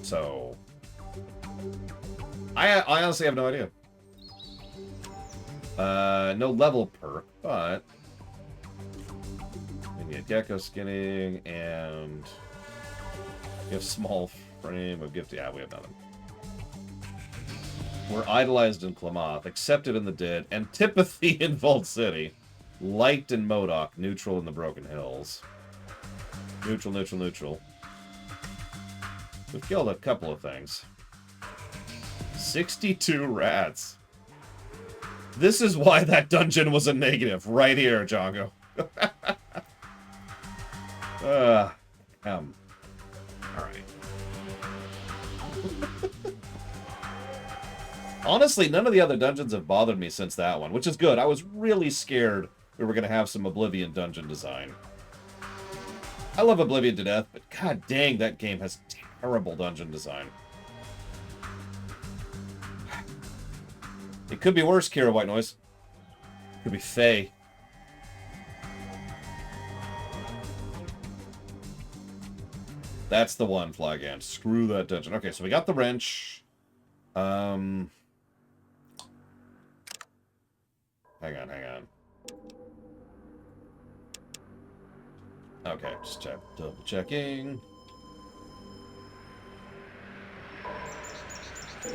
So... I honestly have no idea. No level perk, but... Maybe a Gecko skinning, and we have small frame of gift. Yeah, we have nothing. We're idolized in Klamath, accepted in the dead, antipathy in Vault City, liked in Modoc, neutral in the Broken Hills. Neutral, neutral, neutral. We've killed a couple of things. 62 rats. This is why that dungeon was a negative, right here, Django. Alright. Honestly, none of the other dungeons have bothered me since that one, which is good. I was really scared we were going to have some Oblivion dungeon design. I love Oblivion to death, but god dang, that game has terrible dungeon design. It could be worse, Kira White Noise. It could be Faye. That's the one, Flagan. Screw that dungeon. Okay, so we got the wrench. Hang on. Okay, just double checking. I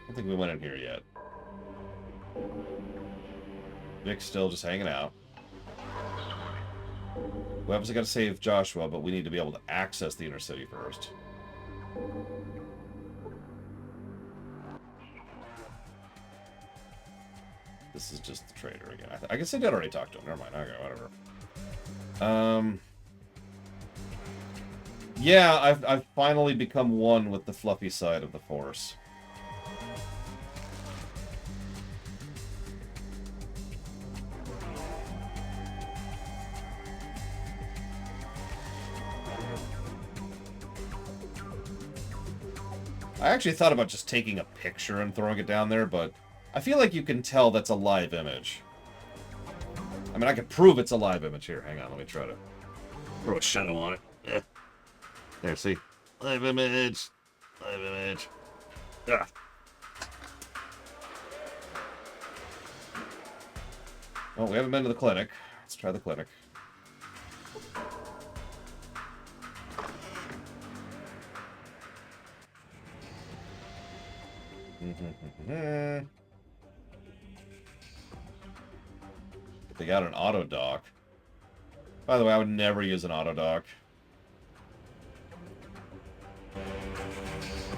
don't think we went in here yet. Vic's still just hanging out. We obviously got to save Joshua, but we need to be able to access the inner city first. This is just the trader again. I guess I did already talk to him. Never mind. Okay, whatever. Yeah, I've finally become one with the fluffy side of the Force. I actually thought about just taking a picture and throwing it down there, but I feel like you can tell that's a live image. I mean, I could prove it's a live image here. Hang on, let me try to throw a shadow on it. Yeah. There, see? Live image. Live image. Ah. Oh, we haven't been to the clinic. Let's try the clinic. They got an auto dock. By the way, I would never use an auto dock.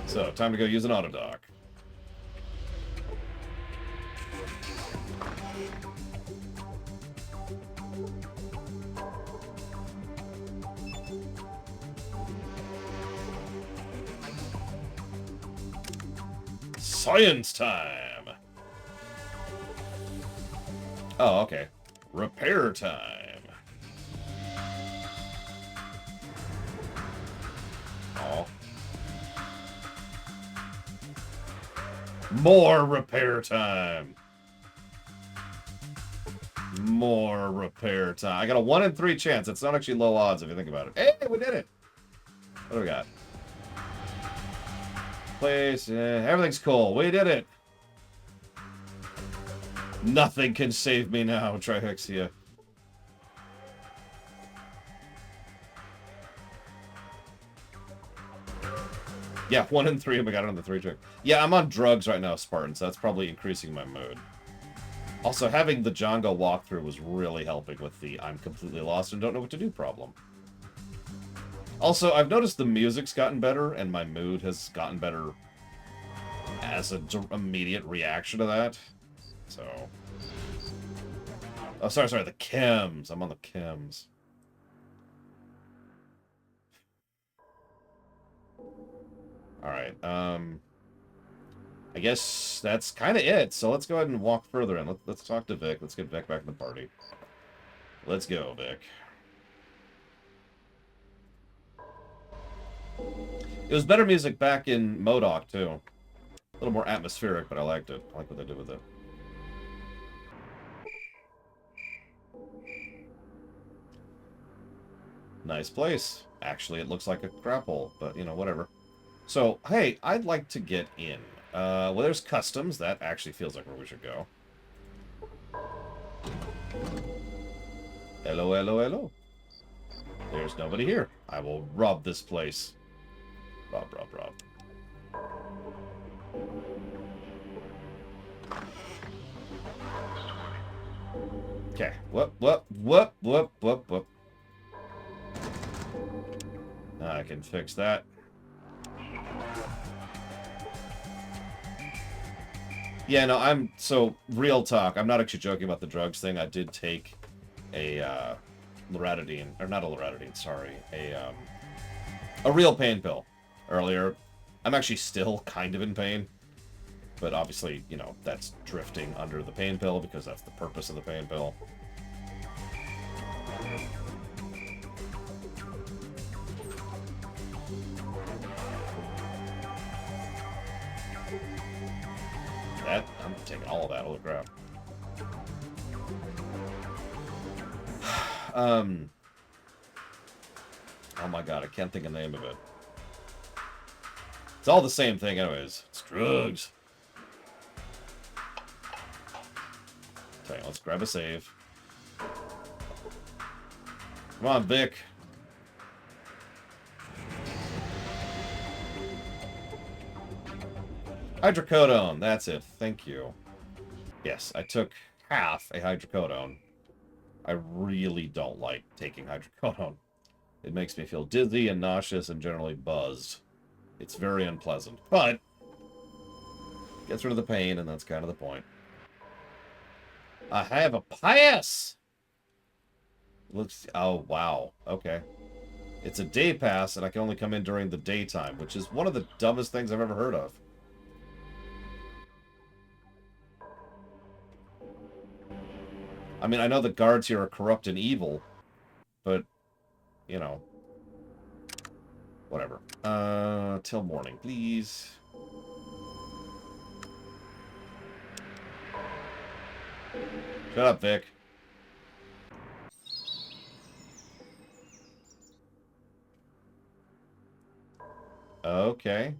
So, time to go use an auto dock. Science time! Oh, okay. Repair time. Oh. More repair time. More repair time. I got a 1 in 3 chance. It's not actually low odds if you think about it. Hey, we did it! What do we got? Place. Everything's cool. We did it. Nothing can save me now, Trihexia. Yeah, 1 in 3 and we got it on the 3 trick. Yeah, I'm on drugs right now, Spartan, so that's probably increasing my mood. Also, having the Django walkthrough was really helping with the I'm completely lost and don't know what to do problem. Also, I've noticed the music's gotten better, and my mood has gotten better as an immediate reaction to that. So... Oh, sorry, the chems. I'm on the chems. Alright, I guess that's kind of it, so let's go ahead and walk further in. Let's talk to Vic. Let's get Vic back in the party. Let's go, Vic. It was better music back in Modoc, too. A little more atmospheric, but I liked it. I like what they did with it. Nice place. Actually, it looks like a crap hole, but, you know, whatever. So, hey, I'd like to get in. Well, there's customs. That actually feels like where we should go. Hello, hello, hello. There's nobody here. I will rob this place. Rob, rob, rob. Okay. Whoop, whoop, whoop, whoop, whoop, whoop. I can fix that. Yeah, no, so, real talk. I'm not actually joking about the drugs thing. I did take a, loratadine, or not a loratadine, sorry. A real pain pill earlier. I'm actually still kind of in pain. But obviously, you know, that's drifting under the pain pill because that's the purpose of the pain pill. I'm taking all of that. Holy crap. Oh my god, I can't think of the name of it. It's all the same thing anyways. It's drugs. Okay, let's grab a save. Come on, Vic. Hydrocodone, that's it. Thank you. Yes, I took half a hydrocodone. I really don't like taking hydrocodone. It makes me feel dizzy and nauseous and generally buzzed. It's very unpleasant, but gets rid of the pain, and that's kind of the point. I have a pass! Looks... Oh, wow. Okay. It's a day pass, and I can only come in during the daytime, which is one of the dumbest things I've ever heard of. I mean, I know the guards here are corrupt and evil, but, you know, whatever. Till morning, please. Shut up, Vic. Okay.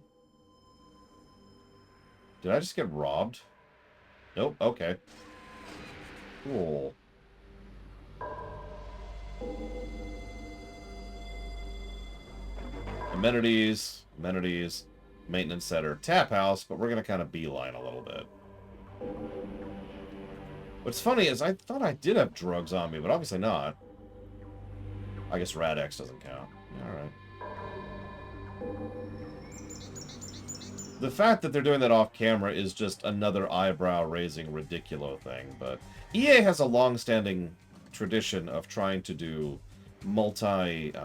Did I just get robbed? Nope, okay. Cool. Amenities, maintenance center, tap house, but we're gonna kind of beeline a little bit. What's funny is I thought I did have drugs on me, but obviously not. I guess Rad-X doesn't count. Alright. The fact that they're doing that off camera is just another eyebrow-raising ridiculous thing, but EA has a long-standing tradition of trying to do multimedia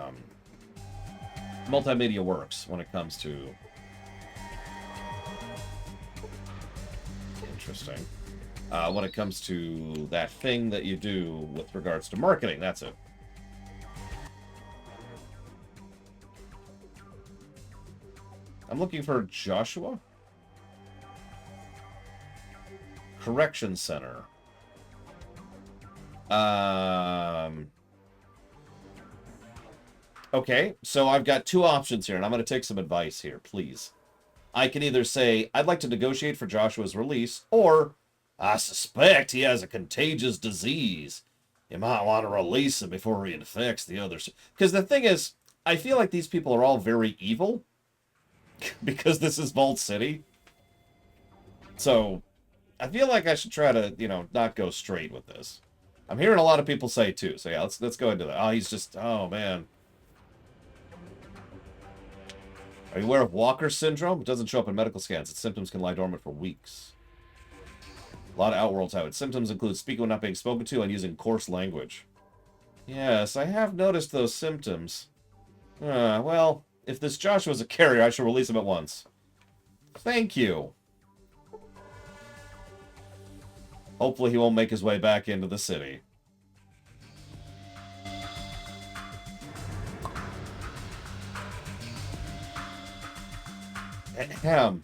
works when it comes to... Interesting. When it comes to that thing that you do with regards to marketing, that's it. I'm looking for Joshua? Correction Center. Okay, so I've got two options here, and I'm going to take some advice here, please. I can either say, I'd like to negotiate for Joshua's release, or, I suspect he has a contagious disease. You might want to release him before he infects the others. Because the thing is, I feel like these people are all very evil. Because this is Vault City. So, I feel like I should try to, you know, not go straight with this. I'm hearing a lot of people say, too. So, yeah, let's go into that. Oh, he's just... Oh, man. Are you aware of Walker syndrome? It doesn't show up in medical scans. Its symptoms can lie dormant for weeks. A lot of Outworlds have it. Symptoms include speaking when not being spoken to and using coarse language. Yes, I have noticed those symptoms. Well, if this Joshua's a carrier, I should release him at once. Thank you. Hopefully he won't make his way back into the city. Ahem.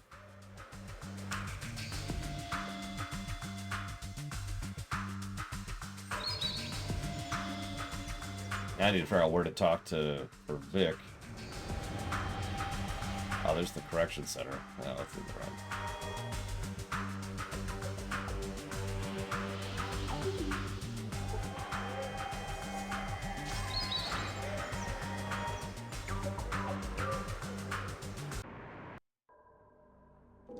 Now I need to figure out where to talk to for Vic. Oh, there's the correction center. Yeah, let's leave it around.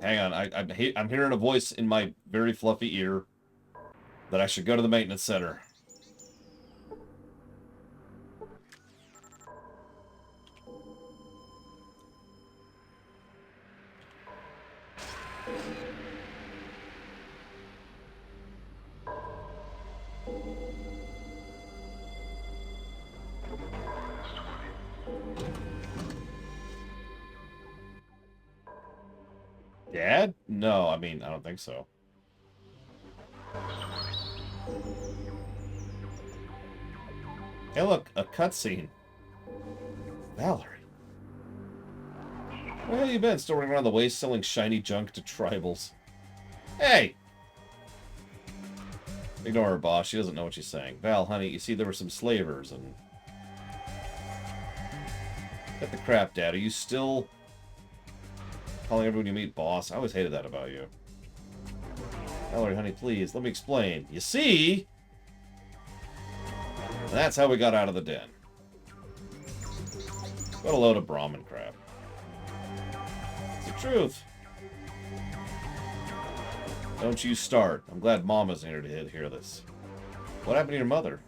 Hang on, I'm hearing a voice in my very fluffy ear that I should go to the maintenance center. Dad? No, I mean, I don't think so. Hey, look, a cutscene. Valerie. Where have you been? Still running around the waste selling shiny junk to tribals. Hey! Ignore her, boss. She doesn't know what she's saying. Val, honey, you see there were some slavers and... Get the crap, Dad. Are you still... calling everyone you meet boss? I always hated that about you. Valerie, honey, please, let me explain. You see? That's how we got out of the den. What a load of Brahmin crap. It's the truth. Don't you start. I'm glad Mama's here to hear this. What happened to your mother?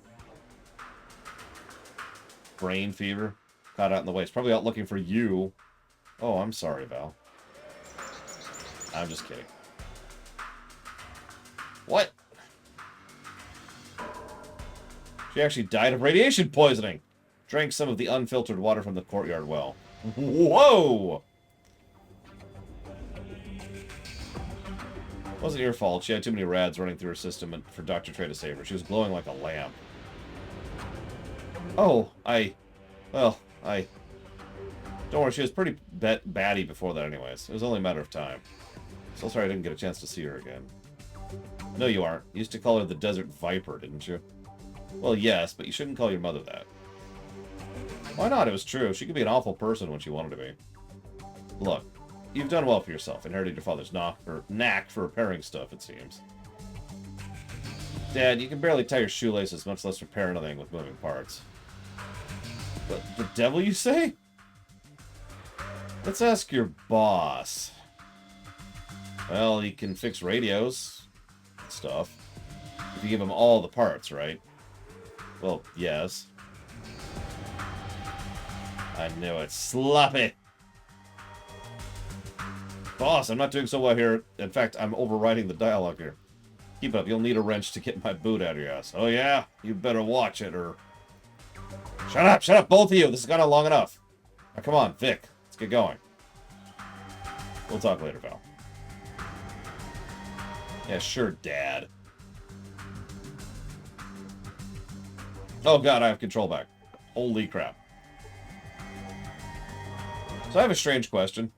Brain fever? Caught out in the waste. Probably out looking for you. Oh, I'm sorry, Val. I'm just kidding. What? She actually died of radiation poisoning. Drank some of the unfiltered water from the courtyard well. Whoa! Wasn't your fault. She had too many rads running through her system for Dr. Trey to save her. She was glowing like a lamp. Oh, well, don't worry, she was pretty batty before that anyways. It was only a matter of time. So sorry I didn't get a chance to see her again. No, you aren't. You used to call her the Desert Viper, didn't you? Well, yes, but you shouldn't call your mother that. Why not? It was true. She could be an awful person when she wanted to be. Look, you've done well for yourself. Inherited your father's knack for repairing stuff, it seems. Dad, you can barely tie your shoelaces, much less repair anything with moving parts. But the devil, you say? Let's ask your boss. Well, he can fix radios and stuff. If you give him all the parts, right? Well, yes. I knew it. Sloppy! Boss, I'm not doing so well here. In fact, I'm overriding the dialogue here. Keep up. You'll need a wrench to get my boot out of your ass. Oh, yeah? You better watch it, or... Shut up! Shut up, both of you! This has gone on long enough. Now, come on, Vic. Let's get going. We'll talk later, Val. Yeah, sure, Dad. Oh, God, I have control back. Holy crap. So I have a strange question.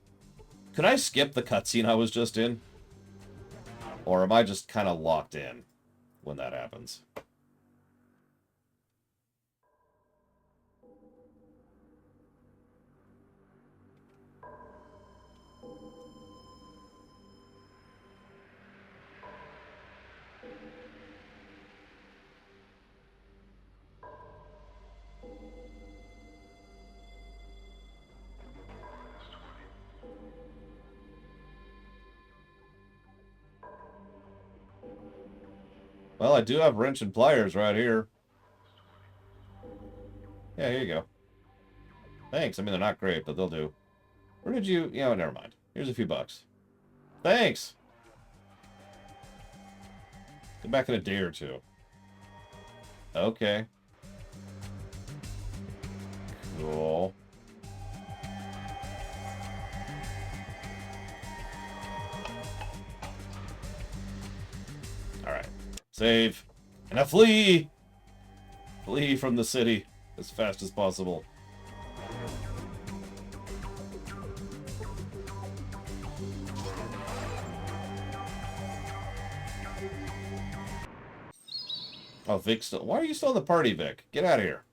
Could I skip the cutscene I was just in? Or am I just kind of locked in when that happens? Well, I do have wrench and pliers right here. Yeah, here you go. Thanks. I mean, they're not great, but they'll do. Where did you... Yeah, never mind. Here's a few bucks. Thanks! Come back in a day or two. Okay. Cool. Alright. Save. And now flee! Flee from the city as fast as possible. Oh, Vic's still... Why are you still in the party, Vic? Get out of here.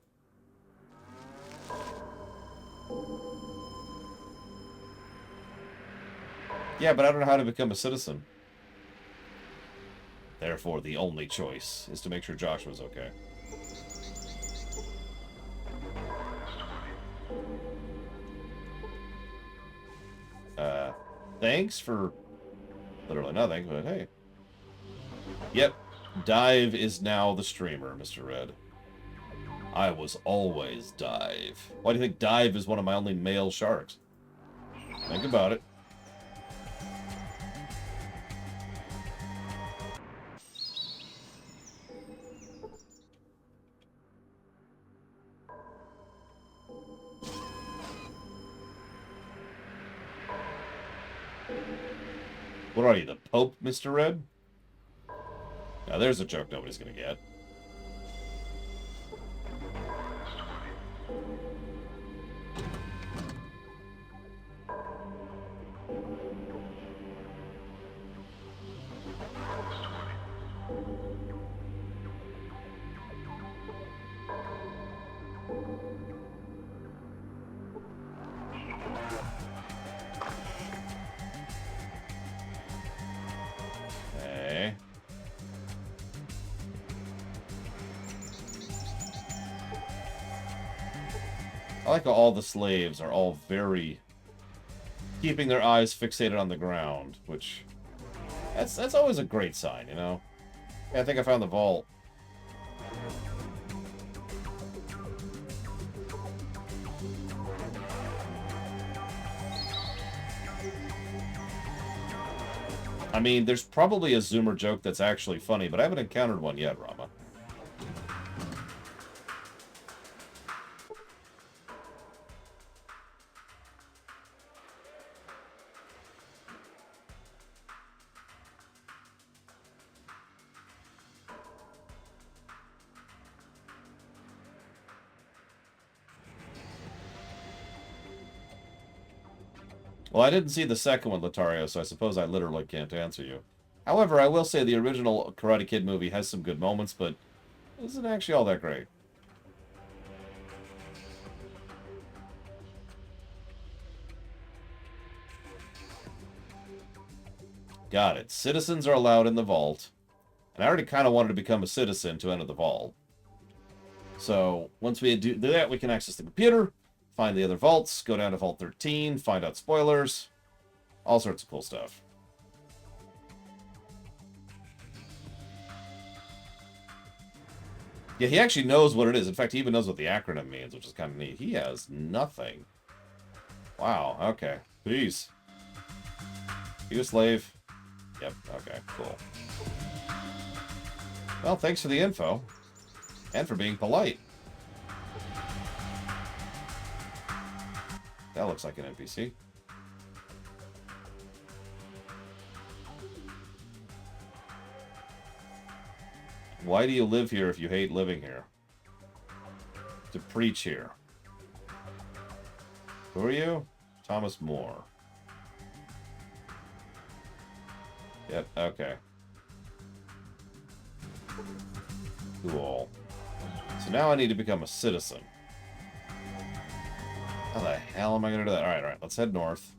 Yeah, but I don't know how to become a citizen. Therefore, the only choice is to make sure Joshua's okay. Thanks for literally nothing, but hey. Yep, Dive is now the streamer, Mr. Red. I was always Dive. Why do you think Dive is one of my only male sharks? Think about it. What are you, the Pope, Mr. Red? Now there's a joke nobody's gonna get. Okay. I like how all the slaves are all very keeping their eyes fixated on the ground, which that's always a great sign, you know. Yeah, I think I found the vault. I mean, there's probably a Zoomer joke that's actually funny, but I haven't encountered one yet, Rama. Well, I didn't see the second one, Latario, so I suppose I literally can't answer you. However, I will say the original Karate Kid movie has some good moments, but isn't actually all that great. Got it. Citizens are allowed in the vault. And I already kind of wanted to become a citizen to enter the vault. So, once we do that, we can access the computer, find the other vaults, go down to Vault 13, find out spoilers, all sorts of cool stuff. Yeah, he actually knows what it is. In fact, he even knows what the acronym means, which is kind of neat. He has nothing. Wow, okay. Peace. You a slave? Yep, okay, cool. Well, thanks for the info. And for being polite. That looks like an NPC. Why do you live here if you hate living here? To preach here. Who are you? Thomas More. Yep, okay. Cool. So now I need to become a citizen. How the hell am I going to do that? Alright, let's head north.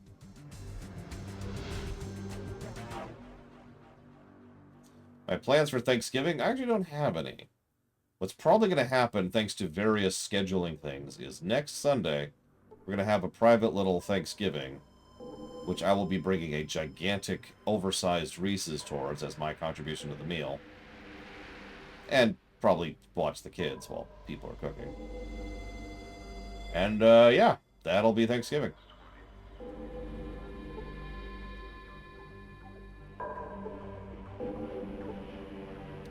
My plans for Thanksgiving? I actually don't have any. What's probably going to happen, thanks to various scheduling things, is next Sunday, we're going to have a private little Thanksgiving, which I will be bringing a gigantic, oversized Reese's towards as my contribution to the meal. And probably watch the kids while people are cooking. And, yeah, that'll be Thanksgiving. I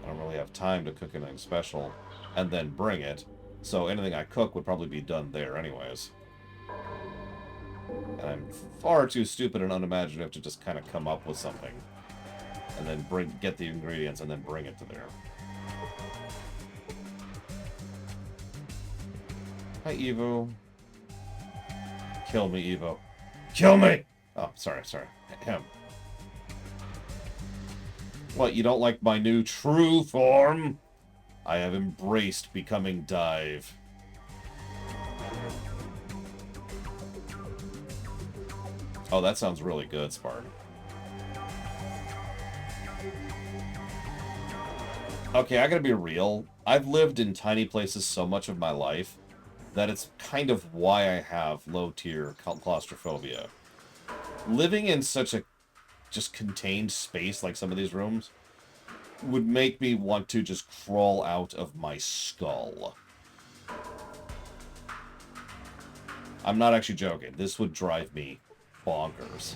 don't really have time to cook anything special and then bring it, so anything I cook would probably be done there anyways. And I'm far too stupid and unimaginative to just kind of come up with something and then get the ingredients and then bring it to there. Hi, Evo. Kill me, Evo. Kill me! Oh, sorry. Him. What, you don't like my new true form? I have embraced becoming Dive. Oh, that sounds really good, Spartan. Okay, I gotta be real. I've lived in tiny places so much of my life that it's kind of why I have low-tier claustrophobia. Living in such a just contained space like some of these rooms would make me want to just crawl out of my skull. I'm not actually joking. This would drive me bonkers.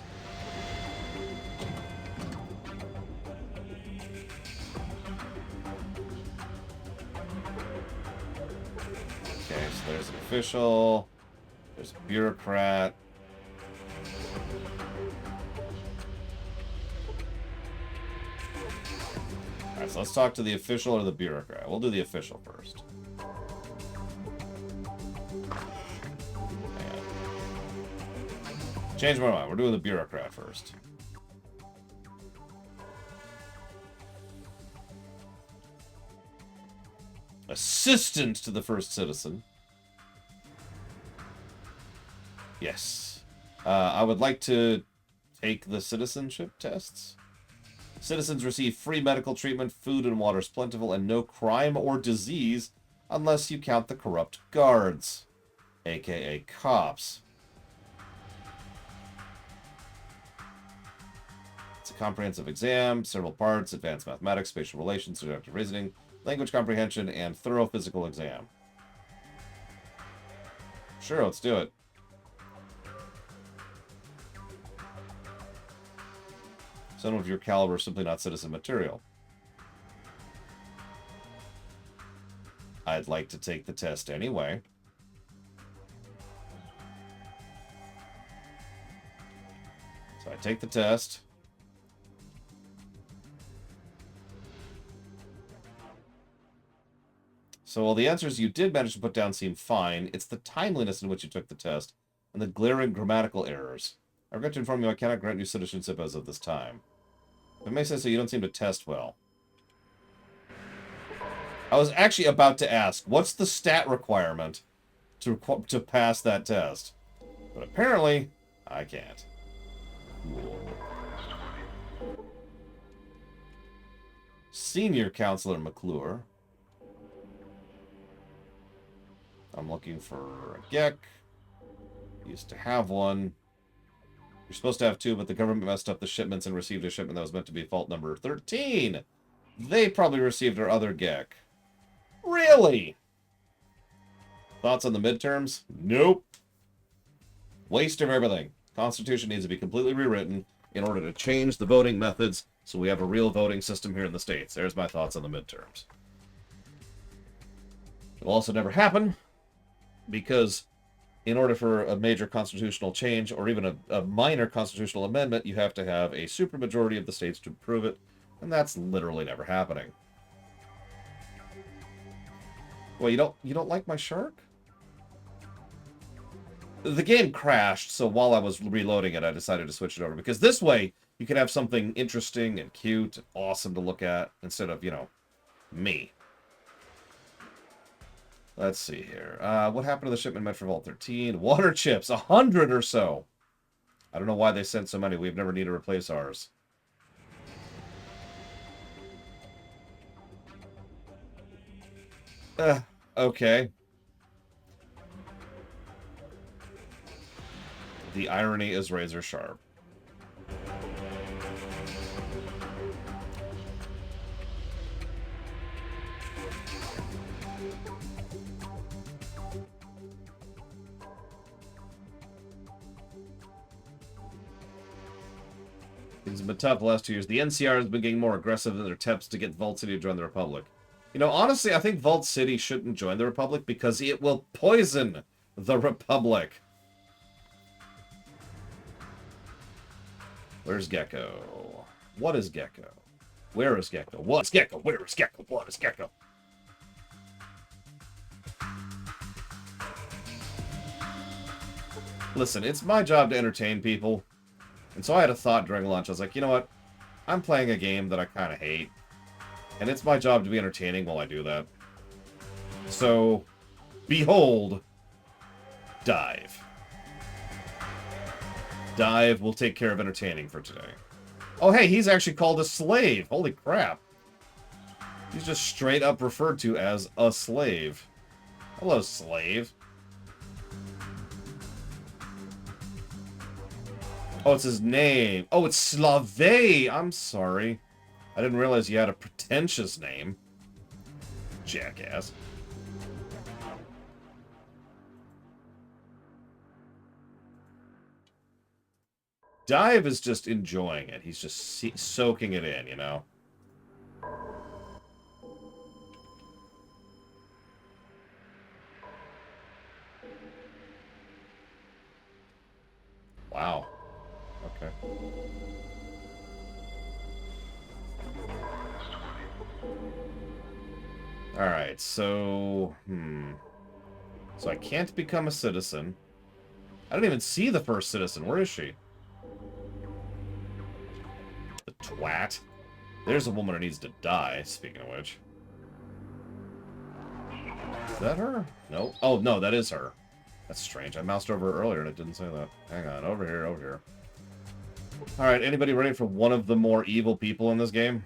Okay, so there's an official. There's a bureaucrat. Alright, so let's talk to the official or the bureaucrat. We'll do the official first. Change my mind. We're doing the bureaucrat first. Assistant to the first citizen. Yes. I would like to take the citizenship tests. Citizens receive free medical treatment, food and water is plentiful, and no crime or disease unless you count the corrupt guards, aka cops. It's a comprehensive exam, several parts, advanced mathematics, spatial relations, deductive reasoning, language comprehension, and thorough physical exam. Sure, let's do it. Someone of your caliber is simply not citizen material. I'd like to take the test anyway. So I take the test. So while the answers you did manage to put down seem fine, it's the timeliness in which you took the test and the glaring grammatical errors. I regret to inform you I cannot grant you citizenship as of this time. If I may say so, you don't seem to test well. I was actually about to ask, what's the stat requirement to pass that test? But apparently, I can't. Cool. Senior Counselor McClure. I'm looking for a Gecko. Used to have one. You're supposed to have two, but the government messed up the shipments and received a shipment that was meant to be fault number 13. They probably received our other Gecko. Really? Thoughts on the midterms? Nope. Waste of everything. Constitution needs to be completely rewritten in order to change the voting methods so we have a real voting system here in the States. There's my thoughts on the midterms. It'll also never happen because in order for a major constitutional change or even a minor constitutional amendment, you have to have a supermajority of the states to approve it, and that's literally never happening. Well, you don't like my shark? The game crashed, so while I was reloading it, I decided to switch it over because this way you can have something interesting and cute and awesome to look at instead of, you know, me. Let's see here. What happened to the shipment meant for Vault 13? Water chips, 100 or so. I don't know why they sent so many. We've never needed to replace ours. Okay. The irony is razor sharp. Things have been tough the last 2 years. The NCR has been getting more aggressive in their attempts to get Vault City to join the Republic. You know, honestly, I think Vault City shouldn't join the Republic because it will poison the Republic. Where's Gecko? What is Gecko? Where is Gecko? What's Gecko? Where is Gecko? What is Gecko? Listen, it's my job to entertain people. And so I had a thought during lunch. I was like, you know what? I'm playing a game that I kind of hate. And it's my job to be entertaining while I do that. So, behold, Dive. Dive will take care of entertaining for today. Oh, hey, he's actually called a slave. Holy crap. He's just straight up referred to as a slave. Hello, slave. Oh, it's his name. Oh, it's Slave. I'm sorry. I didn't realize you had a pretentious name. Jackass. Dive is just enjoying it. He's just soaking it in, you know? Wow. Okay. Alright, so... So I can't become a citizen. I don't even see the first citizen. Where is she? The twat. There's a woman who needs to die, speaking of which. Is that her? No. Oh, no, that is her. That's strange. I moused over her earlier and it didn't say that. Hang on. Over here, over here. Alright, anybody ready for one of the more evil people in this game?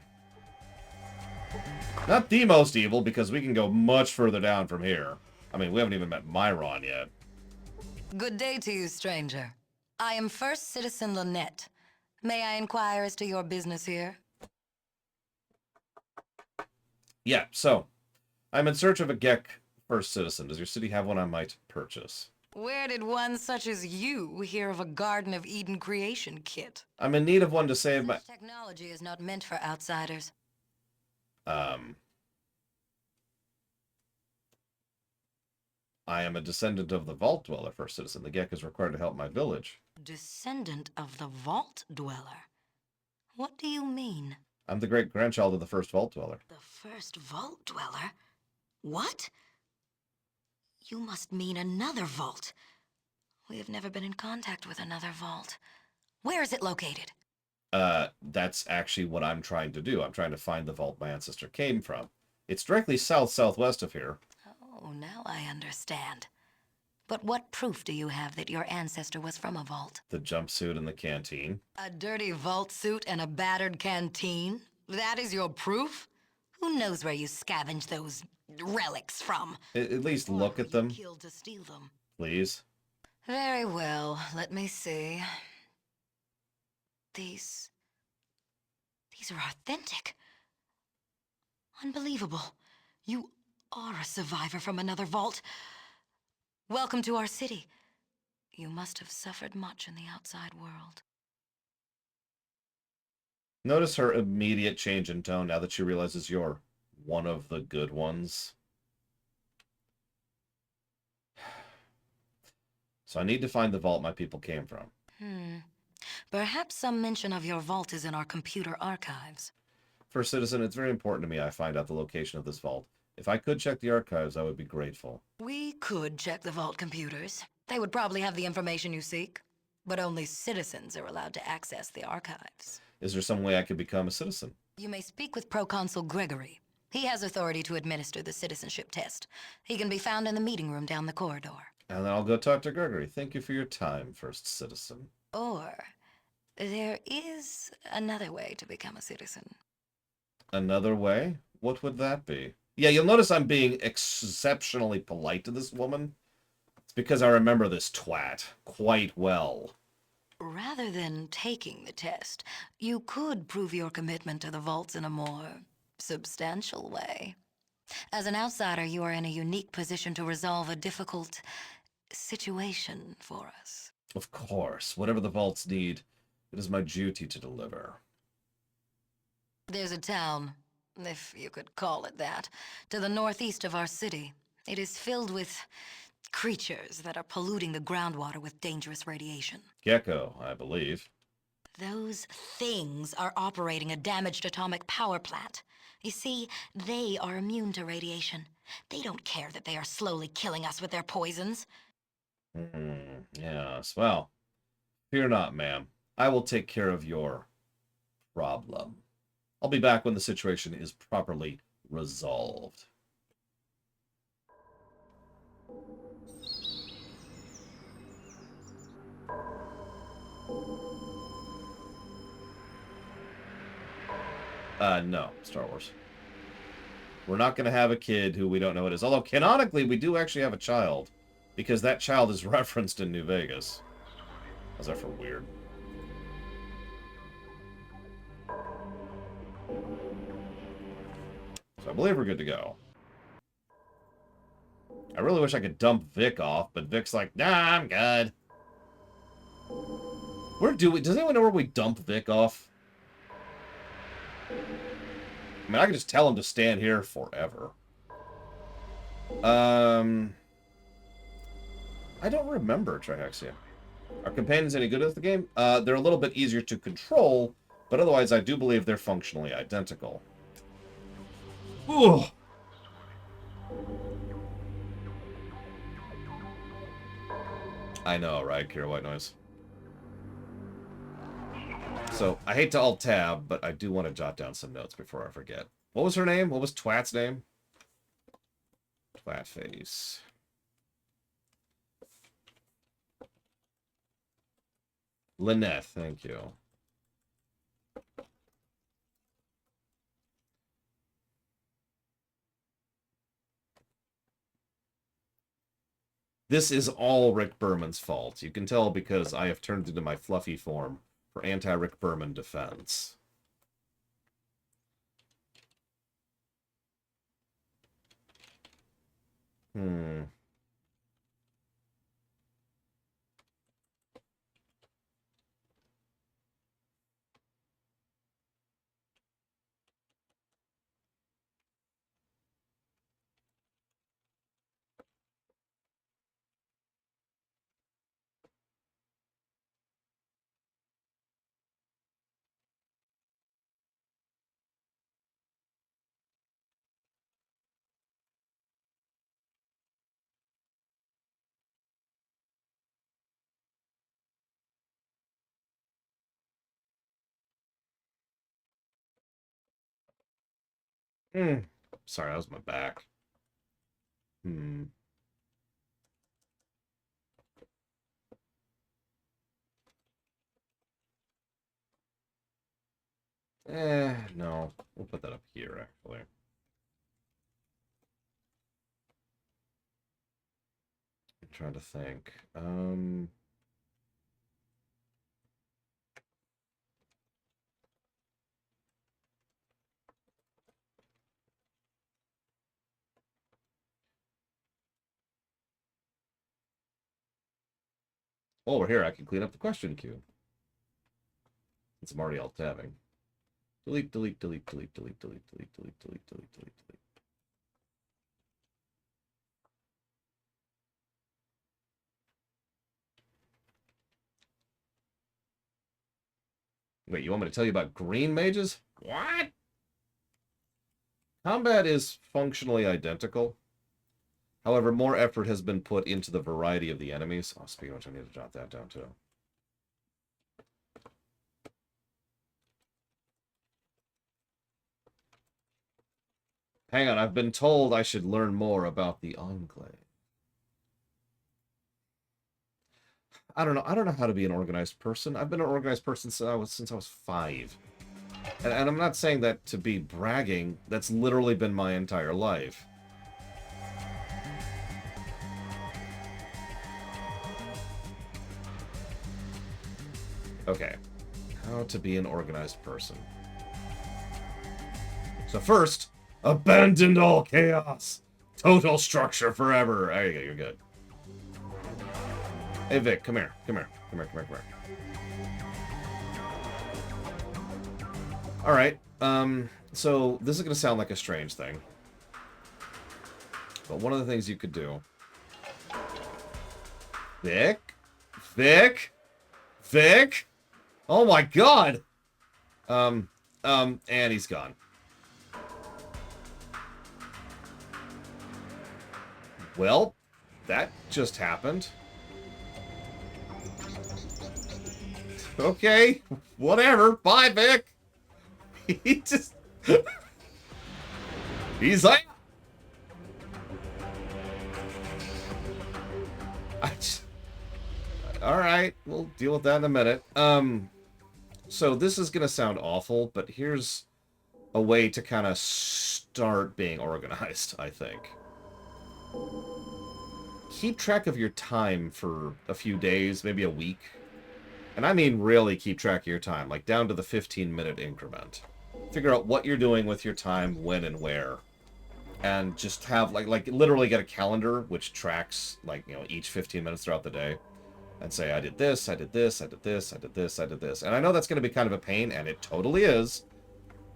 Not the most evil, because we can go much further down from here. I mean, we haven't even met Myron yet. Good day to you, stranger. I am First Citizen Lynette. May I inquire as to your business here? Yeah, so, I'm in search of a Gecko first citizen. Does your city have one I might purchase? Where did one such as you hear of a Garden of Eden creation kit? I'm in need of one to save my... Such technology is not meant for outsiders. I am a descendant of the Vault Dweller, first citizen. The Gecko is required to help my village. Descendant of the Vault Dweller? What do you mean? I'm the great-grandchild of the first Vault Dweller. The first Vault Dweller? What? You must mean another vault. We have never been in contact with another vault. Where is it located? That's actually what I'm trying to do. I'm trying to find the vault my ancestor came from. It's directly south-southwest of here. Oh, now I understand. But what proof do you have that your ancestor was from a vault? The jumpsuit and the canteen. A dirty vault suit and a battered canteen? That is your proof? Who knows where you scavenged those relics from? At least Or look who at them, you killed to steal them? please. Very well, let me see. These are authentic. Unbelievable. You are a survivor from another vault. Welcome to our city. You must have suffered much in the outside world. Notice her immediate change in tone now that she realizes you're one of the good ones. So I need to find the vault my people came from. Perhaps some mention of your vault is in our computer archives. First citizen, it's very important to me I find out the location of this vault. If I could check the archives, I would be grateful. We could check the vault computers. They would probably have the information you seek. But only citizens are allowed to access the archives. Is there some way I could become a citizen? You may speak with Proconsul Gregory. He has authority to administer the citizenship test. He can be found in the meeting room down the corridor. And then I'll go talk to Gregory. Thank you for your time, first citizen. Or there is another way to become a citizen. Another way? What would that be? Yeah, you'll notice I'm being exceptionally polite to this woman. It's because I remember this twat quite well. Rather than taking the test, you could prove your commitment to the vaults in a more substantial way. As an outsider, you are in a unique position to resolve a difficult situation for us. Of course, whatever the vaults need, it is my duty to deliver. There's a town, if you could call it that, to the northeast of our city. It is filled with creatures that are polluting the groundwater with dangerous radiation. Gecko, I believe. Those things are operating a damaged atomic power plant. You see, they are immune to radiation. They don't care that they are slowly killing us with their poisons. Yes, well, fear not, ma'am. I will take care of your problem. I'll be back when the situation is properly resolved. No, Star Wars. We're not going to have a kid who we don't know it is. Although, canonically, we do actually have a child. Because that child is referenced in New Vegas. How's that for weird? So I believe we're good to go. I really wish I could dump Vic off, but Vic's like, nah, I'm good. Does anyone know where we dump Vic off? I mean, I can just tell him to stand here forever. I don't remember Trihexia. Are companions any good at the game? They're a little bit easier to control, but otherwise I do believe they're functionally identical. Ooh. I know, right, Kira White Noise? So, I hate to alt-tab, but I do want to jot down some notes before I forget. What was her name? What was Twat's name? Twatface. Lynette, thank you. This is all Rick Berman's fault. You can tell because I have turned into my fluffy form for anti-Rick Berman defense. Sorry, that was my back. No. We'll put that up here, actually. I'm trying to think. Oh, we're here. I can clean up the question queue. Since I'm already alt-tabbing. Delete, delete, delete, delete, delete, delete, delete, delete, delete, delete, delete, delete. Wait, you want me to tell you about green mages? What? Combat is functionally identical. However, more effort has been put into the variety of the enemies. Oh, speaking of which, I need to jot that down too. Hang on, I've been told I should learn more about the Enclave. I don't know how to be an organized person. I've been an organized person since I was 5. And I'm not saying that to be bragging. That's literally been my entire life. Okay. How to be an organized person. So first, abandon all chaos. Total structure forever. There you go, you're good. Hey Vic, come here. Come here. Come here, come here, come here. Alright, so this is going to sound like a strange thing. But one of the things you could do... Vic? Vic? Vic? Oh my god! And he's gone. Well, that just happened. Okay, whatever. Bye, Vic. He just... He's like... Alright, we'll deal with that in a minute. So this is gonna sound awful, but here's a way to kind of start being organized, I think. Keep track of your time for a few days, maybe a week. And I mean really keep track of your time, like down to the 15-minute increment. Figure out what you're doing with your time, when and where. And just have, like literally get a calendar which tracks, like, you know, each 15 minutes throughout the day. And say, I did this, I did this, I did this, I did this, I did this. And I know that's going to be kind of a pain, and it totally is.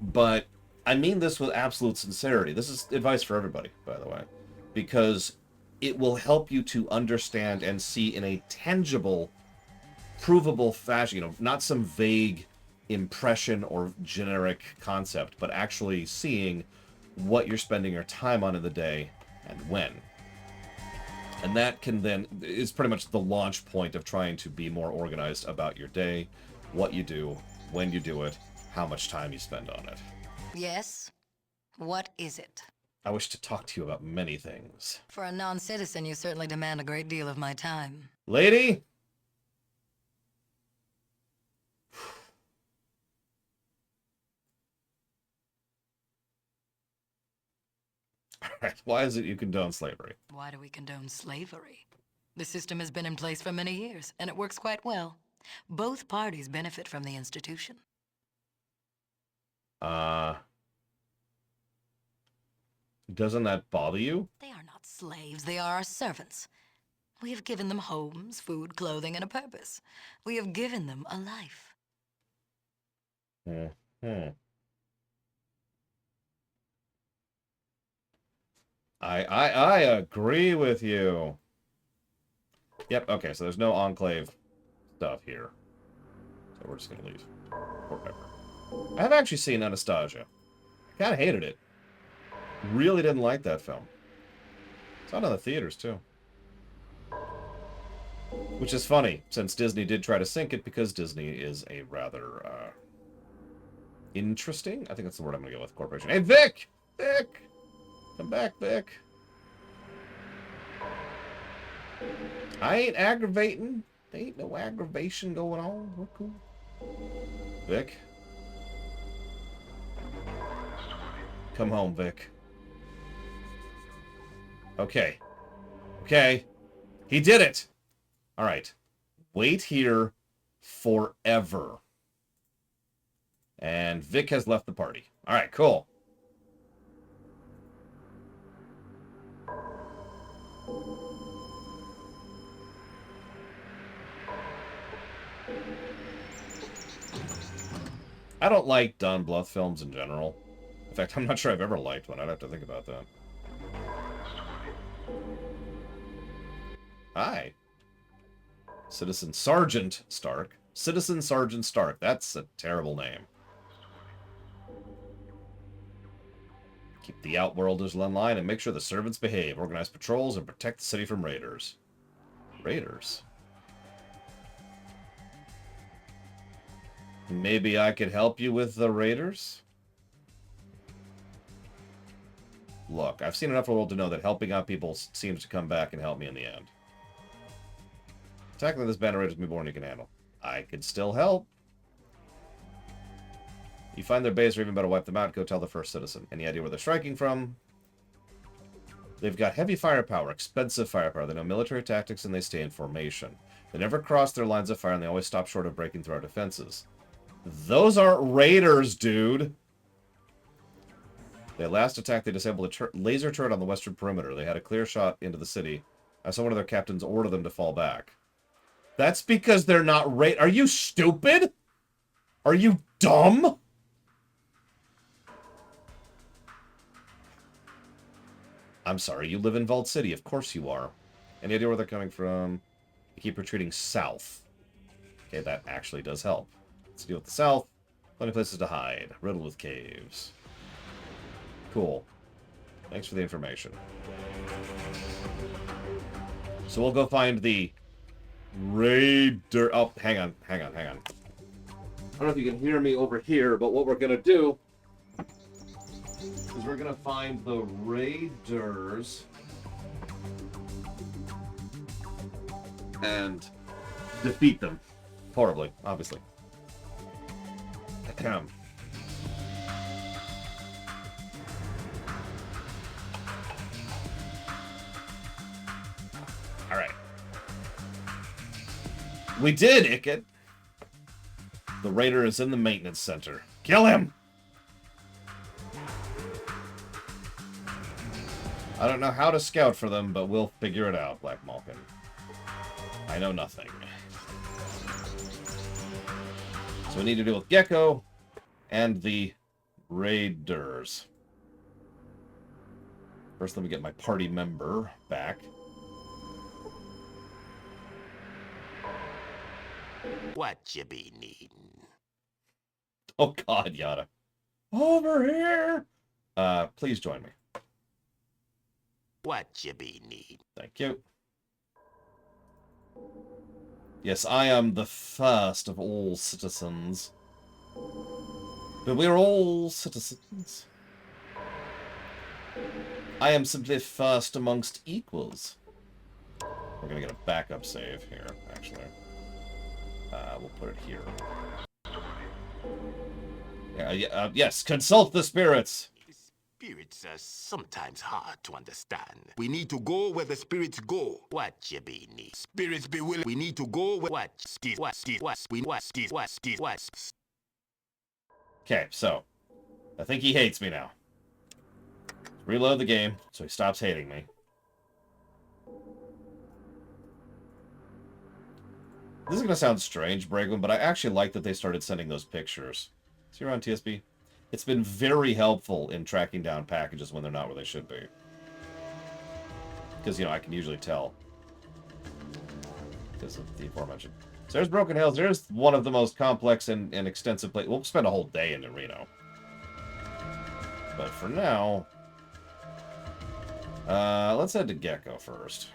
But I mean this with absolute sincerity. This is advice for everybody, by the way. Because it will help you to understand and see in a tangible, provable fashion, you know, not some vague impression or generic concept, but actually seeing what you're spending your time on in the day and when. And that can then, is pretty much the launch point of trying to be more organized about your day, what you do, when you do it, how much time you spend on it. Yes? What is it? I wish to talk to you about many things. For a non-citizen, you certainly demand a great deal of my time. Lady? Alright, why is it you condone slavery? Why do we condone slavery? The system has been in place for many years, and it works quite well. Both parties benefit from the institution. Doesn't that bother you? They are not slaves, they are our servants. We have given them homes, food, clothing, and a purpose. We have given them a life. I agree with you. Yep, okay, so there's no enclave stuff here. So we're just gonna leave. Or whatever. I've actually seen Anastasia. I kinda hated it. Really didn't like that film. It's out in the theaters, too. Which is funny, since Disney did try to sink it, because Disney is a rather, interesting? I think that's the word I'm gonna go with, corporation. Hey, Vic! Vic! Come back, Vic. I ain't aggravating. There ain't no aggravation going on. We're cool. Vic? Come home, Vic. Okay. Okay. He did it! Alright. Wait here forever. And Vic has left the party. Alright, cool. I don't like Don Bluth films in general. In fact, I'm not sure I've ever liked one. I'd have to think about that. Hi. Citizen Sergeant Stark. Citizen Sergeant Stark. That's a terrible name. Keep the Outworlders in line and make sure the servants behave. Organize patrols and protect the city from raiders. Raiders? Maybe I could help you with the raiders? Look, I've seen enough of the world to know that helping out people seems to come back and help me in the end. Tackling this band of raiders me more than you can handle. I could still help. You find their base or even better wipe them out, go tell the first citizen. Any idea where they're striking from? They've got heavy firepower, expensive firepower. They know military tactics and they stay in formation. They never cross their lines of fire and they always stop short of breaking through our defenses. Those aren't raiders, dude. Their last attack, they disabled a laser turret on the western perimeter. They had a clear shot into the city. I saw one of their captains order them to fall back. That's because they're not raid. Are you stupid? Are you dumb? I'm sorry, you live in Vault City. Of course you are. Any idea where they're coming from? They keep retreating south. Okay, that actually does help. Let's deal with the south. Plenty of places to hide. Riddled with caves. Cool. Thanks for the information. So we'll go find the raider. Oh, hang on. I don't know if you can hear me over here, but what we're going to do is we're going to find the raiders and defeat them. Horribly, obviously. We did, Icket! The raider is in the maintenance center. Kill him! I don't know how to scout for them, but we'll figure it out, Black Malkin. I know nothing. So we need to deal with Gecko and the raiders. First, let me get my party member back. What you be needing? Oh God, Yada. Over here! Please join me. What you be needing? Thank you. Yes, I am the first of all citizens. But we're all citizens. I am simply first amongst equals. We're gonna get a backup save here, actually. We'll put it here. Yes, consult the spirits! Spirits are sometimes hard to understand. We need to go where the spirits go. What you be need? Spirits be willing. We need to go where... Okay, so. I think he hates me now. Reload the game, so he stops hating me. This is going to sound strange, Braglin, but I actually like that they started sending those pictures. See you around, TSB? It's been very helpful in tracking down packages when they're not where they should be. Because, you know, I can usually tell. Because of the aforementioned. So there's Broken Hills. There's one of the most complex and extensive places. We'll spend a whole day in Reno. But for now... let's head to Gecko first.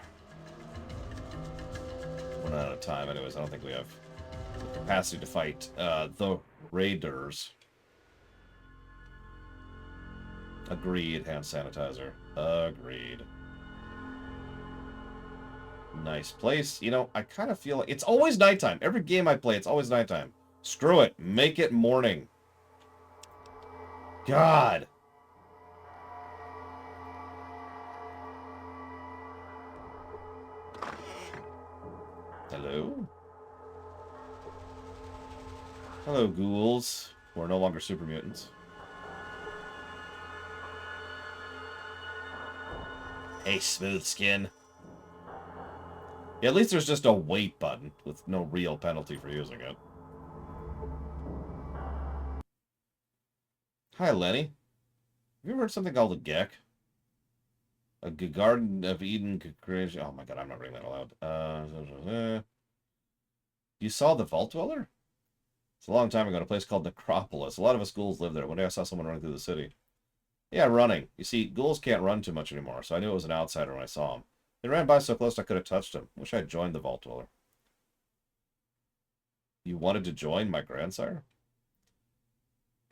We're not out of time anyways. I don't think we have the capacity to fight the raiders. Agreed, hand sanitizer. Agreed. Nice place. You know, I kind of feel like... It's always nighttime. Every game I play, it's always nighttime. Screw it. Make it morning. God. Hello? Hello, ghouls. Who are no longer super mutants. Hey, smooth skin. Yeah, at least there's just a wait button with no real penalty for using it. Hi, Lenny. Have you ever heard something called a Gek? A Garden of Eden creation. Oh my god, I'm not reading that aloud. You saw the Vault Dweller? It's a long time ago in a place called Necropolis. A lot of us ghouls live there. One day I saw someone running through the city. Yeah, running. You see, ghouls can't run too much anymore, so I knew it was an outsider when I saw him. They ran by so close I could have touched him. Wish I had joined the Vault Dweller. You wanted to join my grandsire?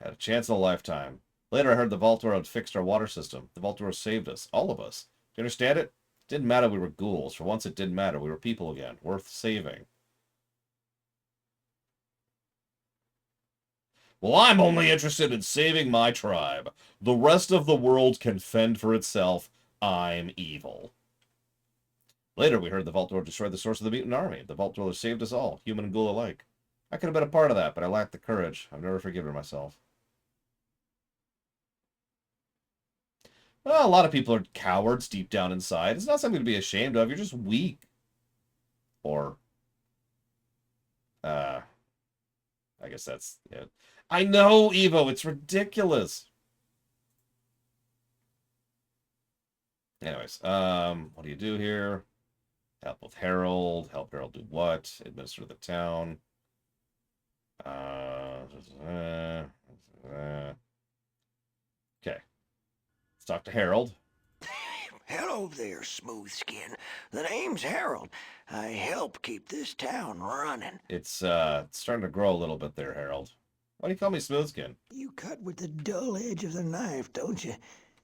Had a chance in a lifetime. Later I heard the Vault Dweller had fixed our water system. The Vault Dweller saved us. All of us. Do you understand it? It didn't matter we were ghouls. For once it didn't matter. We were people again. Worth saving. Well, I'm only interested in saving my tribe. The rest of the world can fend for itself. I'm evil. Later, we heard the Vault Dweller destroyed the source of the mutant army. The Vault Dweller saved us all, human and ghoul alike. I could have been a part of that, but I lacked the courage. I've never forgiven myself. Well, a lot of people are cowards deep down inside. It's not something to be ashamed of. You're just weak. Or, I guess that's it. I know, Evo. It's ridiculous. Anyways, what do you do here? Help with Harold. Help Harold do what? Administer the town. Okay. Let's talk to Harold. Hello there, smooth skin. The name's Harold. I help keep this town running. It's starting to grow a little bit there, Harold. Why do you call me smooth skin? You cut with the dull edge of the knife, don't you?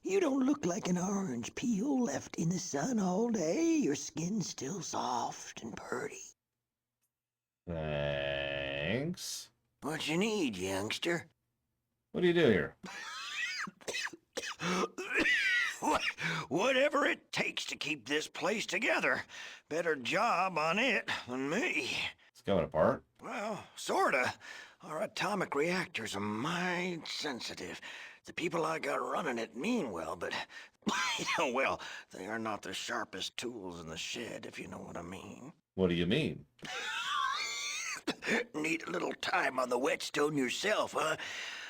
You don't look like an orange peel left in the sun all day. Your skin's still soft and pretty. Thanks. What you need, youngster? What do you do here? Whatever it takes to keep this place together. Better job on it than me. Coming apart? Well, sorta. Our atomic reactors are mind sensitive. The people I got running it mean well, but, well, they are not the sharpest tools in the shed, if you know what I mean. What do you mean? Need a little time on the whetstone yourself, huh?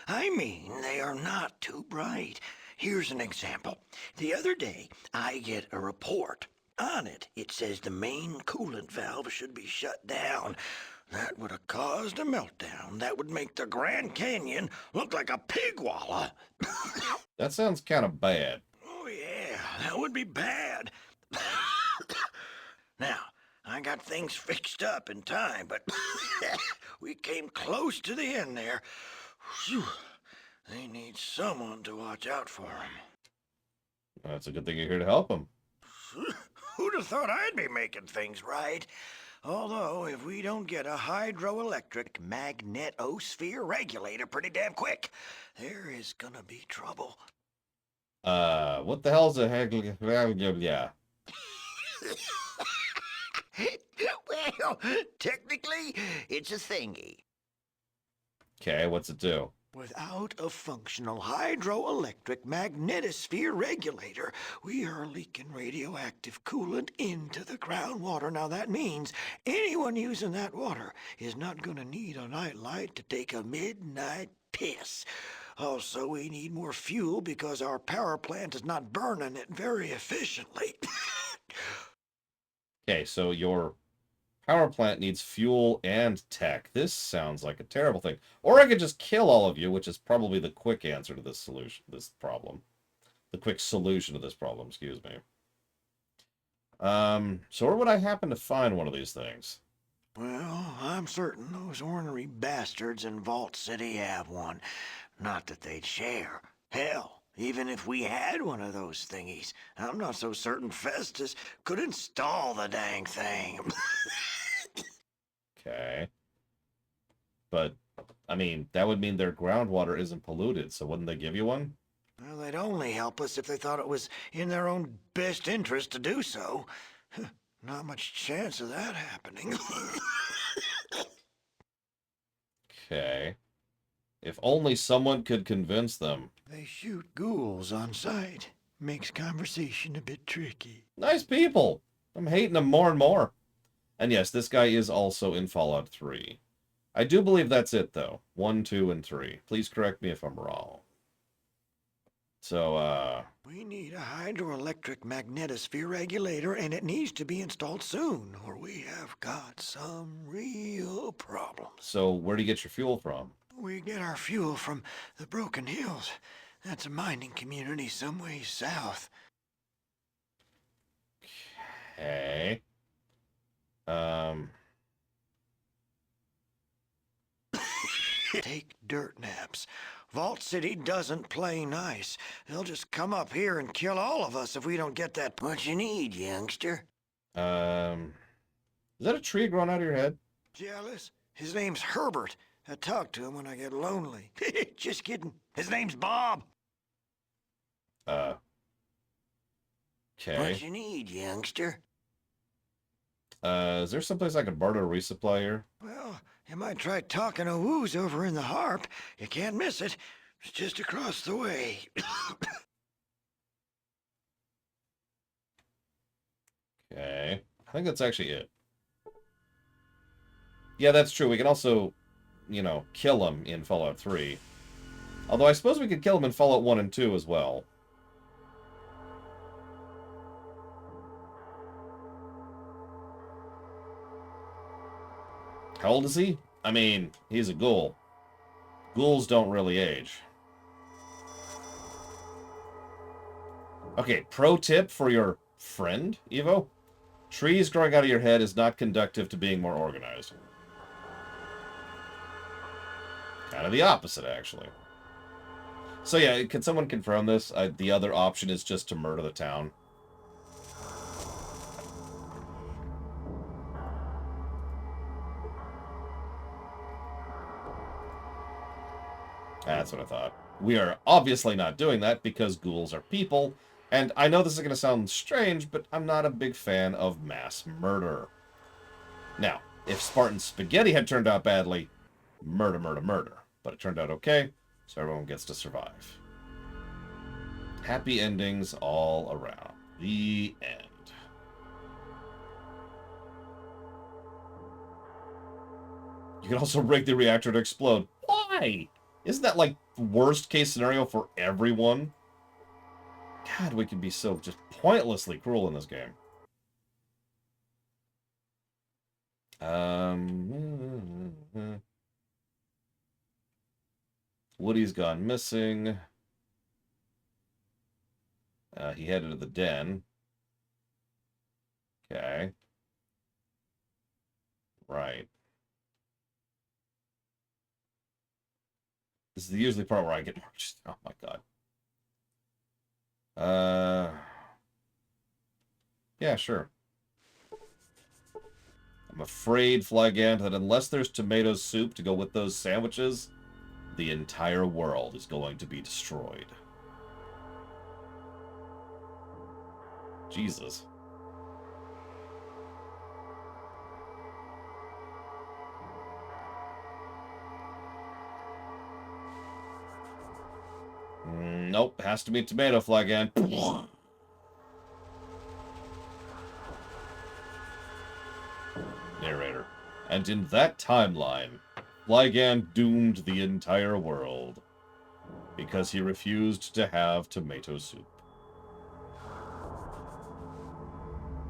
I mean, they are not too bright. Here's an example. The other day, I get a report. On it, it says the main coolant valve should be shut down. That would have caused a meltdown. That would make the Grand Canyon look like a pig wallah. That sounds kind of bad. Oh, yeah, that would be bad. Now, I got things fixed up in time, but we came close to the end there. Whew. They need someone to watch out for them. That's a good thing you're here to help them. Who'd have thought I'd be making things right? Although, if we don't get a hydroelectric magnetosphere regulator pretty damn quick, there is gonna be trouble. What the hell's a heck? Yeah. Well, technically, it's a thingy. Okay, what's it do? Without a functional hydroelectric magnetosphere regulator, we are leaking radioactive coolant into the groundwater. Now that means anyone using that water is not going to need a nightlight to take a midnight piss. Also, we need more fuel because our power plant is not burning it very efficiently. Okay, so your power plant needs fuel and tech. This sounds like a terrible thing. Or I could just kill all of you, which is probably the quick answer to this problem. The quick solution to this problem, excuse me. So where would I happen to find one of these things? Well, I'm certain those ornery bastards in Vault City have one. Not that they'd share. Hell, even if we had one of those thingies, I'm not so certain Festus could install the dang thing. Okay. But, I mean, that would mean their groundwater isn't polluted, so wouldn't they give you one? Well, they'd only help us if they thought it was in their own best interest to do so. Not much chance of that happening. Okay. If only someone could convince them. They shoot ghouls on sight. Makes conversation a bit tricky. Nice people! I'm hating them more and more. And yes, this guy is also in Fallout 3. I do believe that's it, though. 1, 2, and 3. Please correct me if I'm wrong. So, We need a hydroelectric magnetosphere regulator, and it needs to be installed soon, or we have got some real problems. So where do you get your fuel from? We get our fuel from the Broken Hills. That's a mining community some ways south. Okay. Take dirt naps. Vault City doesn't play nice. They'll just come up here and kill all of us if we don't get that. What you need, youngster? Is that a tree growing out of your head? Jealous? His name's Herbert. I talk to him when I get lonely. Just kidding. His name's Bob. Okay. What you need, youngster? Is there someplace I could barter a resupply here? Well, you might try talking to Woo's over in the Harp. You can't miss it. It's just across the way. Okay. I think that's actually it. Yeah, that's true. We can also, you know, kill him in Fallout 3. Although I suppose we could kill him in Fallout 1 and 2 as well. How old is he? I mean, he's a ghoul. Ghouls don't really age. Okay, pro tip for your friend, Evo. Trees growing out of your head is not conducive to being more organized. Kind of the opposite, actually. So yeah, can someone confirm this? The other option is just to murder the town. That's what I thought. We are obviously not doing that because ghouls are people, and I know this is going to sound strange, but I'm not a big fan of mass murder. Now, If Spartan spaghetti had turned out badly, murder, murder, murder. But it turned out okay, so everyone gets to survive. Happy endings all around. The end. You can also rig the reactor to explode. Why? Isn't that like worst case scenario for everyone? God, we can be so just pointlessly cruel in this game. Woody's gone missing. He headed to the den. Okay. Right. This is the usually part where I get marched. Oh my god. Yeah, sure. I'm afraid, Flygant, that unless there's tomato soup to go with those sandwiches, the entire world is going to be destroyed. Jesus. Nope, has to be tomato, Flygant. Narrator. And in that timeline, Flygant doomed the entire world because he refused to have tomato soup.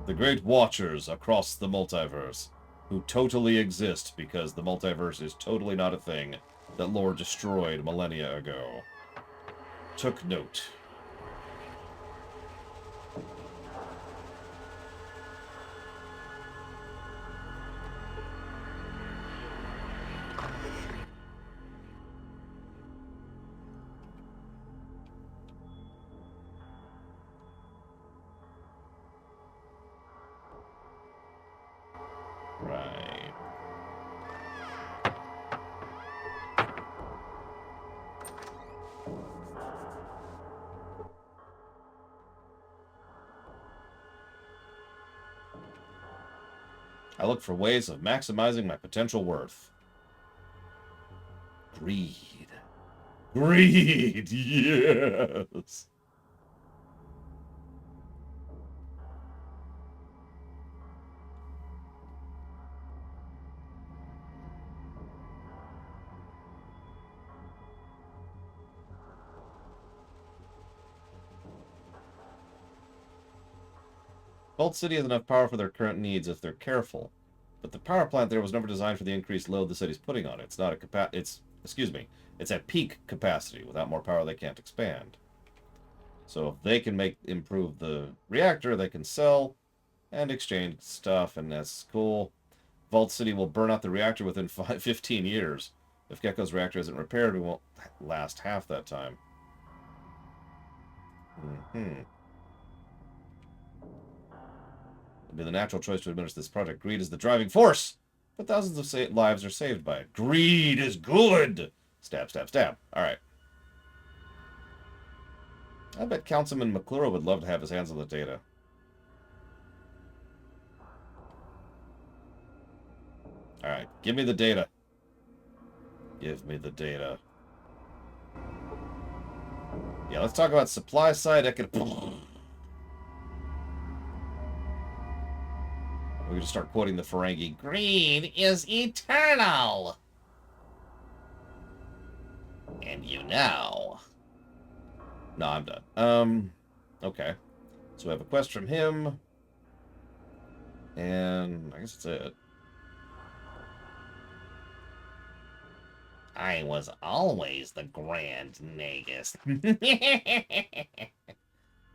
The Great Watchers across the multiverse, who totally exist because the multiverse is totally not a thing that lore destroyed millennia ago, took note. Right. I look for ways of maximizing my potential worth. Greed. Greed, yes. Vault City has enough power for their current needs if they're careful. But the power plant there was never designed for the increased load the city's putting on it. It's not a it's at peak capacity. Without more power, they can't expand. So if they can improve the reactor, they can sell and exchange stuff, and that's cool. Vault City will burn out the reactor within 15 years. If Gecko's reactor isn't repaired, we won't last half that time. It'd be the natural choice to administer this project. Greed is the driving force, but thousands of lives are saved by it. Greed is good! Stab, stab, stab. Alright. I bet Councilman McClure would love to have his hands on the data. Alright, give me the data. Give me the data. Yeah, let's talk about supply side economics. We're going to start quoting the Ferengi. Greed is eternal! And you know. No, I'm done. Okay. So we have a quest from him. And I guess that's it. I was always the Grand Nagus.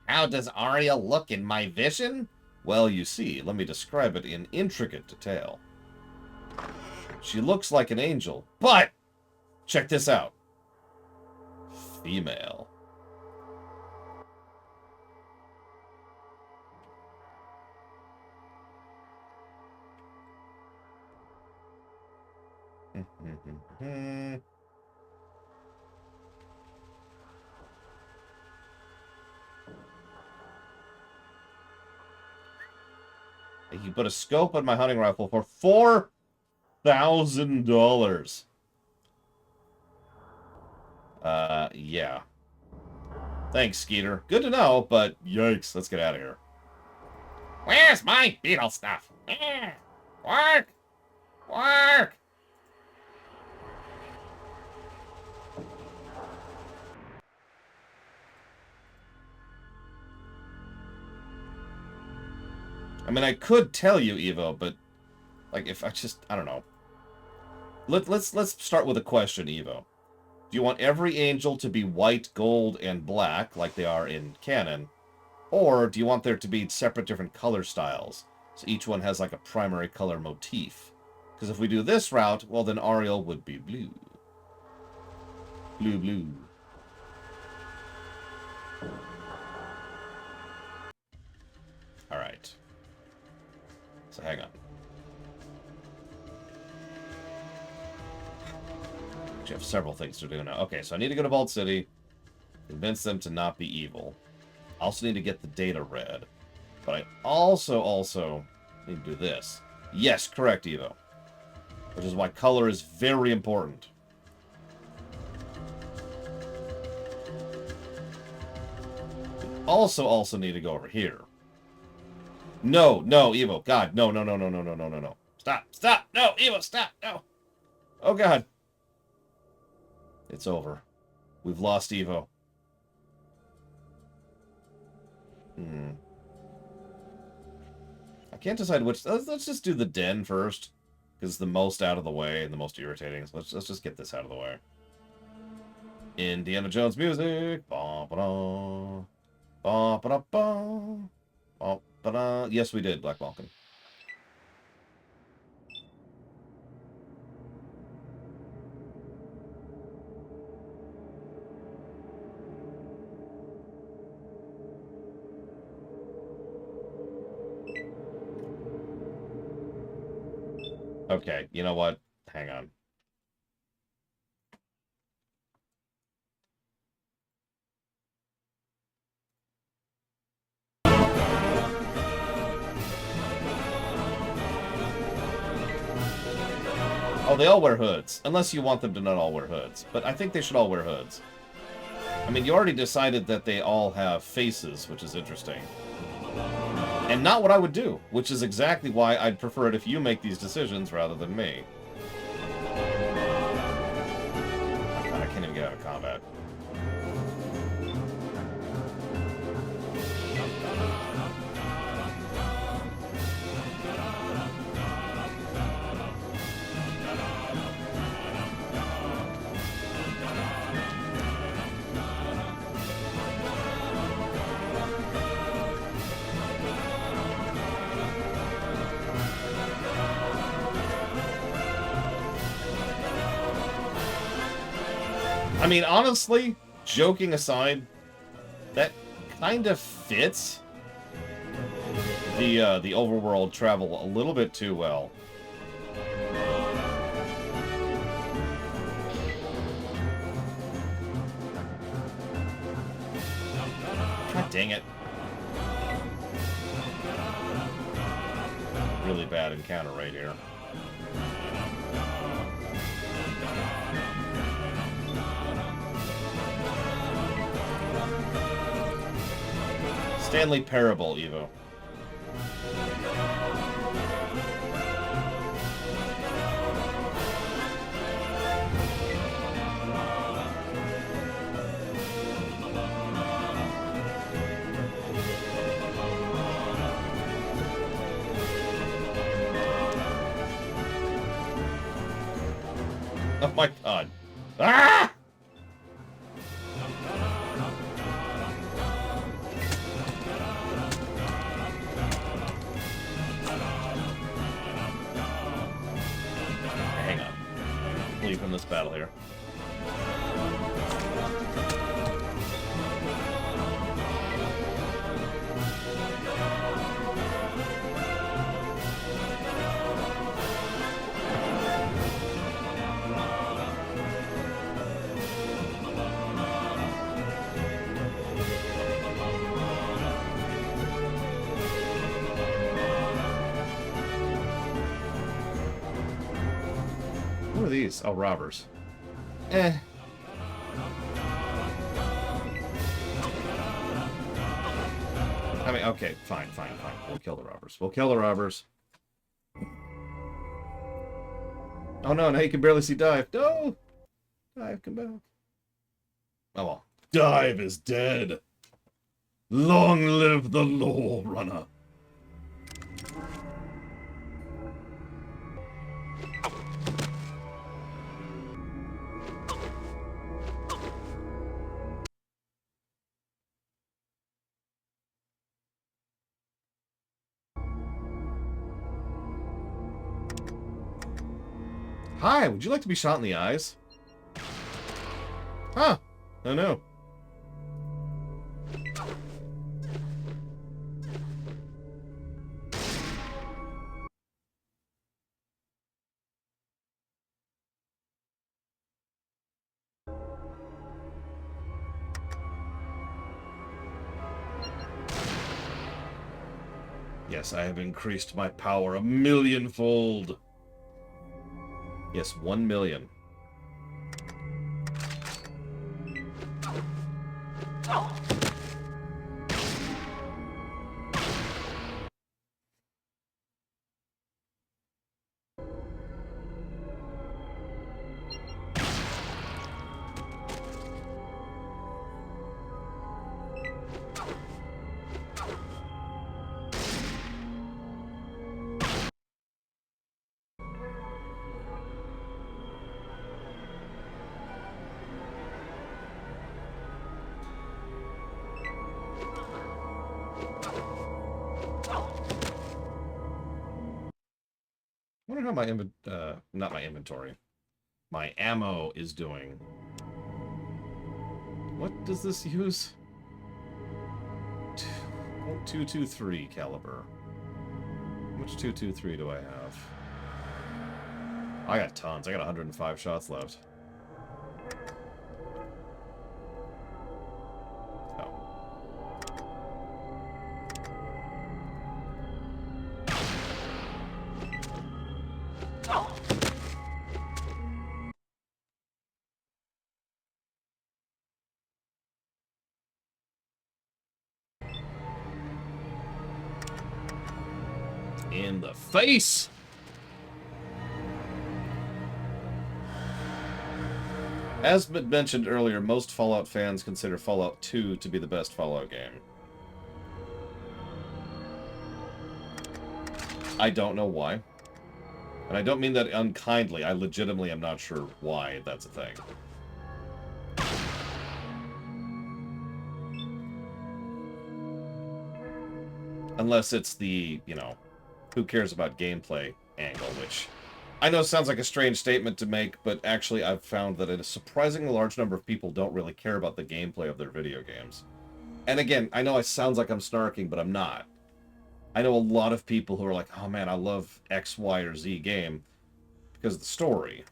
How does Arya look in my vision? Well, you see, let me describe it in intricate detail. She looks like an angel, but check this out. Female. He put a scope on my hunting rifle for $1,000. Yeah. Thanks, Skeeter. Good to know, but yikes. Let's get out of here. Where's my beetle stuff? Work! Work! I mean, I could tell you, Evo, but like, if I just, I don't know. Let's start with a question, Evo. Do you want every angel to be white, gold, and black, like they are in canon? Or do you want there to be separate different color styles? So each one has like a primary color motif. Because if we do this route, well, then Ariel would be blue. Blue, blue. Alright. So hang on. I have several things to do now. Okay, so I need to go to Vault City, convince them to not be evil. I also need to get the data read. But I also need to do this. Yes, correct, Evo. Which is why color is very important. We also need to go over here. No, Evo. God, no. Stop. No, Evo, stop. No. Oh, God. It's over. We've lost Evo. I can't decide which. Let's just do the den first, because it's the most out of the way and the most irritating. So let's just get this out of the way. Indiana Jones music. Ba-ba-da. Ba-ba-da-ba. Ba-ba-da. Yes, we did, Black Vulcan. Okay, you know what? Hang on. Oh, they all wear hoods. Unless you want them to not all wear hoods. But I think they should all wear hoods. I mean, you already decided that they all have faces, which is interesting. And not what I would do, which is exactly why I'd prefer it if you make these decisions rather than me. God, I can't even get out of combat. I mean, honestly, joking aside, that kind of fits the overworld travel a little bit too well. God dang it. Really bad encounter right here. Stanley Parable, Evo. Oh my god. Ah! Hang on. Leave from this battle here. Who are these? Oh, robbers. Eh. I mean, okay, fine. We'll kill the robbers. Oh no, now you can barely see Dive. No! Dive, come back. Oh well. Dive is dead. Long live the Lore Runner. Hi, would you like to be shot in the eyes? Huh. Oh no. Yes, I have increased my power 1,000,000-fold. Yes, 1,000,000. I wonder how my not my inventory. My ammo is doing. What does this use? .223 caliber. How much 223 do I have? I got tons. I got 105 shots left. Oh. In the face! As mentioned earlier, most Fallout fans consider Fallout 2 to be the best Fallout game. I don't know why. And I don't mean that unkindly. I legitimately am not sure why that's a thing. Unless it's the, you know, who cares about gameplay angle, which I know sounds like a strange statement to make, but actually I've found that a surprisingly large number of people don't really care about the gameplay of their video games. And again, I know it sounds like I'm snarking, but I'm not. I know a lot of people who are like, oh man, I love X, Y, or Z game because of the story.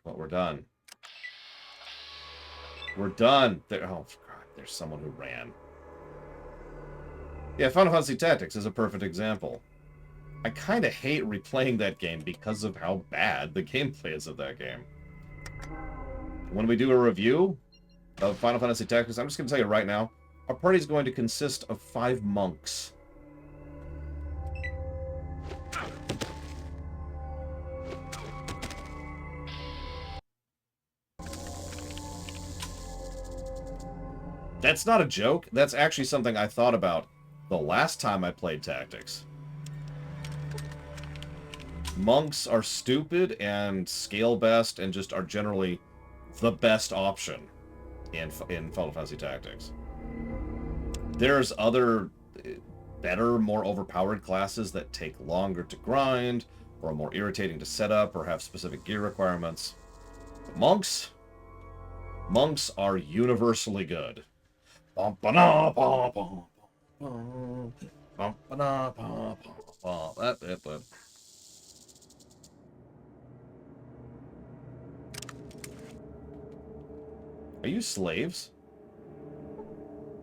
But we're done. We're done. There. Oh, God, there's someone who ran. Yeah, Final Fantasy Tactics is a perfect example. I kind of hate replaying that game because of how bad the gameplay is of that game. When we do a review of Final Fantasy Tactics, I'm just going to tell you right now, our party is going to consist of 5 monks. That's not a joke. That's actually something I thought about the last time I played Tactics. Monks are stupid and scale best and just are generally the best option in Final Fantasy Tactics. There's other better, more overpowered classes that take longer to grind or are more irritating to set up or have specific gear requirements. But monks are universally good. Are you slaves?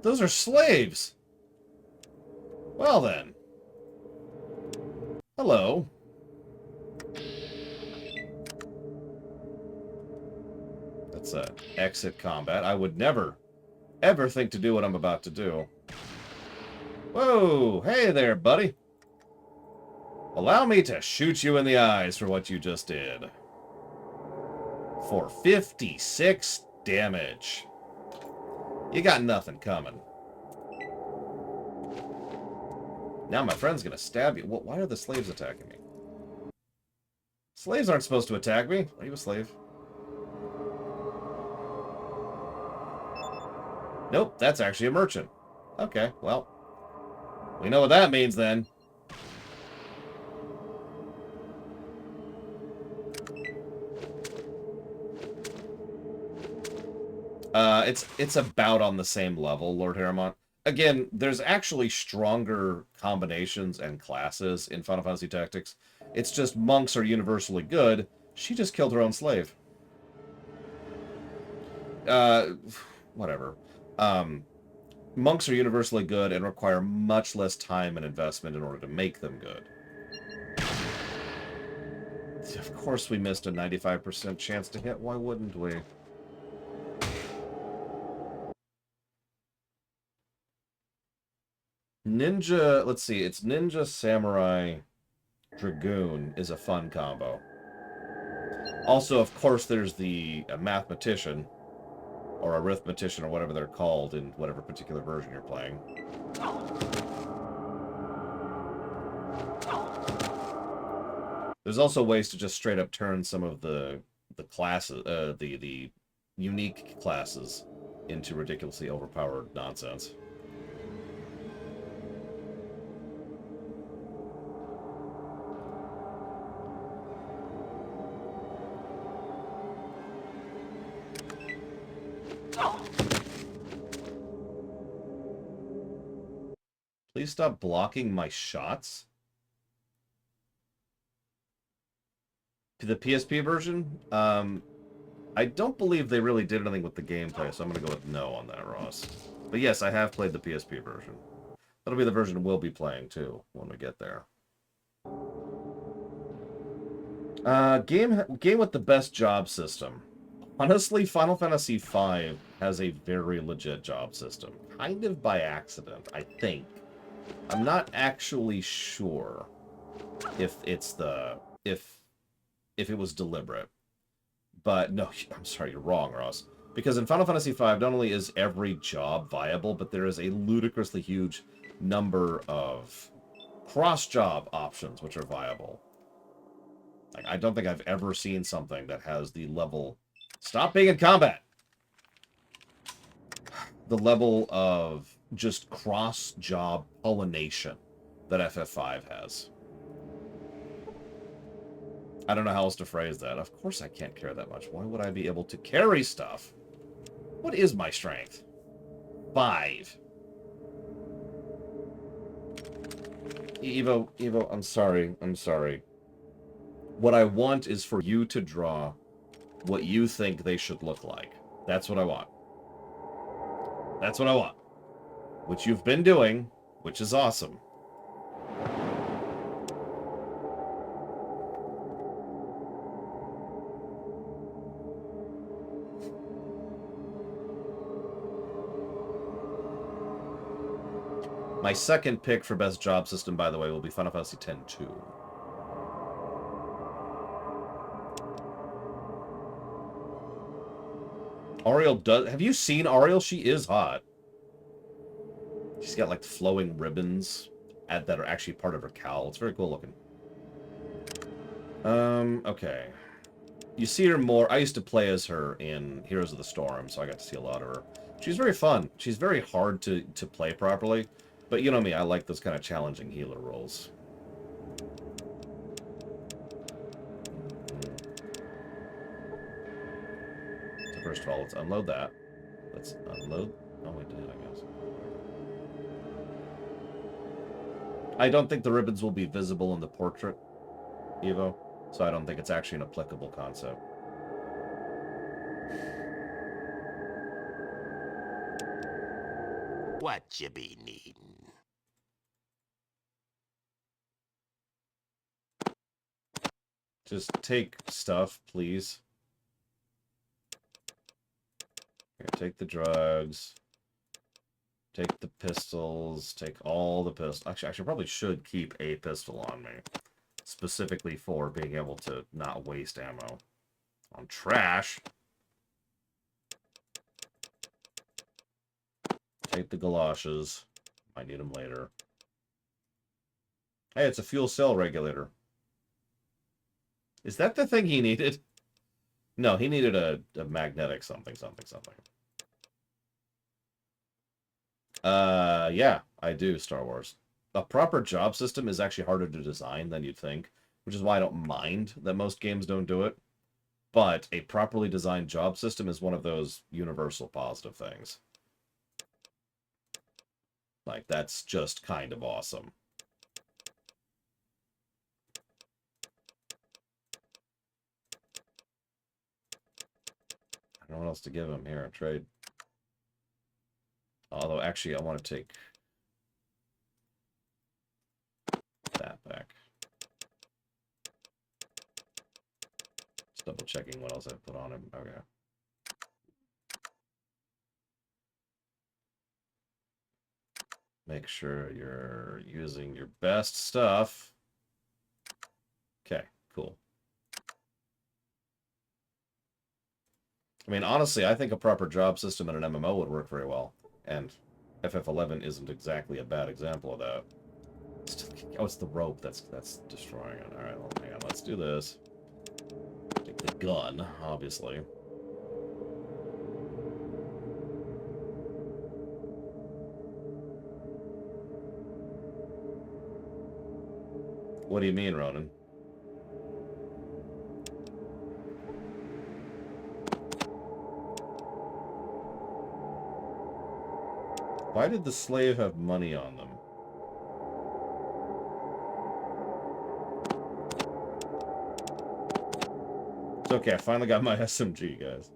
Those are slaves! Well then. Hello. That's a exit combat. I would never, ever think to do what I'm about to do. Whoa! Hey there, buddy! Allow me to shoot you in the eyes for what you just did. For 56 damage. You got nothing coming. Now my friend's gonna stab you. Why are the slaves attacking me? Slaves aren't supposed to attack me. Are you a slave? Nope, that's actually a merchant. Okay, well. We know what that means then. It's about on the same level, Lord Harrimont. Again, there's actually stronger combinations and classes in Final Fantasy Tactics. It's just monks are universally good. She just killed her own slave. Whatever. Monks are universally good and require much less time and investment in order to make them good. Of course we missed a 95% chance to hit. Why wouldn't we? Ninja, let's see, it's Ninja, Samurai, Dragoon is a fun combo. Also, of course, there's the mathematician, or arithmetician, or whatever they're called in whatever particular version you're playing. There's also ways to just straight up turn some of the classes, the unique classes into ridiculously overpowered nonsense. Please stop blocking my shots. The PSP version? I don't believe they really did anything with the gameplay, so I'm going to go with no on that, Ross. But yes, I have played the PSP version. That'll be the version we'll be playing, too, when we get there. Game with the best job system. Honestly, Final Fantasy V has a very legit job system. Kind of by accident, I think. I'm not actually sure if it's if it was deliberate. But no, I'm sorry, you're wrong, Ross. Because in Final Fantasy V, not only is every job viable, but there is a ludicrously huge number of cross-job options which are viable. Like, I don't think I've ever seen something that has the level... Stop being in combat! The level of just cross-job pollination that FF5 has. I don't know how else to phrase that. Of course I can't care that much. Why would I be able to carry stuff? What is my strength? 5. Evo, I'm sorry. I'm sorry. What I want is for you to draw what you think they should look like. That's what I want. That's what I want. Which you've been doing, which is awesome. My second pick for best job system, by the way, will be Final Fantasy X-2. Ariel does... Have you seen Ariel? She is hot. She's got, like, flowing ribbons that are actually part of her cowl. It's very cool looking. Okay. You see her more... I used to play as her in Heroes of the Storm, so I got to see a lot of her. She's very fun. She's very hard to play properly. But you know me, I like those kind of challenging healer roles. So first of all, let's unload that. Let's unload... Oh, we did, I guess. I don't think the ribbons will be visible in the portrait, Evo. So I don't think it's actually an applicable concept. What you be needing? Just take stuff, please. Here, take the drugs. Take the pistols. Take all the pistols. Actually, I probably should keep a pistol on me. Specifically for being able to not waste ammo on trash. Take the galoshes. Might need them later. Hey, it's a fuel cell regulator. Is that the thing he needed? No, he needed a magnetic something. Yeah, I do, Star Wars. A proper job system is actually harder to design than you'd think, which is why I don't mind that most games don't do it. But a properly designed job system is one of those universal positive things. Like, that's just kind of awesome. I don't know what else to give him here. Trade. Although, actually, I want to take that back. Just double checking what else I put on him. Okay. Make sure you're using your best stuff. Okay, cool. I mean, honestly, I think a proper job system in an MMO would work very well. And FF11 isn't exactly a bad example of that. Oh, it's the rope that's destroying it. Alright, well, hang on, let's do this. Take the gun, obviously. What do you mean, Ronan? Why did the slave have money on them? It's okay, I finally got my SMG, guys.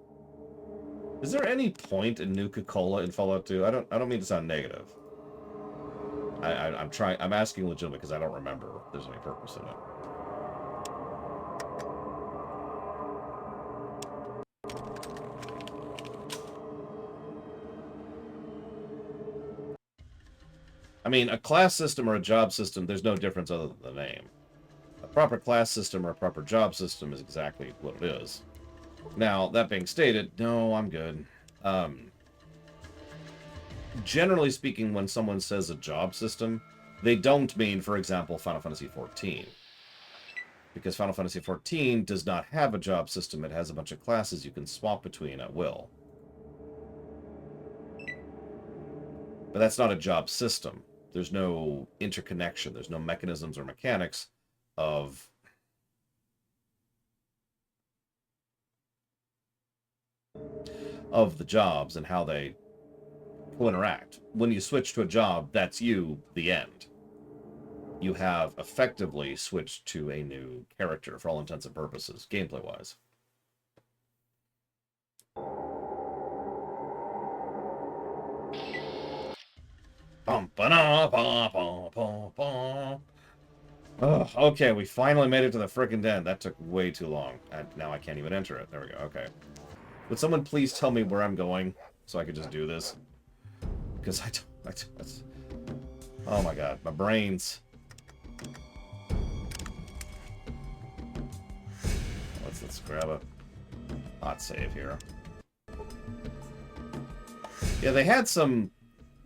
Is there any point in Nuka-Cola in Fallout 2? I don't mean to sound negative. I'm asking legitimately because I don't remember if there's any purpose in it. I mean, a class system or a job system, there's no difference other than the name. A proper class system or a proper job system is exactly what it is. Now, that being stated, no, I'm good. Generally speaking, when someone says a job system, they don't mean, for example, Final Fantasy XIV. Because Final Fantasy XIV does not have a job system. It has a bunch of classes you can swap between at will. But that's not a job system. There's no interconnection. There's no mechanisms or mechanics of the jobs and how they will interact. When you switch to a job, that's you, the end. You have effectively switched to a new character for all intents and purposes, gameplay-wise. Okay, we finally made it to the frickin' den. That took way too long. And now I can't even enter it. There we go. Okay. Would someone please tell me where I'm going so I could just do this? Because oh my god, my brains. Let's grab a hot save here. Yeah, they had some,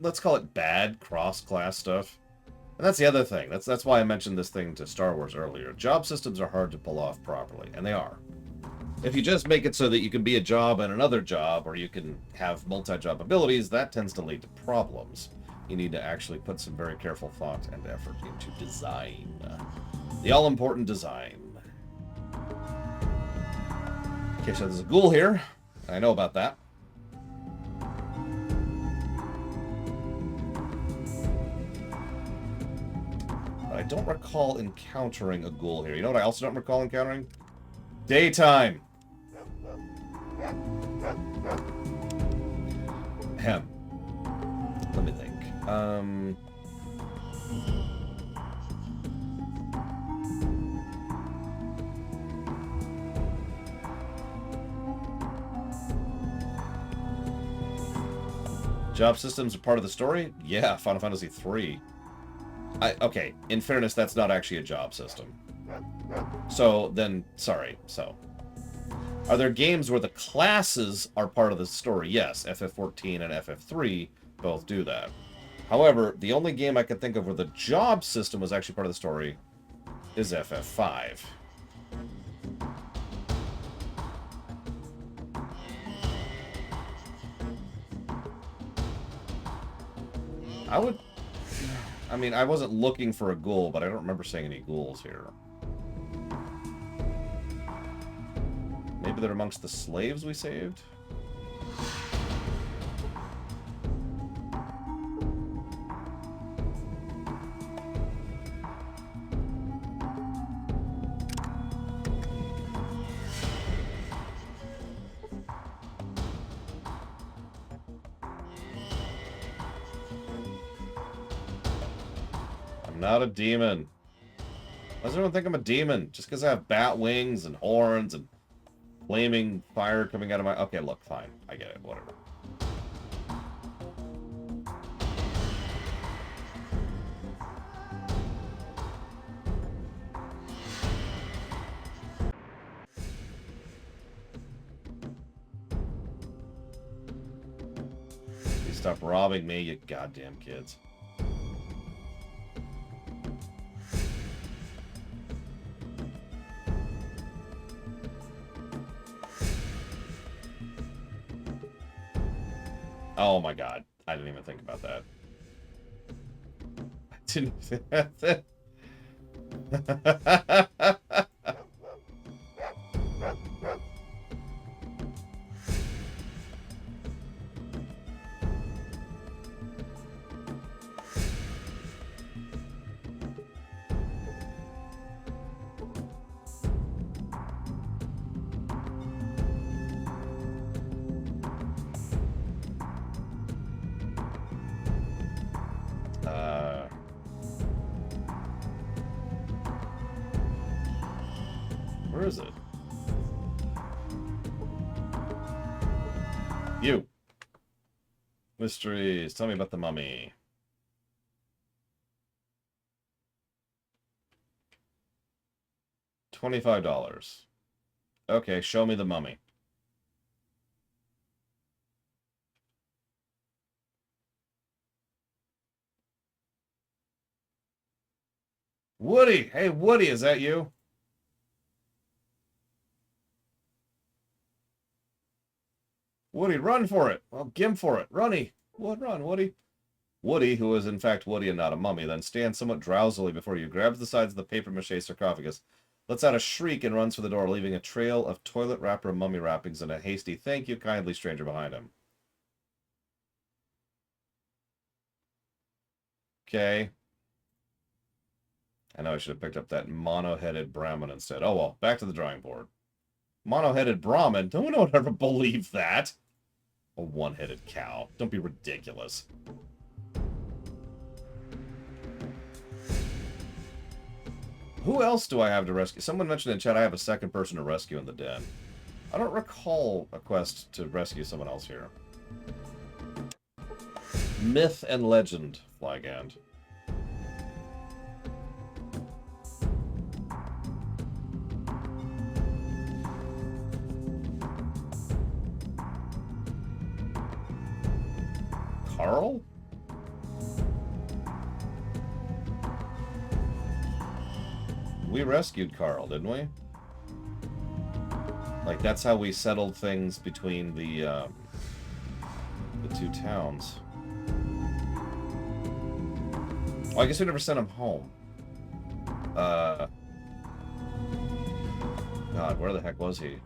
let's call it bad cross-class stuff. And that's the other thing. That's why I mentioned this thing to Star Wars earlier. Job systems are hard to pull off properly, and they are. If you just make it so that you can be a job and another job, or you can have multi-job abilities, that tends to lead to problems. You need to actually put some very careful thought and effort into design. The all-important design. Okay, so there's a ghoul here. I know about that. But I don't recall encountering a ghoul here. You know what I also don't recall encountering? Daytime! Ahem. Let me think. Job systems are part of the story? Yeah, Final Fantasy III. Okay, in fairness, that's not actually a job system. So, then, sorry, so. Are there games where the classes are part of the story? Yes, FF14 and FF3 both do that. However, the only game I could think of where the job system was actually part of the story is FF5. I mean, I wasn't looking for a ghoul, but I don't remember seeing any ghouls here. Maybe they're amongst the slaves we saved? I'm not a demon. Why does everyone think I'm a demon? Just because I have bat wings and horns and flaming fire coming out of my... Okay, look, fine. I get it. Whatever. Please stop robbing me, you goddamn kids. Oh my god. I didn't even think about that. I didn't think that. Where is it? You. Mysteries. Tell me about the mummy. $25. Okay, show me the mummy. Woody! Hey, Woody, is that you? Woody, run for it! Well, gim for it. Runny! What run, Woody? Woody, who is in fact Woody and not a mummy, then stands somewhat drowsily before you, grabs the sides of the papier-mâché sarcophagus, lets out a shriek, and runs for the door, leaving a trail of toilet wrapper mummy wrappings and a hasty "thank you kindly, stranger" behind him. Okay. I know I should have picked up that mono-headed Brahmin instead. Oh well, back to the drawing board. Mono-headed Brahmin? No one would ever believe that. A one-headed cow. Don't be ridiculous. Who else do I have to rescue? Someone mentioned in chat I have a second person to rescue in the den. I don't recall a quest to rescue someone else here. Myth and legend, Flygand. Carl? We rescued Carl, didn't we? Like, that's how we settled things between the two towns. Oh, I guess we never sent him home. God, where the heck was he?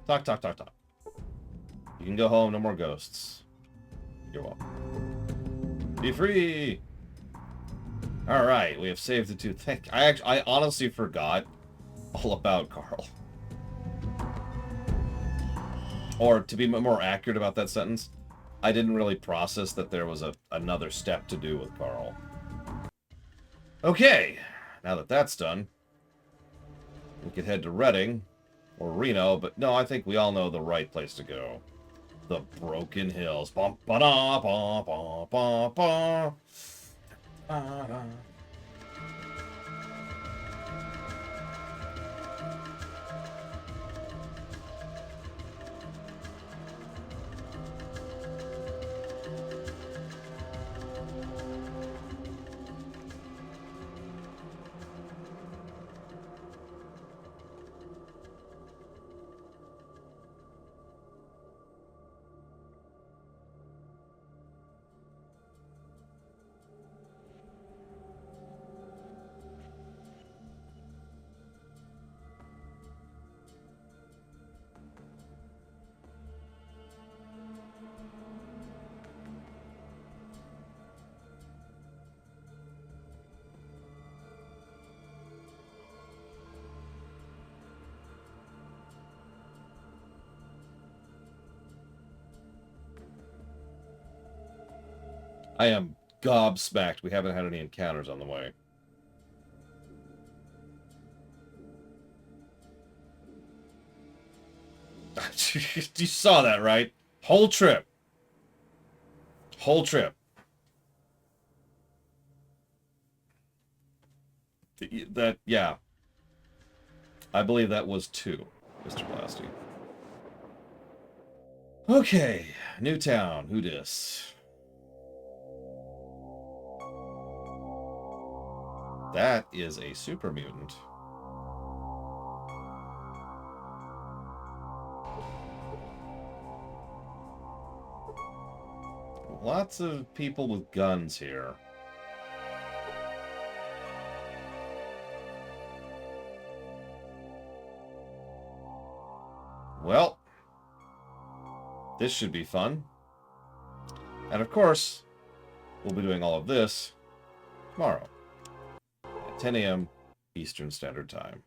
Talk, talk, talk, talk. You can go home, no more ghosts. You're welcome. Be free! Alright, we have saved the two. I honestly forgot all about Carl. Or, to be more accurate about that sentence, I didn't really process that there was another step to do with Carl. Okay, now that that's done, we could head to Reading, or Reno, but no, I think we all know the right place to go. The Broken Hills. Bum, ba-da, bum, bum, bum, bum. Da-da. I am gobsmacked. We haven't had any encounters on the way. You saw that, right? Whole trip. Whole trip. That, yeah. I believe that was 2, Mr. Blasty. Okay. Newtown. Who dis? That is a super mutant. Lots of people with guns here. Well, this should be fun. And of course, we'll be doing all of this tomorrow at 10 a.m. Eastern Standard Time.